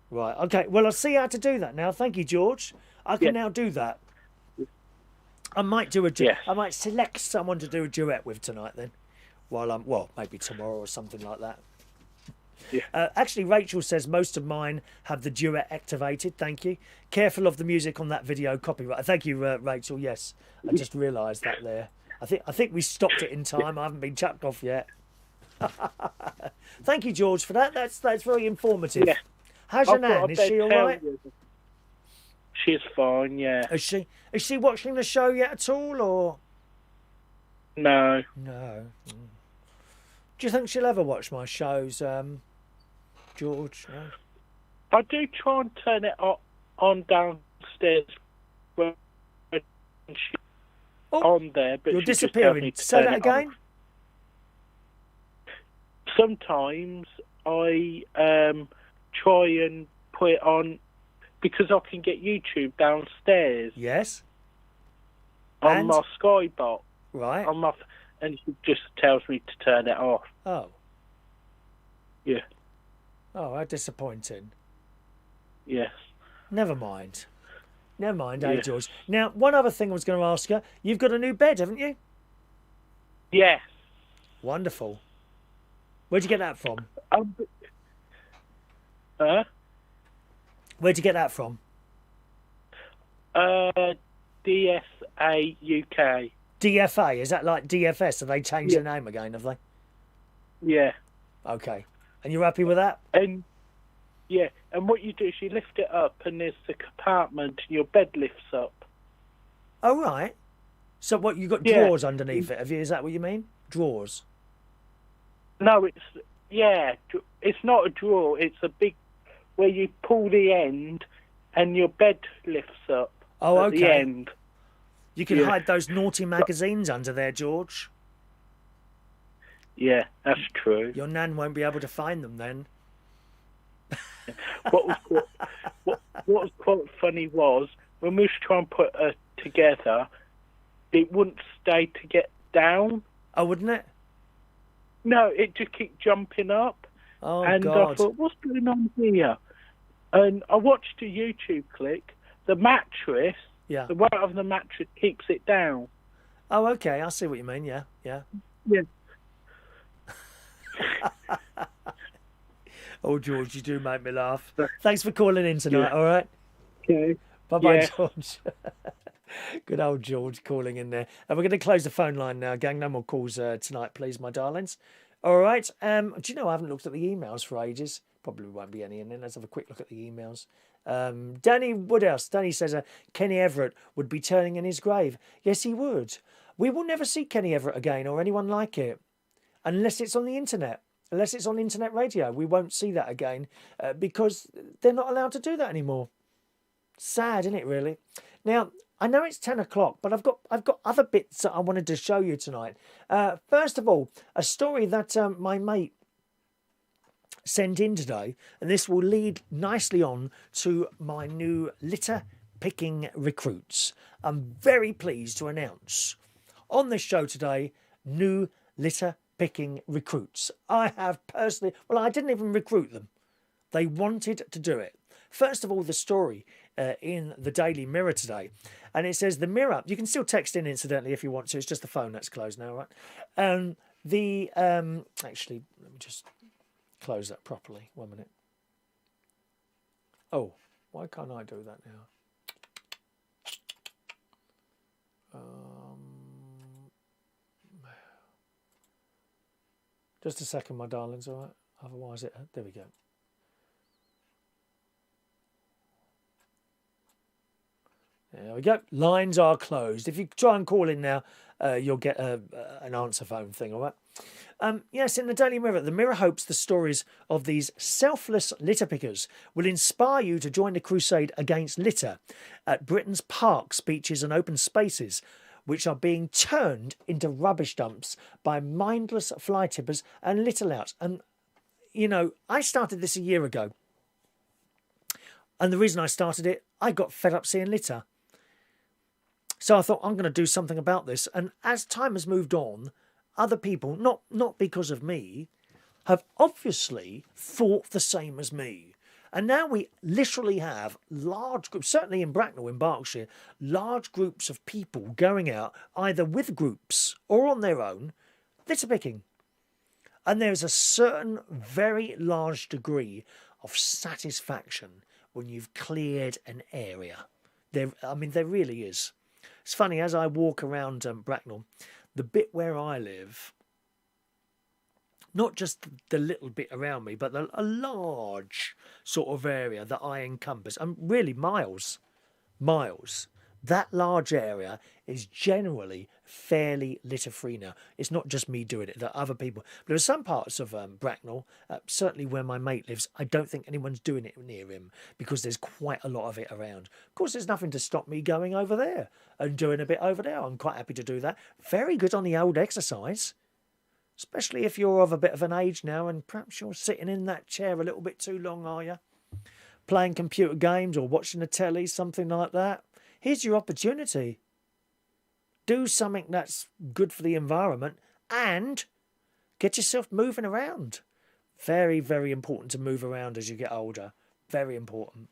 Right, okay, well, I'll see how to do that now. Thank you, George. I can now do that. I might do I might select someone to do a duet with tonight then. While maybe tomorrow or something like that. Yeah. Actually, Rachel says most of mine have the duet activated. Thank you. Careful of the music on that video. Copyright. Thank you, Rachel. Yes, I just realised that there. I think we stopped it in time. I haven't been chucked off yet. Thank you, George, for that. That's very informative. Yeah. How's your nan? Is she all right? She's fine. Yeah. Is she watching the show yet at all, or? No. No. Do you think she'll ever watch my shows, George? No? I do try and turn it on downstairs when she's on there, but you're disappearing. Say that again. Sometimes I try and put it on because I can get YouTube downstairs. Yes. On my Skybot. Right. On my. And it just tells me to turn it off. Oh. Yeah. Oh, how disappointing. Yes. Never mind. Never mind, eh, Yeah. George? Now, one other thing I was going to ask you. You've got a new bed, haven't you? Yes. Wonderful. Where'd you get that from? Where'd you get that from? DSA UK. DFA, is that like DFS? Have they changed Yeah. the name again, have they? Yeah. Okay. And you're happy with that? And yeah, and what you do is you lift it up, and there's the compartment, and your bed lifts up. Oh, right. So what, you got Yeah. drawers underneath it, have you? Is that what you mean? Drawers? No, it's not a drawer. It's a big where you pull the end, and your bed lifts up. Oh, at the okay. end. You can Yeah. hide those naughty magazines under there, George. Yeah, that's true. Your nan won't be able to find them then. What was quite funny was when we was trying to put it together, it wouldn't stay to get down. Oh, wouldn't it? No, it just kept jumping up. Oh, and God. I thought, what's going on here? And I watched a YouTube clip. The mattress, Yeah. the weight of the mattress keeps it down. Oh, okay. I see what you mean. Yeah, yeah. Yeah. Oh, George, you do make me laugh. Thanks for calling in tonight, Yeah. all right? Okay. Bye-bye, Yeah. George. Good old George calling in there. And we're going to close the phone line now, gang. No more calls tonight, please, my darlings. All right. Do you know I haven't looked at the emails for ages? Probably won't be any in there. Let's have a quick look at the emails. Danny Woodhouse. Danny says Kenny Everett would be turning in his grave. Yes, he would. We will never see Kenny Everett again or anyone like it unless it's on the internet. Unless it's on internet radio. We won't see that again because they're not allowed to do that anymore. Sad, isn't it, really? Now, I know it's 10 o'clock, but I've got other bits that I wanted to show you tonight. First of all, a story that my mate sent in today, and this will lead nicely on to my new litter picking recruits. I'm very pleased to announce on this show today, new litter picking recruits. I have personally, well, I didn't even recruit them. They wanted to do it. First of all, the story in the Daily Mirror today. And it says the Mirror, you can still text in incidentally if you want to. It's just the phone that's closed now, right? Actually, let me just close that properly. 1 minute. Oh, why can't I do that now? Just a second, my darlings, all right? Otherwise, there we go. There we go. Lines are closed. If you try and call in now, you'll get an answer phone thing, all right? Yes, in the Daily Mirror, the Mirror hopes the stories of these selfless litter pickers will inspire you to join the crusade against litter at Britain's parks, beaches and open spaces, which are being turned into rubbish dumps by mindless fly tippers and litter louts. And, you know, I started this a year ago. And the reason I started it, I got fed up seeing litter. So I thought, I'm going to do something about this. And as time has moved on, other people, not because of me, have obviously thought the same as me. And now we literally have large groups, certainly in Bracknell in Berkshire, large groups of people going out either with groups or on their own, litter picking. And there's a certain very large degree of satisfaction when you've cleared an area. There really is. It's funny, as I walk around Bracknell, the bit where I live, not just the little bit around me, but a large sort of area that I encompass, and really miles. That large area is generally fairly litter-free now. It's not just me doing it, there are other people. But there are some parts of Bracknell, certainly where my mate lives, I don't think anyone's doing it near him because there's quite a lot of it around. Of course, there's nothing to stop me going over there and doing a bit over there. I'm quite happy to do that. Very good on the old exercise, especially if you're of a bit of an age now and perhaps you're sitting in that chair a little bit too long, are you? Playing computer games or watching the telly, something like that. Here's your opportunity. Do something that's good for the environment and get yourself moving around. Very, very important to move around as you get older. Very important.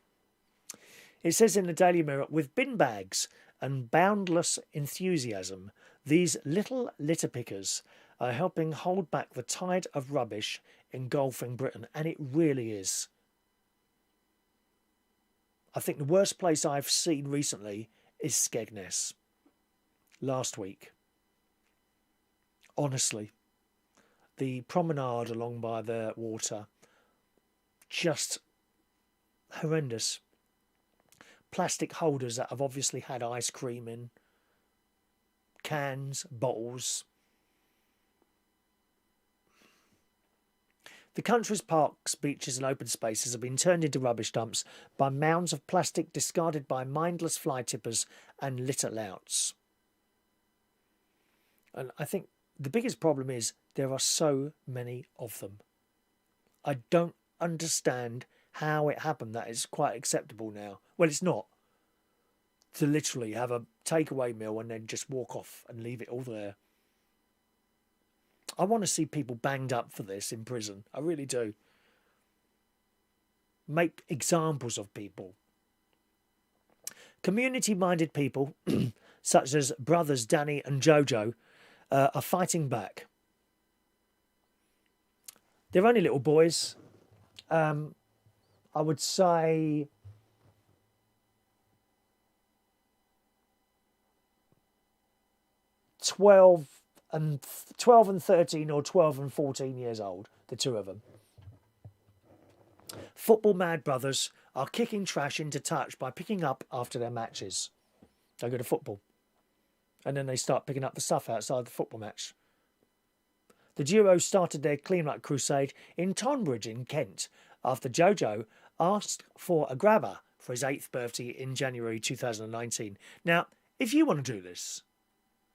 It says in the Daily Mirror, with bin bags and boundless enthusiasm, these little litter pickers are helping hold back the tide of rubbish engulfing Britain. And it really is. I think the worst place I've seen recently is Skegness. Last week. Honestly. The promenade along by the water. Just horrendous. Plastic holders that have obviously had ice cream in. Cans, bottles. The country's parks, beaches and open spaces have been turned into rubbish dumps by mounds of plastic discarded by mindless fly tippers and litter louts. And I think the biggest problem is there are so many of them. I don't understand how it happened that it's quite acceptable now. Well, it's not. To literally have a takeaway meal and then just walk off and leave it all there. I want to see people banged up for this in prison. I really do. Make examples of people. Community-minded people, such as brothers Danny and Jojo, are fighting back. They're only little boys. I would say 12 and 13 or 12 and 14 years old, the two of them. Football mad brothers are kicking trash into touch by picking up after their matches. They go to football and then they start picking up the stuff outside the football match. The duo started their clean-up crusade in Tonbridge in Kent after Jojo asked for a grabber for his 8th birthday in January 2019. Now, if you want to do this,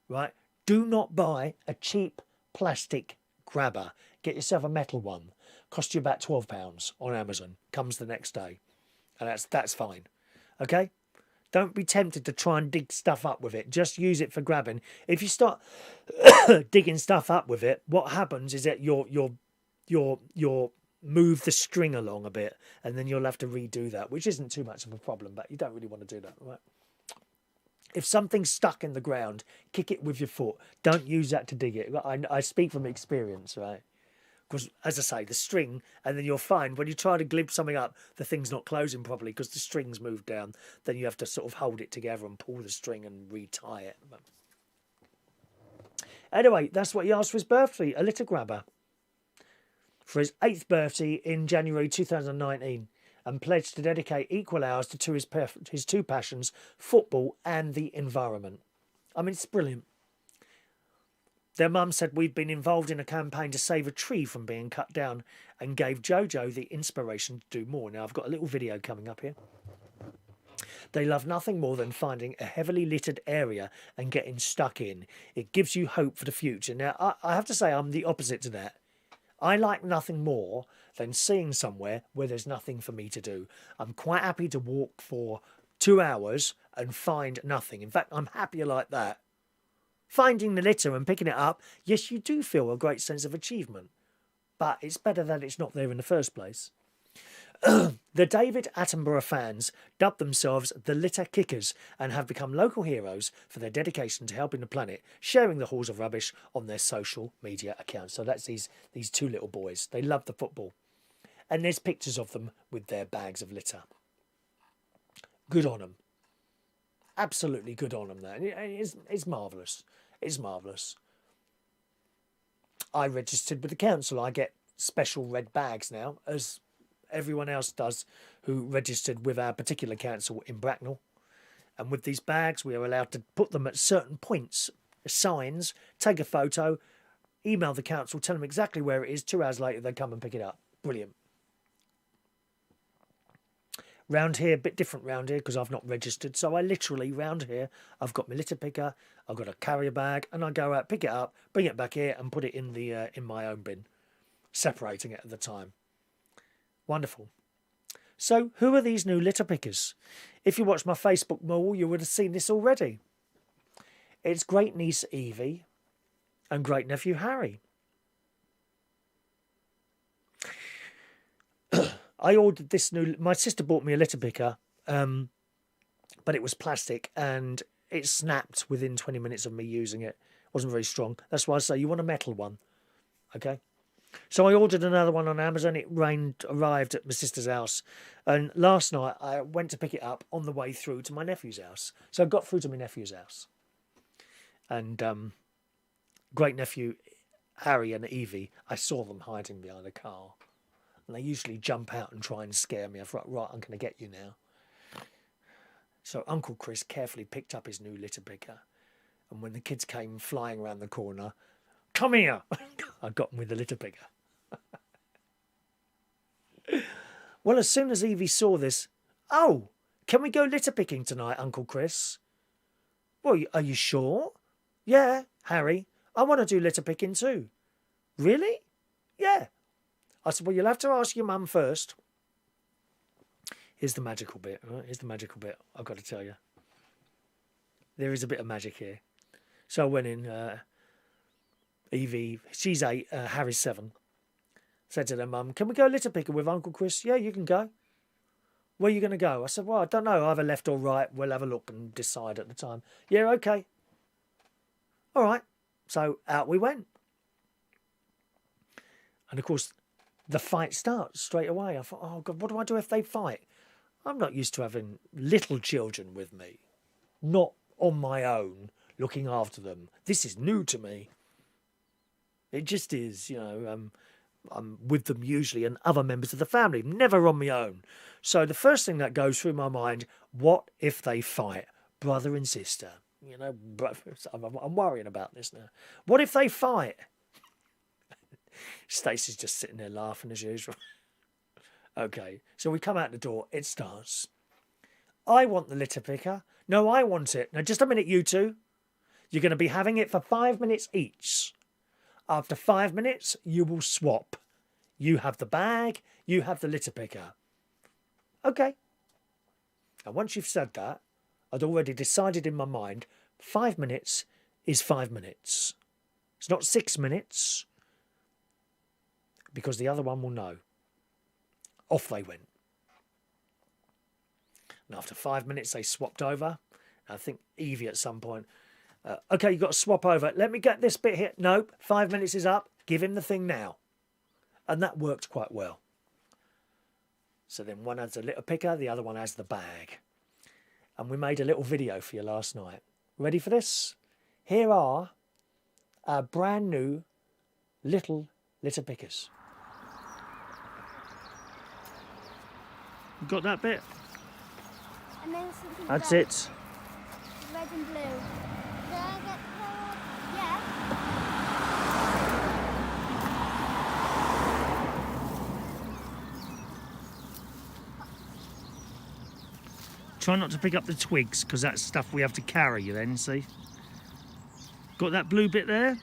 right, do not buy a cheap plastic grabber. Get yourself a metal one. Cost you about £12 on Amazon. Comes the next day. And that's fine. Okay? Don't be tempted to try and dig stuff up with it. Just use it for grabbing. If you start digging stuff up with it, what happens is that you'll move the string along a bit, and then you'll have to redo that, which isn't too much of a problem, but you don't really want to do that, right? If something's stuck in the ground, kick it with your foot. Don't use that to dig it. I speak from experience, right? Because, as I say, the string, and then you'll find when you try to glib something up, the thing's not closing properly because the string's moved down. Then you have to sort of hold it together and pull the string and retie it. Anyway, that's what he asked for his birthday, a litter grabber. For his 8th birthday in January 2019. And pledged to dedicate equal hours to his two passions, football and the environment. I mean, it's brilliant. Their mum said we've been involved in a campaign to save a tree from being cut down and gave Jojo the inspiration to do more. Now, I've got a little video coming up here. They love nothing more than finding a heavily littered area and getting stuck in. It gives you hope for the future. Now, I have to say I'm the opposite to that. I like nothing more than seeing somewhere where there's nothing for me to do. I'm quite happy to walk for 2 hours and find nothing. In fact, I'm happier like that. Finding the litter and picking it up, yes, you do feel a great sense of achievement. But it's better that it's not there in the first place. The David Attenborough fans dubbed themselves the Litter Kickers and have become local heroes for their dedication to helping the planet, sharing the hauls of rubbish on their social media accounts. So that's these two little boys. They love the football. And there's pictures of them with their bags of litter. Good on them. Absolutely good on them. It's marvellous. It's marvellous. I registered with the council. I get special red bags now, as everyone else does who registered with our particular council in Bracknell. And with these bags, we are allowed to put them at certain points, signs, take a photo, email the council, tell them exactly where it is. 2 hours later, they come and pick it up. Brilliant. Round here, a bit different round here because I've not registered. So I literally, round here, I've got my litter picker, I've got a carrier bag, and I go out, pick it up, bring it back here and put it in the in my own bin, separating it at the time. Wonderful. So, who are these new litter pickers? If you watch my Facebook wall, you would have seen this already. It's great niece Evie and great nephew Harry. I ordered this new. My sister bought me a litter picker, but it was plastic and it snapped within 20 minutes of me using it. It wasn't very strong. That's why I say you want a metal one, okay? So I ordered another one on Amazon. It arrived at my sister's house, and last night I went to pick it up on the way through to my nephew's house. So I got through to my nephew's house, and great nephew Harry and Evie, I saw them hiding behind a car. And they usually jump out and try and scare me. I thought, right, I'm going to get you now. So Uncle Chris carefully picked up his new litter picker. And when the kids came flying around the corner, come here! I got them with the litter picker. Well, as soon as Evie saw this, oh, can we go litter picking tonight, Uncle Chris? Well, are you sure? Yeah, Harry, I want to do litter picking too. Really? Yeah. I said, well, you'll have to ask your mum first. Here's the magical bit. Right? Here's the magical bit. I've got to tell you. There is a bit of magic here. So I went in. Evie, she's 8, Harry's 7. Said to their mum, can we go litter picking with Uncle Chris? Yeah, you can go. Where are you going to go? I said, well, I don't know. Either left or right. We'll have a look and decide at the time. Yeah, okay. All right. So out we went. And of course, the fight starts straight away. I thought, oh, God, what do I do if they fight? I'm not used to having little children with me. Not on my own, looking after them. This is new to me. It just is, I'm with them usually and other members of the family, never on my own. So the first thing that goes through my mind, what if they fight? Brother and sister. I'm worrying about this now. What if they fight? Stacey's just sitting there laughing as usual. Okay, so we come out the door. It starts. I want the litter picker. No, I want it. Now, just a minute, you two. You're going to be having it for 5 minutes each. After 5 minutes, you will swap. You have the bag. You have the litter picker. Okay. And once you've said that, I'd already decided in my mind, 5 minutes is 5 minutes. It's not 6 minutes. Because the other one will know. Off they went. And after 5 minutes, they swapped over. I think Evie at some point, okay, you've got to swap over. Let me get this bit here. Nope, 5 minutes is up. Give him the thing now. And that worked quite well. So then one has a litter picker, the other one has the bag. And we made a little video for you last night. Ready for this? Here are our brand new little litter pickers. Got that bit? And then something That's red, it. red and blue. Did I get the... Yeah. Try not to pick up the twigs, because that's stuff we have to carry then, see? Got that blue bit there?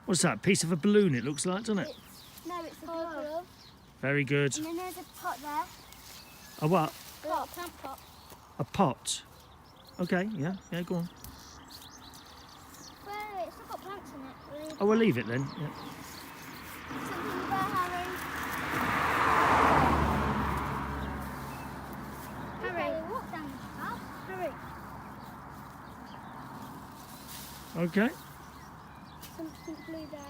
What's that? Piece of a balloon it looks like, doesn't it? No, it's a glove. Very good. And then there's a pot there. A what? Pot, plant pot. A pot. Okay, yeah, go on. Wait, it's not got plants in it. Oh, we'll leave it then. Yeah. Something there, Harry. Harry, walk down the path. Harry. Okay. Something blue there.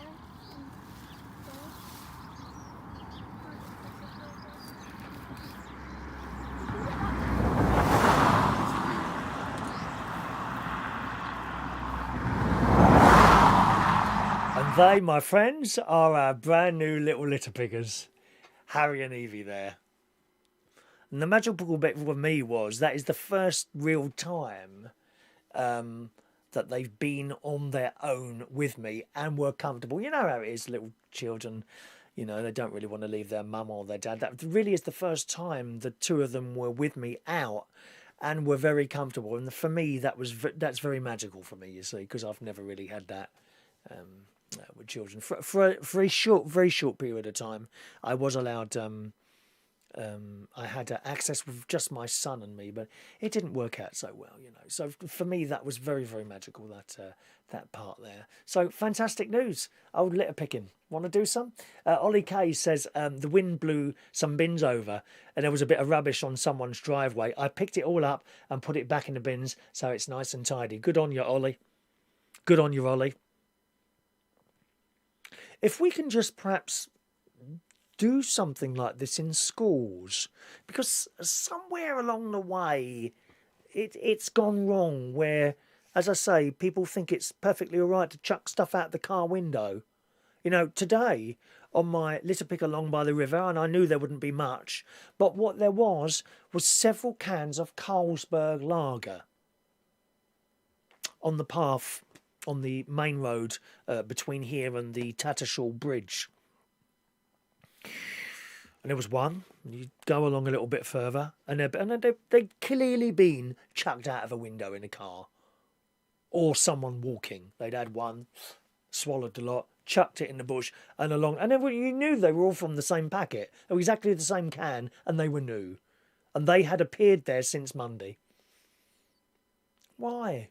And they, my friends, are our brand new little litter pickers. Harry and Evie there. And the magical bit for me was that is the first real time that they've been on their own with me and were comfortable. You know how it is, little children, they don't really want to leave their mum or their dad. That really is the first time the two of them were with me out and were very comfortable. And for me, that's very magical for me, you see, because I've never really had that with children. For a very short period of time, I was allowed I had access with just my son and me, but it didn't work out so well, you know. So for me, that was very, very magical, that part there. So fantastic news. Old litter picking. Want to do some? Ollie K says the wind blew some bins over and there was a bit of rubbish on someone's driveway. I picked it all up and put it back in the bins so it's nice and tidy. Good on you, Ollie. Good on you, Ollie. If we can just perhaps do something like this in schools, because somewhere along the way it's gone wrong where, as I say, people think it's perfectly all right to chuck stuff out the car window. You know, today on my litter pick along by the river, and I knew there wouldn't be much, but what there was several cans of Carlsberg lager on the path on the main road between here and the Tattershall Bridge. And there was one. You go along a little bit further, and they'd clearly been chucked out of a window in a car, or someone walking. They'd had one, swallowed the lot, chucked it in the bush, and along. And then you knew they were all from the same packet. They were exactly the same can, and they were new, and they had appeared there since Monday. Why?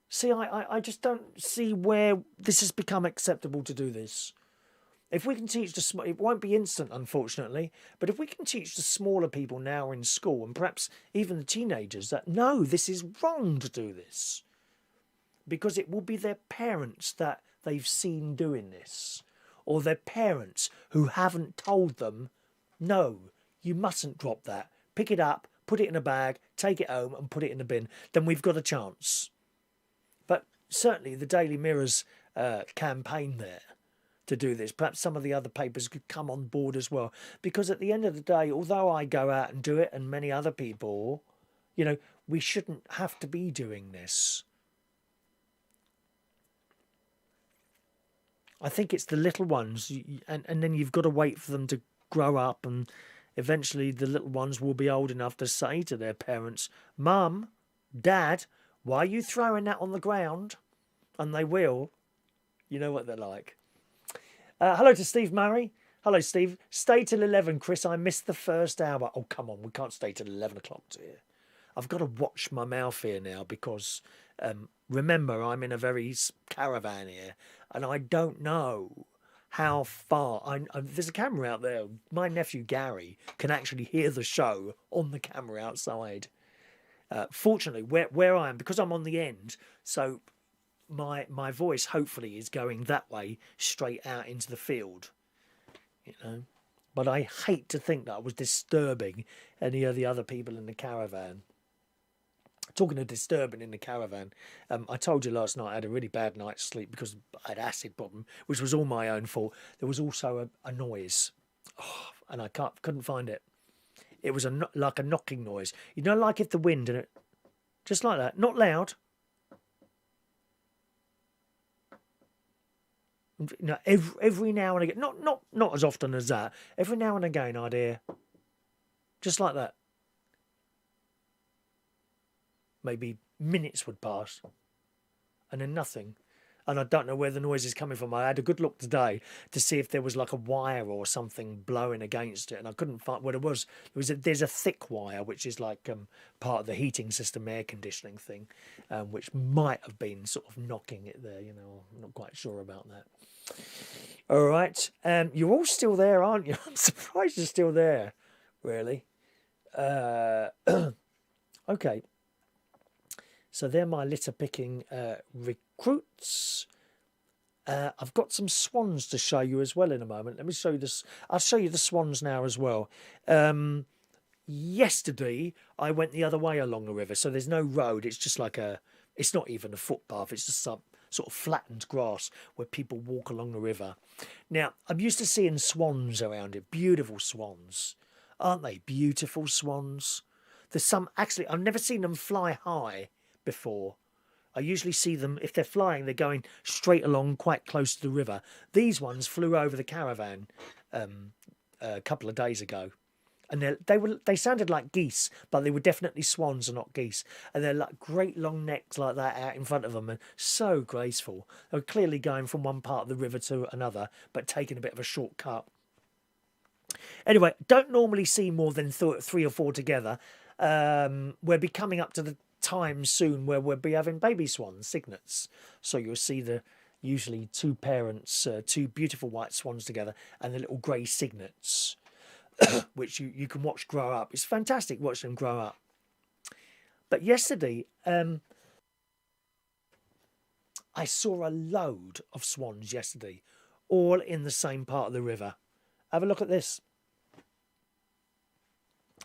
See, I just don't see where this has become acceptable to do this. If we can teach it won't be instant, unfortunately, but if we can teach the smaller people now in school, and perhaps even the teenagers, that no, this is wrong to do this, because it will be their parents that they've seen doing this, or their parents who haven't told them, no, you mustn't drop that. Pick it up, put it in a bag, take it home and put it in the bin. Then we've got a chance. But certainly the Daily Mirror's campaign there to do this. Perhaps some of the other papers could come on board as well. Because at the end of the day, although I go out and do it and many other people, you know, we shouldn't have to be doing this. I think it's the little ones, and then you've got to wait for them to grow up, and eventually the little ones will be old enough to say to their parents, Mum, Dad, why are you throwing that on the ground? And they will. You know what they're like. Hello to Steve Murray. Hello, Steve. Stay till 11, Chris. I missed the first hour. Oh, come on. We can't stay till 11 o'clock, dear. I've got to watch my mouth here now because, remember, I'm in a very caravan here and I don't know how far. There's a camera out there. My nephew Gary can actually hear the show on the camera outside. Fortunately, where I am, because I'm on the end, so my voice hopefully is going that way straight out into the field, you know. But I hate to think that I was disturbing any of the other people in the caravan. Talking of disturbing in the caravan, I told you last night I had a really bad night's sleep because I had acid problem, which was all my own fault. There was also a noise, and I couldn't find it. It was like a knocking noise. You know, like if the wind and it, just like that, not loud. You know, every now and again, not as often as that. Every now and again, I'd hear just like that. Maybe minutes would pass, and then nothing. And I don't know where the noise is coming from. I had a good look today to see if there was like a wire or something blowing against it, and I couldn't find what it was. There's a thick wire, which is like part of the heating system, air conditioning thing, which might have been sort of knocking it there. You know, I'm not quite sure about that. All right, you're all still there, aren't you? I'm surprised you're still there. Really. Okay. So they're my litter picking recruits. I've got some swans to show you as well in a moment. Let me show you this. I'll show you the swans now as well. Yesterday, I went the other way along the river. So there's no road. It's just like it's not even a footpath. It's just some sort of flattened grass where people walk along the river. Now, I'm used to seeing swans around it. Beautiful swans. Aren't they? Beautiful swans. There's some, actually, I've never seen them fly high before. I usually see them, if they're flying, they're going straight along quite close to the river. These ones flew over the caravan a couple of days ago, and they sounded like geese, but they were definitely swans and not geese. And they're like great long necks like that out in front of them, and so graceful. They were clearly going from one part of the river to another, but taking a bit of a shortcut. Anyway, don't normally see more than 3 or 4 together. We'll be coming up to the time soon where we'll be having baby swans, cygnets. So you'll see usually 2 parents, 2 beautiful white swans together, and the little grey cygnets, which you can watch grow up. It's fantastic watching them grow up. But yesterday, I saw a load of swans yesterday, all in the same part of the river. Have a look at this.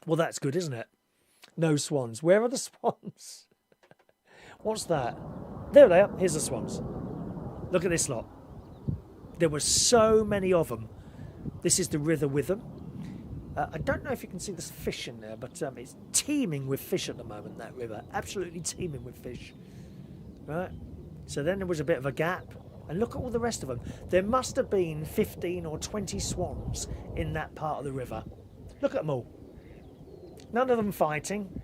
Well, that's good, isn't it? No swans. Where are the swans? What's that? There they are. Here's the swans. Look at this lot. There were so many of them. This is the river with them. I don't know if you can see this fish in there, but it's teeming with fish at the moment, that river. Absolutely teeming with fish. Right? So then there was a bit of a gap. And look at all the rest of them. There must have been 15 or 20 swans in that part of the river. Look at them all. None of them fighting.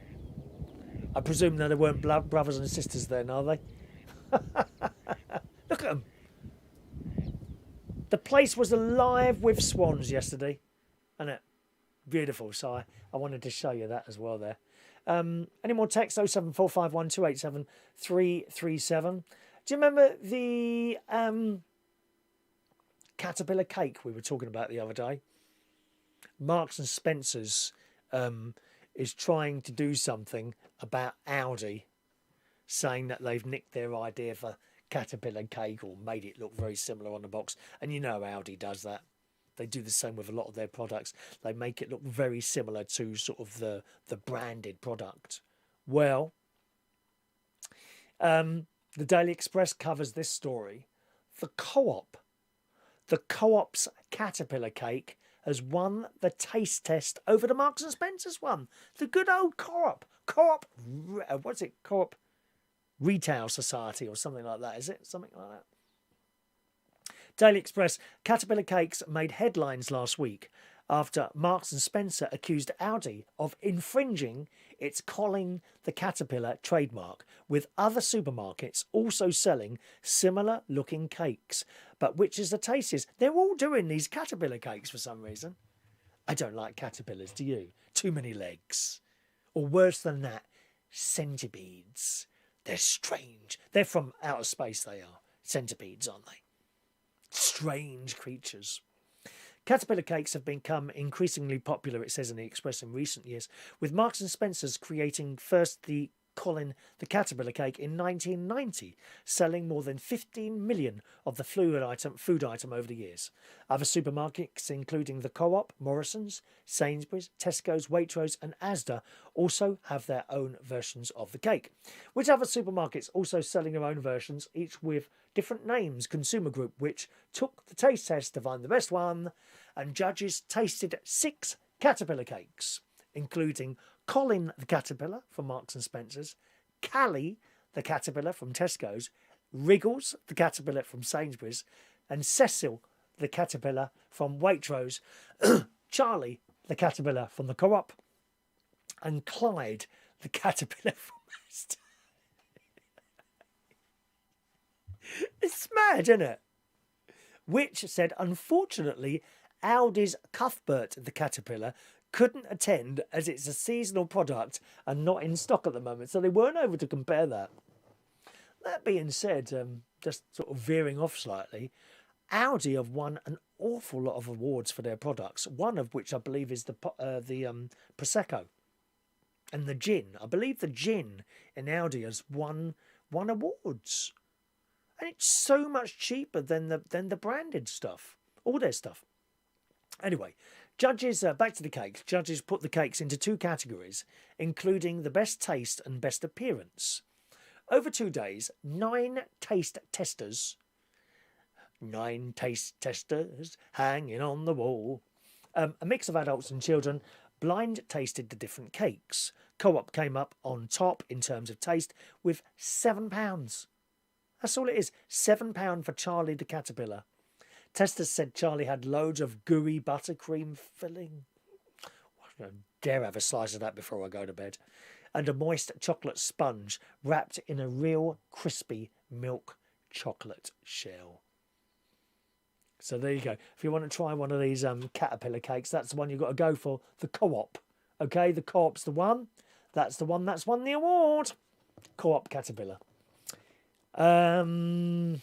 I presume that there weren't brothers and sisters then, are they? Look at them. The place was alive with swans yesterday. Isn't it? Beautiful. So I wanted to show you that as well there. Any more text? 07451287337. Do you remember the caterpillar cake we were talking about the other day? Marks and Spencer's is trying to do something about Audi, saying that they've nicked their idea for caterpillar cake or made it look very similar on the box. And you know Audi does that. They do the same with a lot of their products. They make it look very similar to sort of the branded product. Well, the Daily Express covers this story. The Co-op's caterpillar cake has won the taste test over the Marks and Spencer's one. The good old Co-op. What's it? Co-op Retail Society or something like that, is it? Something like that. Daily Express. Caterpillar cakes made headlines last week after Marks and Spencer accused Audi of infringing its Calling the Caterpillar trademark, with other supermarkets also selling similar looking cakes. But which is the tastiest? They're all doing these caterpillar cakes for some reason. I don't like caterpillars, do you? Too many legs. Or worse than that, centipedes. They're strange. They're from outer space, they are. Centipedes, aren't they? Strange creatures. Caterpillar cakes have become increasingly popular, it says in the Express, in recent years, with Marks and Spencer's creating first the Colin the Caterpillar cake in 1990, selling more than 15 million of the food item over the years. Other supermarkets, including the Co-op, Morrison's, Sainsbury's, Tesco's, Waitrose and Asda, also have their own versions of the cake. With other supermarkets also selling their own versions, each with different names. Consumer Group, which took the taste test to find the best one, and judges tasted 6 caterpillar cakes, including Colin the Caterpillar from Marks and Spencer's, Callie the Caterpillar from Tesco's, Wriggles the Caterpillar from Sainsbury's, and Cecil the Caterpillar from Waitrose, Charlie the Caterpillar from the Co-op, and Clyde the Caterpillar from Asda. It's mad, isn't it? Which said, unfortunately, Audi's Cuthbert the Caterpillar couldn't attend as it's a seasonal product and not in stock at the moment, so they weren't able to compare that. That being said, just sort of veering off slightly, Audi have won an awful lot of awards for their products, one of which I believe is the Prosecco and the gin. I believe the gin in Audi has won awards. And it's so much cheaper than the branded stuff, all their stuff. Anyway, judges, back to the cakes. Judges put the cakes into 2 categories, including the best taste and best appearance. Over 2 days, 9 taste testers hanging on the wall, a mix of adults and children, blind tasted the different cakes. Co-op came up on top in terms of taste with £7. That's all it is, £7 for Charlie the Caterpillar. Testers said Charlie had loads of gooey buttercream filling. I dare have a slice of that before I go to bed. And a moist chocolate sponge wrapped in a real crispy milk chocolate shell. So there you go. If you want to try one of these caterpillar cakes, that's the one you've got to go for. The Co-op. Okay, the Co-op's the one. That's the one that's won the award. Co-op caterpillar. And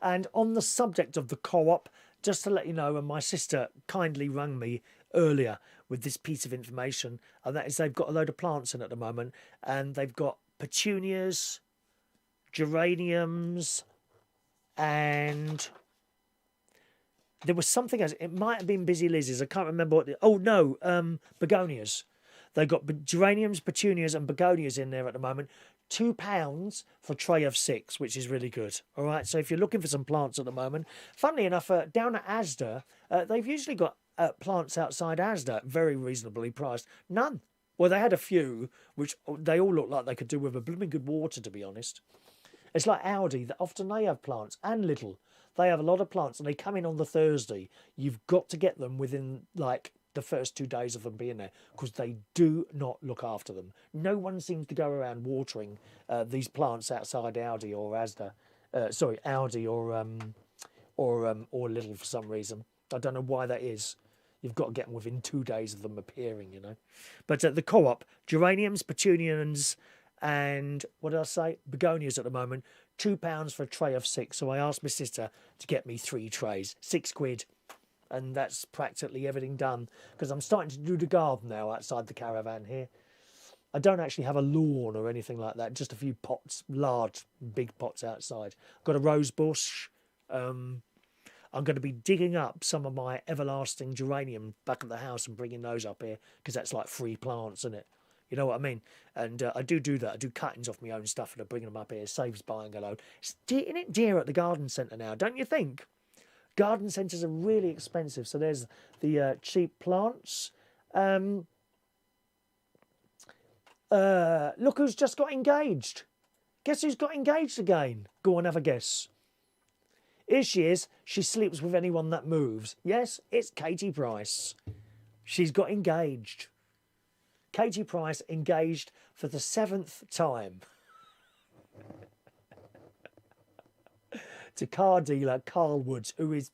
on the subject of the Co-op, just to let you know, and my sister kindly rang me earlier with this piece of information, and that is they've got a load of plants in at the moment, and they've got petunias, geraniums, and there was something else. It might have been Busy Lizzie's. I can't remember what. Begonias. They've got geraniums, petunias, and begonias in there at the moment. £2 for a tray of 6, which is really good. All right. So if you're looking for some plants at the moment, funnily enough, down at Asda, they've usually got plants outside Asda, very reasonably priced. None. Well, they had a few, which they all look like they could do with a blooming good water, to be honest. It's like Aldi, that often they have plants, and Lidl. They have a lot of plants, and they come in on the Thursday. You've got to get them within, like, the first 2 days of them being there, because they do not look after them. No one seems to go around watering these plants outside Aldi or Asda. Aldi or Lidl for some reason. I don't know why that is. You've got to get them within 2 days of them appearing, you know. But the Co-op, geraniums, petunias, and what did I say? Begonias at the moment, £2 for a tray of 6. So I asked my sister to get me 3 trays, £6. And that's practically everything done, because I'm starting to do the garden now outside the caravan here. I don't actually have a lawn or anything like that, just a few pots, large, big pots outside. I've got a rose bush. I'm going to be digging up some of my everlasting geranium back at the house and bringing those up here, because that's like free plants, isn't it? You know what I mean? And I do that. I do cuttings off my own stuff and I bring them up here. Saves buying a load. Isn't it dear at the garden centre now, don't you think? Garden centres are really expensive. So there's the cheap plants. Look who's just got engaged. Guess who's got engaged again? Go on, have a guess. Here she is. She sleeps with anyone that moves. Yes, it's Katie Price. She's got engaged. Katie Price engaged for the 7th time to car dealer Carl Woods, who is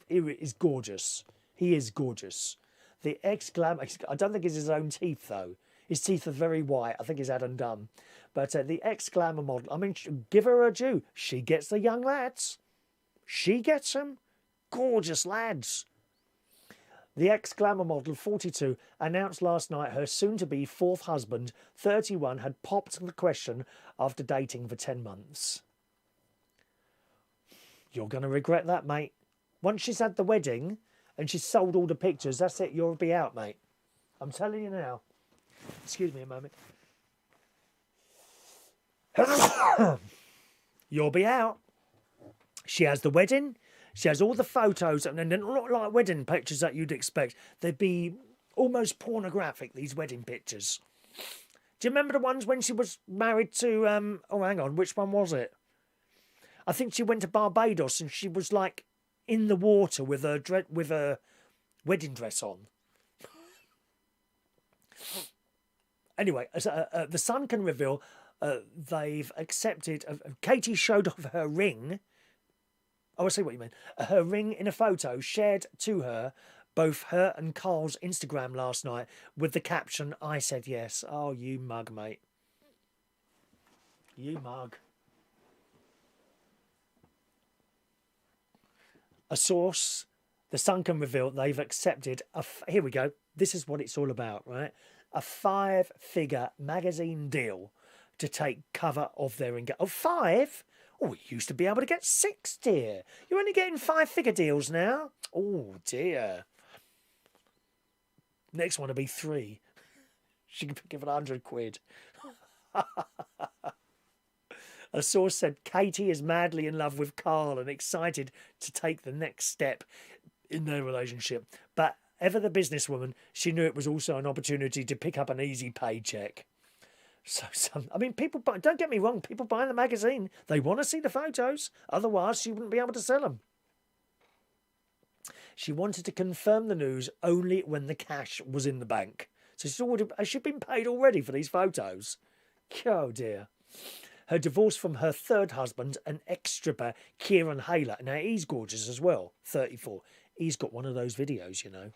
gorgeous. He is gorgeous. The ex-glam... I don't think it's his own teeth, though. His teeth are very white. I think he's had them done. But the ex-glamour model, I mean, give her her due. She gets the young lads. She gets them. Gorgeous lads. The ex-glamour model, 42, announced last night her soon-to-be 4th husband, 31, had popped the question after dating for 10 months. You're going to regret that, mate. Once she's had the wedding and she's sold all the pictures, that's it. You'll be out, mate. I'm telling you now. Excuse me a moment. You'll be out. She has the wedding. She has all the photos, and they don't look like wedding pictures that you'd expect. They'd be almost pornographic, these wedding pictures. Do you remember the ones when she was married to... oh, hang on. Which one was it? I think she went to Barbados and she was, like, in the water with her wedding dress on. Anyway, the Sun can reveal they've accepted... Katie showed off her ring... Oh, I see what you mean. Her ring in a photo shared to her, both her and Carl's Instagram last night, with the caption, "I said yes." Oh, you mug, mate. You mug. A source, the Sun can reveal they've accepted here we go. This is what it's all about, right? A 5-figure magazine deal to take cover of their engagement. Oh, 5? Oh, we used to be able to get 6, dear. You're only getting 5-figure deals now? Oh, dear. Next one will be 3. She could give it £100. A source said Katie is madly in love with Carl and excited to take the next step in their relationship. But ever the businesswoman, she knew it was also an opportunity to pick up an easy paycheck. I mean, people buy, don't get me wrong, people buy the magazine. They want to see the photos. Otherwise, she wouldn't be able to sell them. She wanted to confirm the news only when the cash was in the bank. So she's been paid already for these photos. Oh, dear. her divorce from her third husband, an ex-stripper, Kieran Hayler. Now, he's gorgeous as well, 34. He's got one of those videos, you know.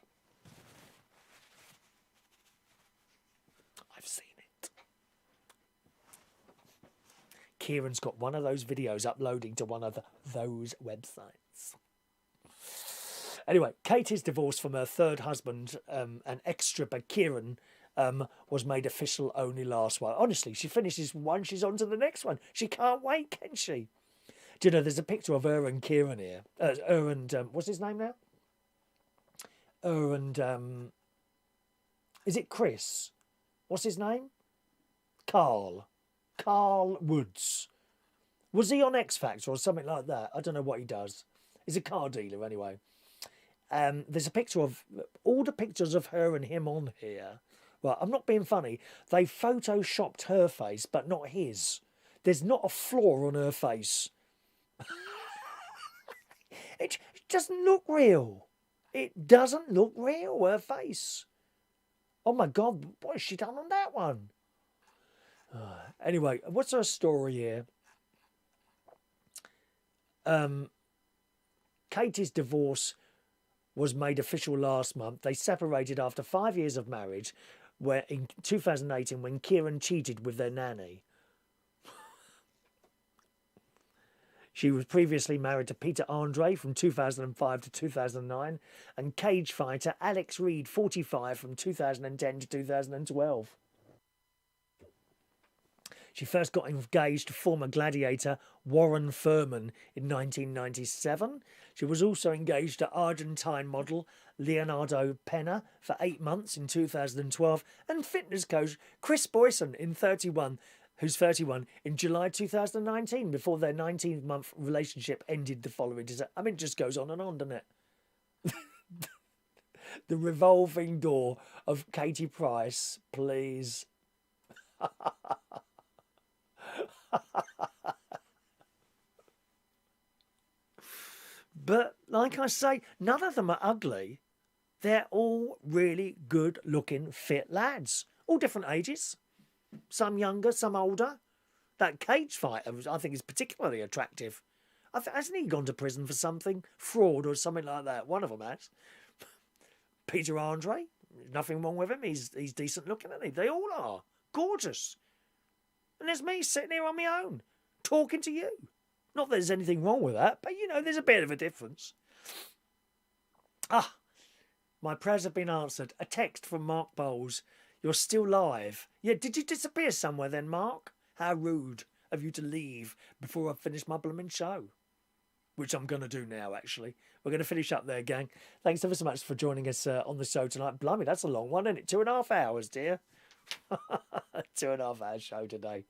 I've seen it. Kieran's got one of those videos uploading to one of those websites. Anyway, Katie's divorce from her third husband, an ex-stripper, Kieran, was made official only last week. Honestly, she finishes one, she's on to the next one. She can't wait, can she? Do you know, there's a picture of her and Kieran here. Her and, what's his name now? Her and, is it Chris? What's his name? Carl Woods. Was he on X Factor or something like that? I don't know what he does. He's a car dealer anyway. There's a picture of all the pictures of her and him on here. Right, I'm not being funny. They photoshopped her face, but not his. There's not a flaw on her face. It doesn't look real. It doesn't look real, her face. Oh my God, what has she done on that one? Anyway, what's her story here? Katie's divorce was made official last month. They separated after 5 years of marriage, where in 2018 when Kieran cheated with their nanny. She was previously married to Peter Andre from 2005 to 2009 and cage fighter Alex Reed, 45, from 2010 to 2012. She first got engaged to former gladiator Warren Furman in 1997. She was also engaged to Argentine model Leonardo Pena for 8 months in 2012 and fitness coach Chris Boyson, who's 31, in July 2019, before their 19-month relationship ended the following December. I mean, it just goes on and on, doesn't it? The revolving door of Katie Price, please. But, like I say, none of them are ugly. They're all really good-looking, fit lads. All different ages. Some younger, some older. That cage fighter, I think, is particularly attractive. Hasn't he gone to prison for something? Fraud or something like that? One of them has. Peter Andre, nothing wrong with him. He's decent looking, isn't he? They all are. Gorgeous. And there's me sitting here on my own, talking to you. Not that there's anything wrong with that, but, you know, there's a bit of a difference. My prayers have been answered. A text from Mark Bowles. You're still live. Yeah, did you disappear somewhere then, Mark? How rude of you to leave before I finish my blooming show. Which I'm going to do now, actually. We're going to finish up there, gang. Thanks ever so much for joining us on the show tonight. Blimey, that's a long one, isn't it? 2.5 hours, dear. 2.5 hour show today.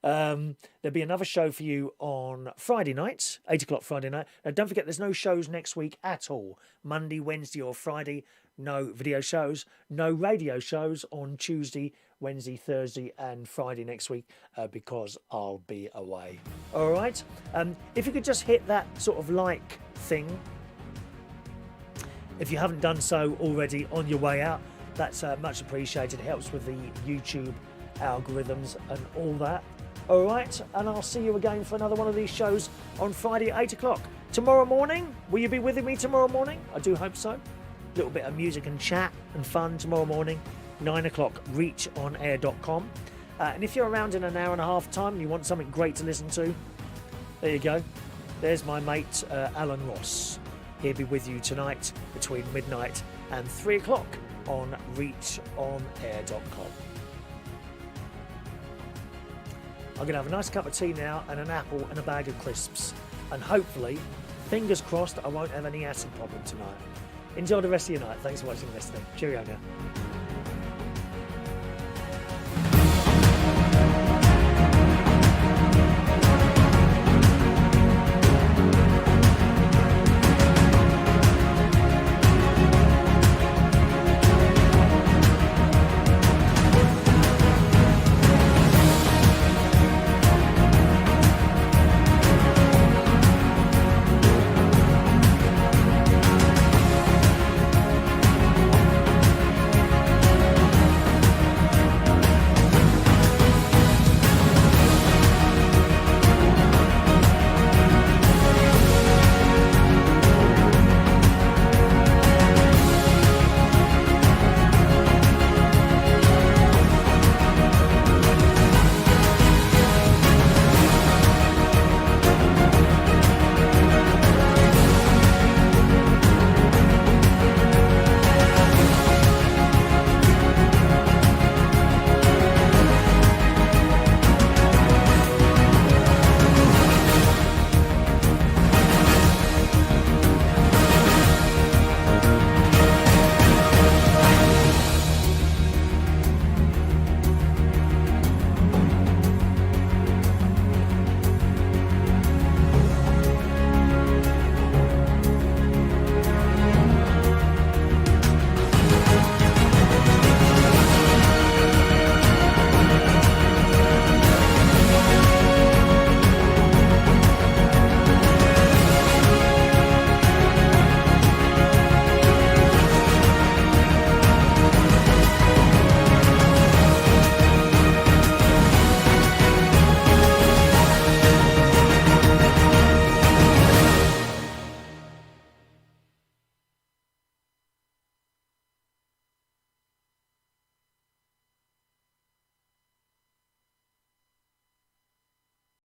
There'll be another show for you on Friday night, 8 o'clock Friday night. Now, don't forget, there's no shows next week at all. Monday, Wednesday or Friday, no video shows. No radio shows on Tuesday, Wednesday, Thursday and Friday next week because I'll be away. All right? If you could just hit that sort of like thing, if you haven't done so already on your way out, that's much appreciated. It helps with the YouTube algorithms and all that. All right, and I'll see you again for another one of these shows on Friday, 8 o'clock. Tomorrow morning, will you be with me tomorrow morning? I do hope so. A little bit of music and chat and fun tomorrow morning, 9 o'clock, reachonair.com. And if you're around in an hour and a half time and you want something great to listen to, there you go. There's my mate, Alan Ross. He'll be with you tonight between midnight and 3 o'clock on reachonair.com. I'm going to have a nice cup of tea now and an apple and a bag of crisps. And hopefully, fingers crossed, I won't have any acid problem tonight. Enjoy the rest of your night. Thanks for watching and listening. Cheerio now.